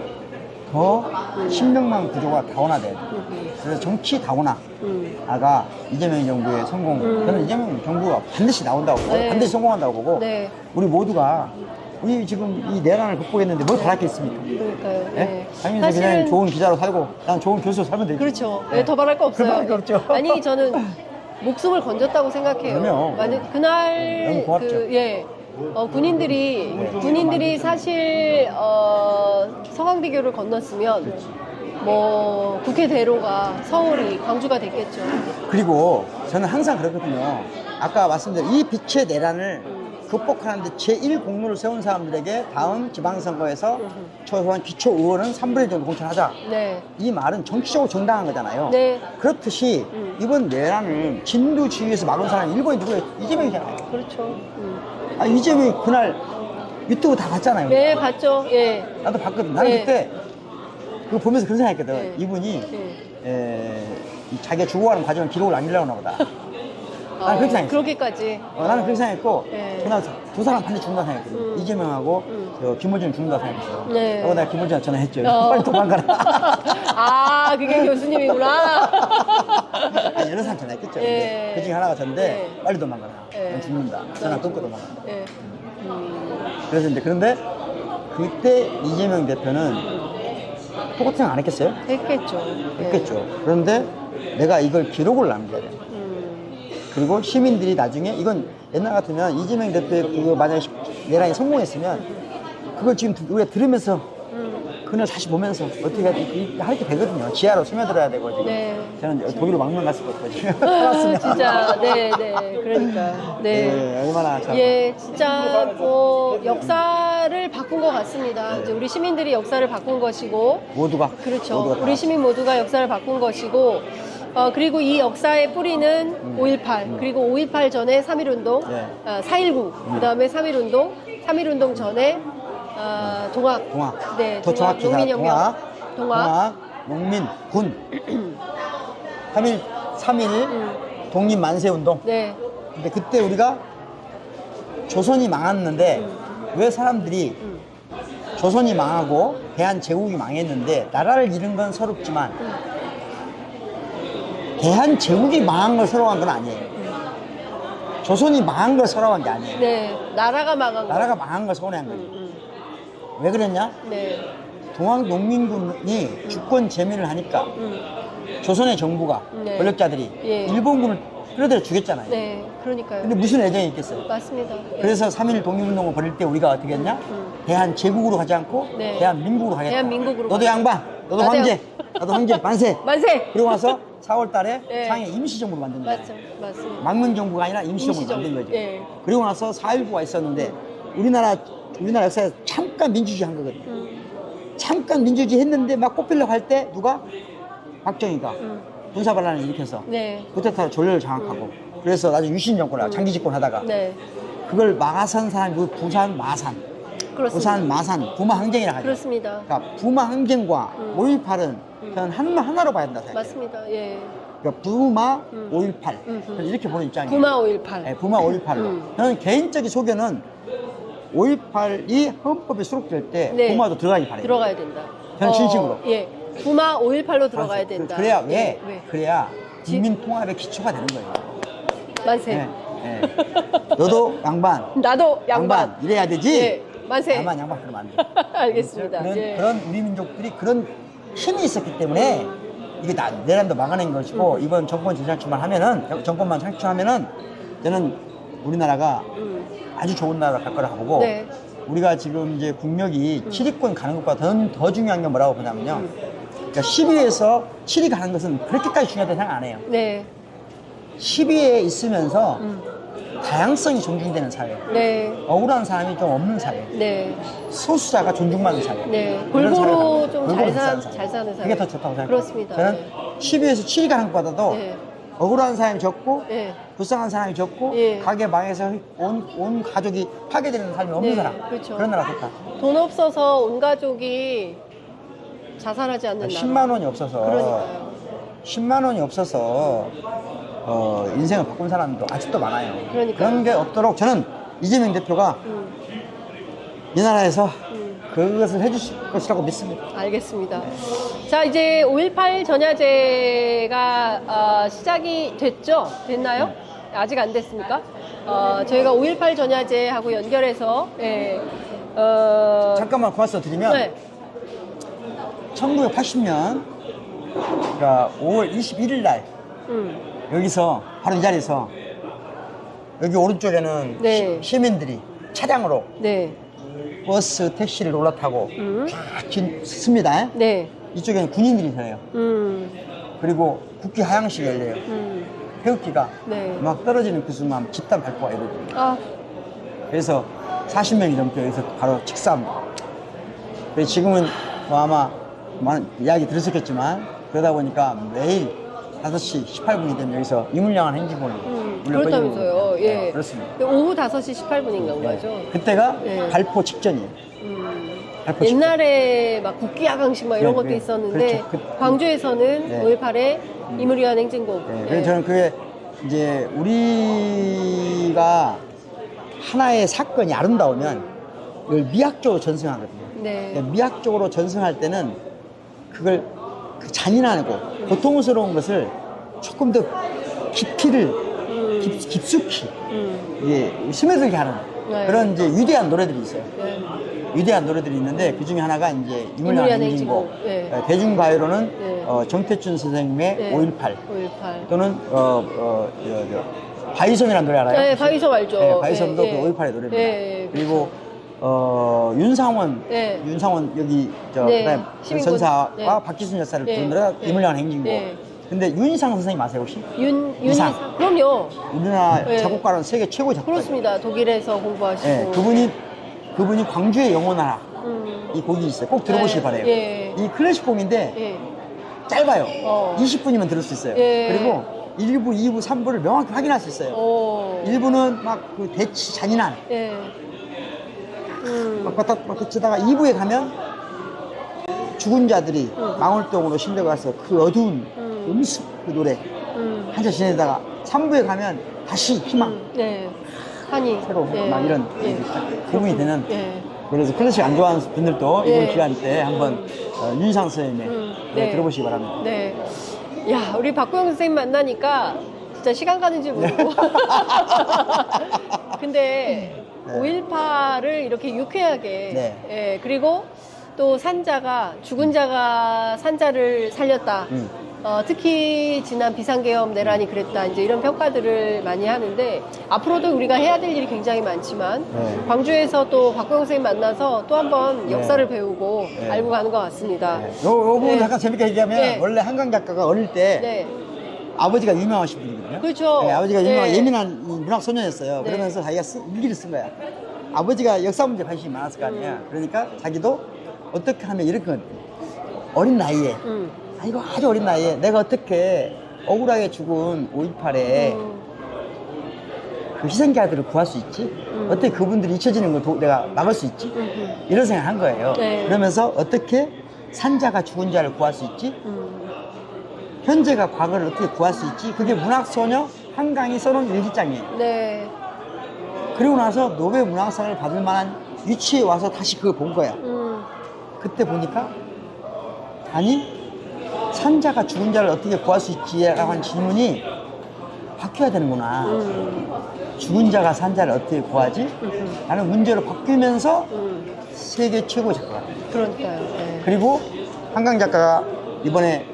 신경망 구조가 다원화돼야 돼요. 그래서 정치 다원화가 이재명 정부의 성공. 저는 이재명 정부가 반드시 나온다고 보고 반드시 성공한다고 보고 우리 모두가 우리 지금 이 내란을 극복했는데 뭘 바랄 게 있습니까? 그러니까요. 네? 장윤선 기자님 좋은 기자로 살고 난 좋은 교수로 살면 되죠. 그렇죠. 네, 더 바랄 거 없어요. 그럴 거 없죠. 아니 저는 목숨을 건졌다고 생각해요. 그럼요. 만약 그날 너무 고맙죠. 군인들이 사실 서강대교를 건넜으면 뭐 국회대로가 서울이 광주가 됐겠죠. 그리고 저는 항상 그렇거든요. 아까 말씀드린 이 빛의 내란을 극복하는데 제1 공로를 세운 사람들에게 다음 지방선거에서 최소한 기초의원은 3분의 1 정도 공천하자. 네. 이 말은 정치적으로 정당한 거잖아요. 네. 그렇듯이 이번 내란을 진두지휘에서 막은 사람이 일본이 누구예요? 이재명이잖아요. 그렇죠. 아, 이재명이 그날 유튜브 다 봤잖아요. 네, 봤죠. 예. 나도 봤거든. 나는 네. 그때 그거 보면서 그런 생각했거든. 네. 이분이 네. 자기가 죽어가는 과정을 기록을 남기려고 하나 보다. 나는 그렇게 생각했어. 그렇게까지. 나는 그렇게 생각했고, 네. 그날 두 사람 반드시 죽는다 생각했거든. 이재명하고 김호준 죽는다 생각했어. 네. 그리고 내가 김호준한테 전화했죠. 빨리 도망가라. 아, 그게 교수님이구나. 아니, 여러 사람 전화했겠죠. 예. 그 중에 하나가 전데 네. 빨리 도망가라. 예. 넌 죽는다. 전화 끊고 도망가라. 예. 그래서 이제 그런데 그때 이재명 대표는 똑같은 안 했겠어요? 했겠죠. 했겠죠. 그런데 내가 이걸 기록을 남겨야 돼. 그리고 시민들이 나중에 이건 옛날 같으면 이재명 대표의 그 만약에 내란이 성공했으면 그걸 지금 우리가 들으면서 그날 다시 보면서 어떻게 할게 되거든요. 지하로 스며들어야 되고 지금. 네. 저는 독일로 막문 갔을 것 같아요. 지금 살았으면. 진짜, 네, 그러니까. 네. 네, 얼마나 참. 예, 진짜 뭐 역사를 바꾼 것 같습니다. 이제 우리 시민들이 역사를 바꾼 것이고, 모두가. 그렇죠. 모두가 다. 우리 시민 모두가 역사를 바꾼 것이고, 그리고 이 역사의 뿌리는 5.18, 그리고 5.18 전에 3.1운동, 네. 4.19, 그 다음에 3.1운동, 3.1운동 전에 동학. 네, 더 정확히 농민혁명. 동학, 농민, 군. 3.1 독립 만세운동. 네. 근데 그때 우리가 조선이 망했는데 왜 사람들이 조선이 망하고 대한제국이 망했는데 나라를 잃은 건 서럽지만 대한제국이 망한 걸 서러워한 건 아니에요. 조선이 망한 걸 서러워한 게 아니에요. 네, 나라가 망한 거. 나라가 망한 걸 서운해한 거예요. 왜 그랬냐? 네. 동학농민군이 주권 제민을 하니까 조선의 정부가 네. 권력자들이 예. 일본군을 끌어들여 주겠잖아요. 네, 그러니까요. 근데 무슨 애정이 있겠어요? 맞습니다. 예. 그래서 3.1 독립운동을 벌일 때 우리가 어떻게 했냐? 대한제국으로 가지 않고 네. 대한민국으로 가겠다. 대한민국으로 너도 가자. 양반, 너도 나도 황제, 나도 황제, 만세. 만세! 그리고 나서 4월 달에 네. 상해 임시정부를 만든 거예요. 맞습니다. 망명 정부가 아니라 임시정부를 만든 거죠. 예. 그리고 나서 4.19가 있었는데 우리나라 역사에서 잠깐 민주주의 한 거거든요. 잠깐 민주주의 했는데 막 꼽히려고 할 때 누가? 박정희가 군사반란을 일으켜서 네. 쿠데타로 전례를 장악하고 그래서 나중에 유신 정권을 장기 집권 하다가 네. 그걸 막아선 사람이 부산 마산. 그렇습니다. 부산 마산 부마 항쟁이라 하죠. 그렇습니다. 그러니까 부마 항쟁과 5.18은 저는 하나로 봐야 된다 생각해요. 맞습니다. 예. 그러니까 부마 5.18 이렇게 보는 입장이에요. 부마 5.18. 네, 부마 5.18로. 저는 개인적인 소견은 5.18이 헌법에 수록될 때 네. 부마도 들어가기 바래요. 들어가야 된다. 저는 진심으로. 예. 부마 5.18로 들어가야 된다. 그래야 왜? 왜? 그래야 국민 통합의 기초가 되는 거예요. 만세. 네, 네. 너도 양반. 나도 양반. 이래야 되지. 예. 만세. 다만 양반 그러면 안 돼. 알겠습니다. 그런 우리 민족들이 그런 힘이 있었기 때문에 이게 내란도 막아낸 것이고 이번 정권 재창출하면은 정권만 창출하면은 저는 우리나라가 아주 좋은 나라로 갈 거라고 보고 네. 우리가 지금 이제 국력이 7위권 가는 것보다 더 중요한 게 뭐라고 보냐면요. 그러니까 10위에서 7위 가는 것은 그렇게까지 중요하다고 생각 안 해요. 네. 10위에 있으면서 다양성이 존중되는 사회. 네. 억울한 사람이 좀 없는 사회. 네. 소수자가 존중받는 사회. 네. 그런 골고루 사회가 좀 골고루 잘 사회. 사는 사회. 그게 더 좋다고 생각해요. 그렇습니다. 저는 네. 10위에서 7위 가는 것보다도 네. 억울한 사람이 적고 네. 불쌍한 사람이 적고 예. 가게 망해서 온 가족이 파괴되는 삶이 없는 네, 사람. 그렇죠. 그런 나라 좋다. 돈 없어서 온 가족이 자살하지 않는 나라. 10만 원이 없어서 그러니까요. 10만 원이 없어서 인생을 바꾼 사람도 아직도 많아요. 그러니까요. 그런 게 없도록 저는 이재명 대표가 이 나라에서 그것을 해주실 것이라고 믿습니다. 알겠습니다. 자, 이제 5.18 전야제가 시작이 됐죠? 됐나요? 아직 안 됐습니까? 저희가 5.18 전야제하고 연결해서 잠깐만 고맙어 드리면 네. 1980년 그러니까 5월 21일 날 여기서 바로 이 자리에서 여기 오른쪽에는 네. 시민들이 차량으로 네. 버스, 택시를 올라타고 다 씁니다. 네. 이쪽에는 군인들이 서요. 그리고 국기 하양식이 열려요. 태극기가 네. 막 떨어지는 그 순간 집단 발포가 이루어져요. 아, 그래서 40명이 넘게 여기서 바로 직사합니다. 그래서 지금은 뭐 아마 많은 이야기 들으셨겠지만 그러다 보니까 매일 5시 18분이 되면 여기서 이물량한 행진곡을 그렇다면서요. 예. 네, 그렇습니다. 오후 5시 18분인가 거죠? 그때가 네. 발포 직전이에요. 발포 직전. 옛날에 막 국기야광식 막 이런 네, 것도 네. 있었는데 그렇죠. 광주에서는 네. 5.18에 이물위한 행진곡. 네, 예. 그래서 저는 그게 이제 우리가 하나의 사건이 아름다우면 이걸 미학적으로 전승하거든요. 네. 미학적으로 전승할 때는 그걸 그 잔인하고 고통스러운 것을 조금 더 깊이를 깊숙이 이게 스며들게 하는 네. 그런 이제 위대한 노래들이 있어요. 네. 위대한 노래들이 있는데 그 중에 하나가 이제 이물량 이물량 행진곡. 행진곡. 네. 대중가요로는 네. 정태춘 선생님의 네. 5.18 5.18. 또는 바이섬이라는 노래 알아요? 네, 바이섬 알죠. 네, 바이섬도 네, 그 5.18의 노래입니다. 네, 그리고 윤상원, 네. 윤상원 여기 네, 그다음 시민군. 전사와 네. 박기순 여사를 네. 부른 노래가 네. 이물량 행진곡. 네. 근데 윤희상 선생님 아세요 혹시? 윤희상. 그럼요. 우리나라 네. 작곡가는 세계 최고 작곡가. 그렇습니다. 독일에서 공부하시고. 네, 그분이 광주의 영원하라 이 곡이 있어요. 꼭 들어보시기 네. 바래요. 예. 이 클래식 곡인데 예. 짧아요. 어. 20분이면 들을 수 있어요. 예. 그리고 1부, 2부, 3부를 명확히 확인할 수 있어요. 오. 1부는 막 그 대치 잔인한 예. 막 왔다 치다가 2부에 가면 죽은 자들이 망월동으로 실려가서 그 어두운 음습 그 노래 한참 지내다가 3부에 가면 다시 희망 네. 한이. 새로 예. 막 이런 예. 부분이 되는 예. 그래서 클래식 안 좋아하는 분들도 이번 예. 기간 때 한번 윤상 선생님의 네. 들어보시기 바랍니다. 네. 야, 우리 박구영 선생님 만나니까 진짜 시간 가는 줄 모르고. 근데 네. 5.18을 이렇게 유쾌하게. 네. 예, 그리고 또 산자가, 죽은 자가 산자를 살렸다. 특히 지난 비상계엄 내란이 그랬다. 이제 이런 평가들을 많이 하는데 앞으로도 우리가 해야 될 일이 굉장히 많지만 네. 광주에서 또 박구영 선생님 만나서 또 한 번 네. 역사를 배우고 네. 알고 가는 것 같습니다. 요 부분 네. 잠깐 재밌게 얘기하면 네. 원래 한강 작가가 어릴 때 네. 아버지가 유명하신 분이거든요. 그렇죠. 네, 아버지가 유명한 네. 예민한 문학 소년이었어요. 네. 그러면서 자기가 일기를 쓴 거야. 아버지가 역사 문제에 관심이 많았을 거 아니야. 그러니까 자기도 어떻게 하면 이렇게 어린 나이에 아이고 아주 어린 나이에 내가 어떻게 억울하게 죽은 5.18에 그 희생자들을 구할 수 있지? 어떻게 그분들이 잊혀지는 걸 내가 막을 수 있지? 이런 생각을 한 거예요. 네. 그러면서 어떻게 산자가 죽은 자를 구할 수 있지? 현재가 과거를 어떻게 구할 수 있지? 그게 문학소녀 한강이 써놓은 일기장이에요. 네. 그리고 나서 노벨 문학상을 받을 만한 위치에 와서 다시 그걸 본 거야. 그때 보니까 아니 산자가 죽은 자를 어떻게 구할 수 있지라고 하는 질문이 바뀌어야 되는구나. 죽은 자가 산자를 어떻게 구하지? 라는 문제로 바뀌면서 세계 최고 작가가 됩니다. 그러니까요. 네. 그리고 한강 작가가 이번에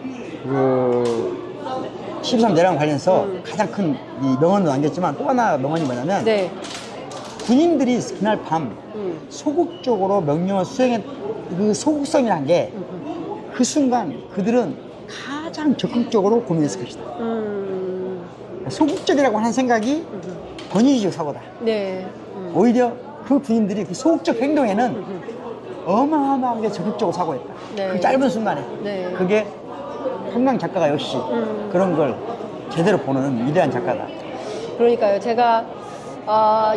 그 13 내란 관련해서 가장 큰 이 명언을 남겼지만 또 하나 명언이 뭐냐면 네. 군인들이 그날 밤 소극적으로 명령을 수행한 그 소극성이란 게 그 순간 그들은 가장 적극적으로 고민했을 것이다. 소극적이라고 하는 생각이 권위주의적 사고다. 네. 오히려 그 군인들이 그 소극적 행동에는 어마어마하게 적극적으로 사고했다. 네. 그 짧은 순간에. 네. 그게 한강 작가가 역시 그런 걸 제대로 보는 위대한 작가다. 그러니까요. 제가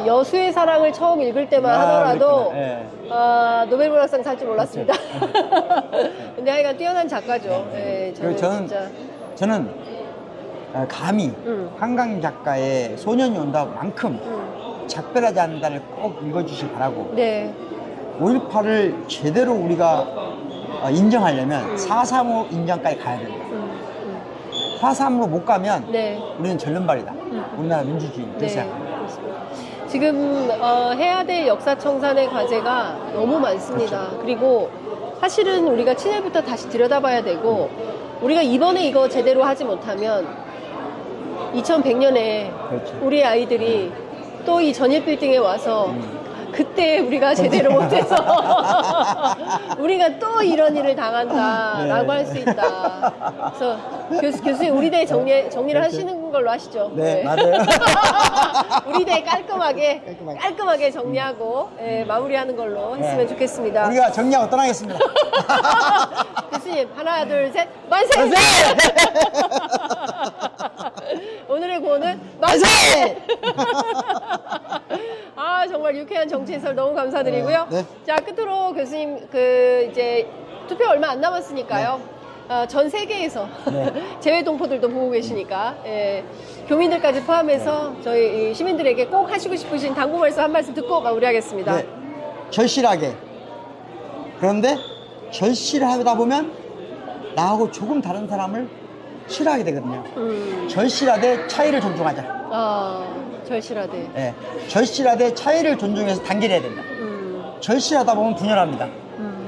여수의 사랑을 처음 읽을 때만 하더라도 그랬구나. 예. 노벨 문학상 탈 줄 몰랐습니다. 근데 하여간 뛰어난 작가죠. 네, 그리고 저는 감히 한강 작가의 소년이 온다만큼 작별하지 않는다를 꼭 읽어주시기 바라고. 네. 5.18을 제대로 우리가 인정하려면 4.35 인정까지 가야 된다. 4.3으로 못 가면 네. 우리는 절름발이다. 우리나라 민주주의. 네. 그렇게 생각합니다. 그렇습니다. 지금 해야 될 역사 청산의 과제가 너무 많습니다. 그렇죠. 그리고 사실은 우리가 친일부터 다시 들여다봐야 되고 우리가 이번에 이거 제대로 하지 못하면 2100년에 그렇죠. 우리 아이들이 또 이 전일 빌딩에 와서 그때 우리가 제대로 못해서 우리가 또 이런 일을 당한다라고 할 수 있다. 그래서 교수님 우리 대 정리를 하시는 걸로 하시죠. 네, 맞아요. 우리 대 깔끔하게 정리하고 마무리하는 걸로 했으면 좋겠습니다. 우리가 정리하고 떠나겠습니다. 교수님 하나 둘 셋 만세! 오늘의 구호는 만세! 아 정말 유쾌한 정치 해설 너무 감사드리고요. 네. 자 끝으로 교수님 이제 투표 얼마 안 남았으니까요. 전 세계에서 재외 동포들도 보고 계시니까 교민들까지 포함해서 저희 시민들에게 꼭 하시고 싶으신 당부 말씀 한 말씀 듣고 마무리하겠습니다. 네. 절실하게. 그런데 절실하다 보면 나하고 조금 다른 사람을 싫어하게 되거든요. 절실하되 차이를 존중하자. 절실하되. 네. 절실하되 차이를 존중해서 단결해야 된다. 절실하다 보면 분열합니다.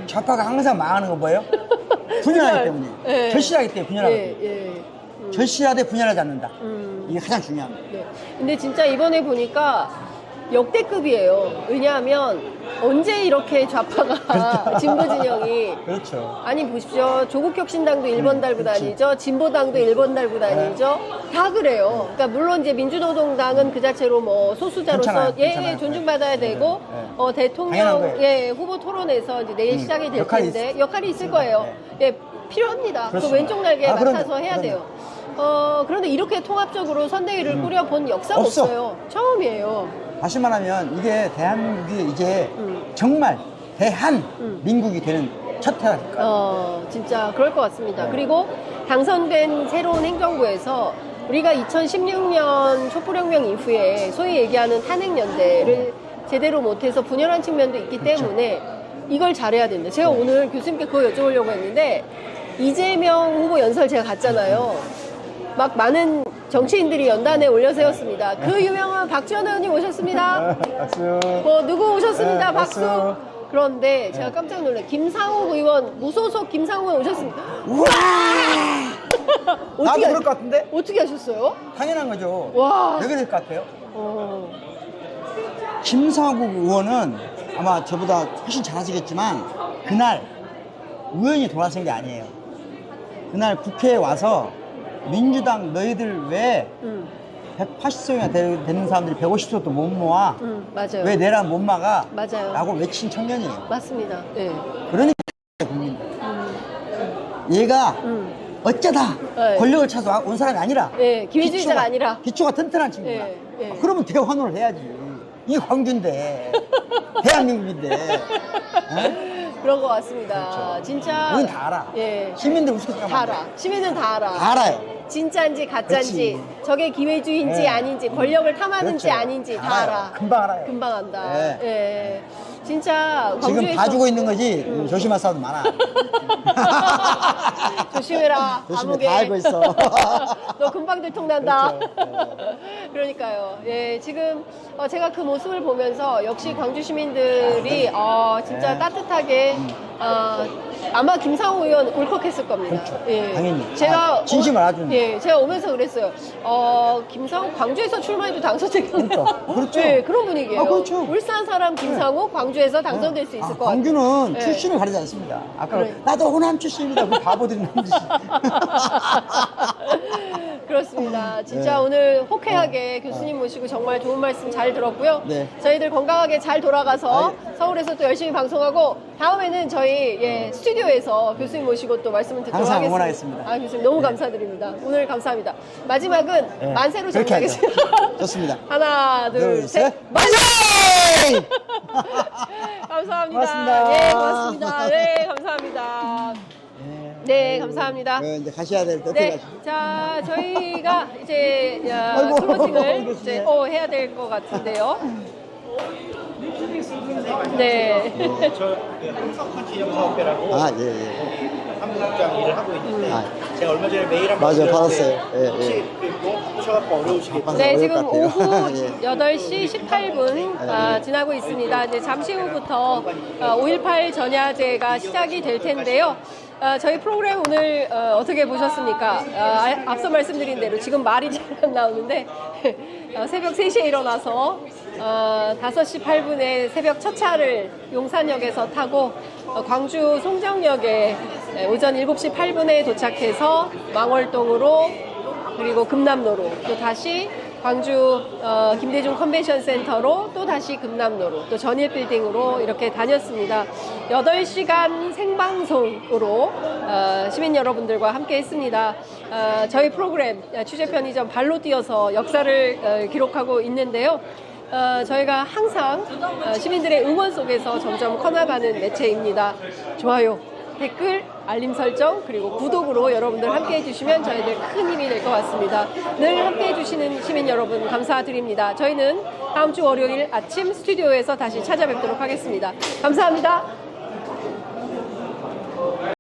좌파가 항상 망하는 건 뭐예요? 분열하기 때문에. 네. 절실하기 때문에 분열하거든요. 절실하되 분열하지 않는다. 이게 가장 중요합니다. 네. 근데 진짜 이번에 보니까 역대급이에요. 왜냐하면 언제 이렇게 좌파가 진보 진영이 그렇죠. 아니 보십시오. 조국혁신당도 1번 달고 다니죠. 진보당도 1번 달고 다니죠. 다 그래요. 그러니까 물론 이제 민주노동당은 그 자체로 뭐 소수자로서 괜찮아요. 존중받아야 되고 대통령 후보 토론에서 이제 내일 시작이 될 텐데 역할이 있을 거예요. 필요합니다. 그 왼쪽 날개에 맡아서 해야 돼요. 그런데 이렇게 통합적으로 선대위를 꾸려본 역사가 없어요. 처음이에요. 다시 말하면 이게 대한민국이 이제 정말 대한민국이 되는 첫 해가 될 거예요. 진짜 그럴 것 같습니다. 그리고 당선된 새로운 행정부에서 우리가 2016년 촛불혁명 이후에 소위 얘기하는 탄핵연대를 제대로 못해서 분열한 측면도 있기 때문에 이걸 잘해야 된다. 제가 오늘 교수님께 그거 여쭤보려고 했는데 이재명 후보 연설 제가 갔잖아요. 막 많은 정치인들이 연단에 올려 세웠습니다. 그 유명한 박지원 의원님 오셨습니다. 박수. 누구 오셨습니다. 박수. 그런데 제가 깜짝 놀래. 김상욱 의원, 무소속 김상욱 의원 오셨습니다. 우와! 나도 그럴 것 같은데? 어떻게 하셨어요? 당연한 거죠. 와. 왜 그럴 것 같아요? 김상욱 의원은 아마 저보다 훨씬 잘하시겠지만 그날 우연히 돌아선 게 아니에요. 그날 국회에 와서 민주당 너희들 왜 180석이나 되는 사람들이 150석도 못 모아? 맞아요. 왜 내란 못 막아? 맞아요. 라고 외친 청년이에요. 맞습니다. 네. 그러니까 국민들. 얘가 어쩌다 권력을 찾아 온 사람이 아니라 기회주의자가 아니라 기초가 튼튼한 친구다. 그러면 대환호를 해야지. 이게 광주인데 대한민국인데 그런 것 같습니다. 그렇죠. 진짜 우린 다 알아. 시민들 우습게 생각하면 다 알아. 시민은 다 알아. 다 알아요. 진짜인지 가짜인지 그렇지. 저게 기회주의인지 아닌지 권력을 탐하는지 그렇죠. 아닌지 다 알아요. 알아. 금방 알아요. 금방 안다. 진짜 지금 광주에서 봐주고 있는 거지 조심할 사람도 많아. 조심해라. 조심해. 감옥에. 다 알고 있어. 너 금방 들통난다. 그렇죠. 그러니까요. 지금 제가 그 모습을 보면서 역시 광주 시민들이 진짜 따뜻하게 아마 김상우 의원 울컥했을 겁니다. 그렇죠. 당연히. 제가 진심을 알아주는. 제가 오면서 그랬어요. 김상우 광주에서 출마해도 당선되겠나? 그렇죠. 그런 분위기예요. 그렇죠. 울산 사람 김상우 광주에서 당선될 수 있을 것 같아요. 광주는 출신을 가리지 않습니다. 아까 나도 호남 출신입니다. 그 바보들이 남짓이. 그렇습니다. 진짜 오늘 호쾌하게 교수님 모시고 정말 좋은 말씀 잘 들었고요. 저희들 건강하게 잘 돌아가서 서울에서 또 열심히 방송하고 다음에는 저희 스튜디오에서 교수님 모시고 또 말씀을 듣도록 항상 하겠습니다. 응원하겠습니다. 교수님 너무 감사드립니다. 오늘 감사합니다. 마지막은 만세로 정리하겠습니다. 좋습니다. 하나, 둘, 셋. 만세! 감사합니다. 고맙습니다. 네, 고맙습니다. 네, 감사합니다. 네, 감사합니다. 이제 가셔야 될 때. 네, 자, 저희가 이제 클로징을 이제 해야 될 것 같은데요. 네. 저 한석펀치 영사업계라고 한국장 일을 하고 있는데 제가 얼마 전에 메일 한번 맞아요, 받았어요. 혹시 그 영업 바쁘셔갖고 어려우시겠죠? 네, 지금 어려울 것 같아요. 오후 예. 8시 18분 지나고 있습니다. 이제 잠시 후부터 5.18 전야제가 시작이 될 텐데요. 저희 프로그램 오늘 어떻게 보셨습니까? 앞서 말씀드린 대로 지금 말이 잘 안 나오는데 새벽 3시에 일어나서 5시 8분에 새벽 첫 차를 용산역에서 타고 광주 송정역에 오전 7시 8분에 도착해서 망월동으로 그리고 금남로로 또 다시 광주 김대중 컨벤션 센터로 또 다시 금남로로 또 전일 빌딩으로 이렇게 다녔습니다. 8시간 생방송으로 시민 여러분들과 함께 했습니다. 저희 프로그램 취재 편의점 발로 뛰어서 역사를 기록하고 있는데요. 저희가 항상 시민들의 응원 속에서 점점 커나가는 매체입니다. 좋아요, 댓글, 알림 설정, 그리고 구독으로 여러분들 함께 해주시면 저희들 큰 힘이 될 것 같습니다. 늘 함께 해주시는 시민 여러분 감사드립니다. 저희는 다음 주 월요일 아침 스튜디오에서 다시 찾아뵙도록 하겠습니다. 감사합니다.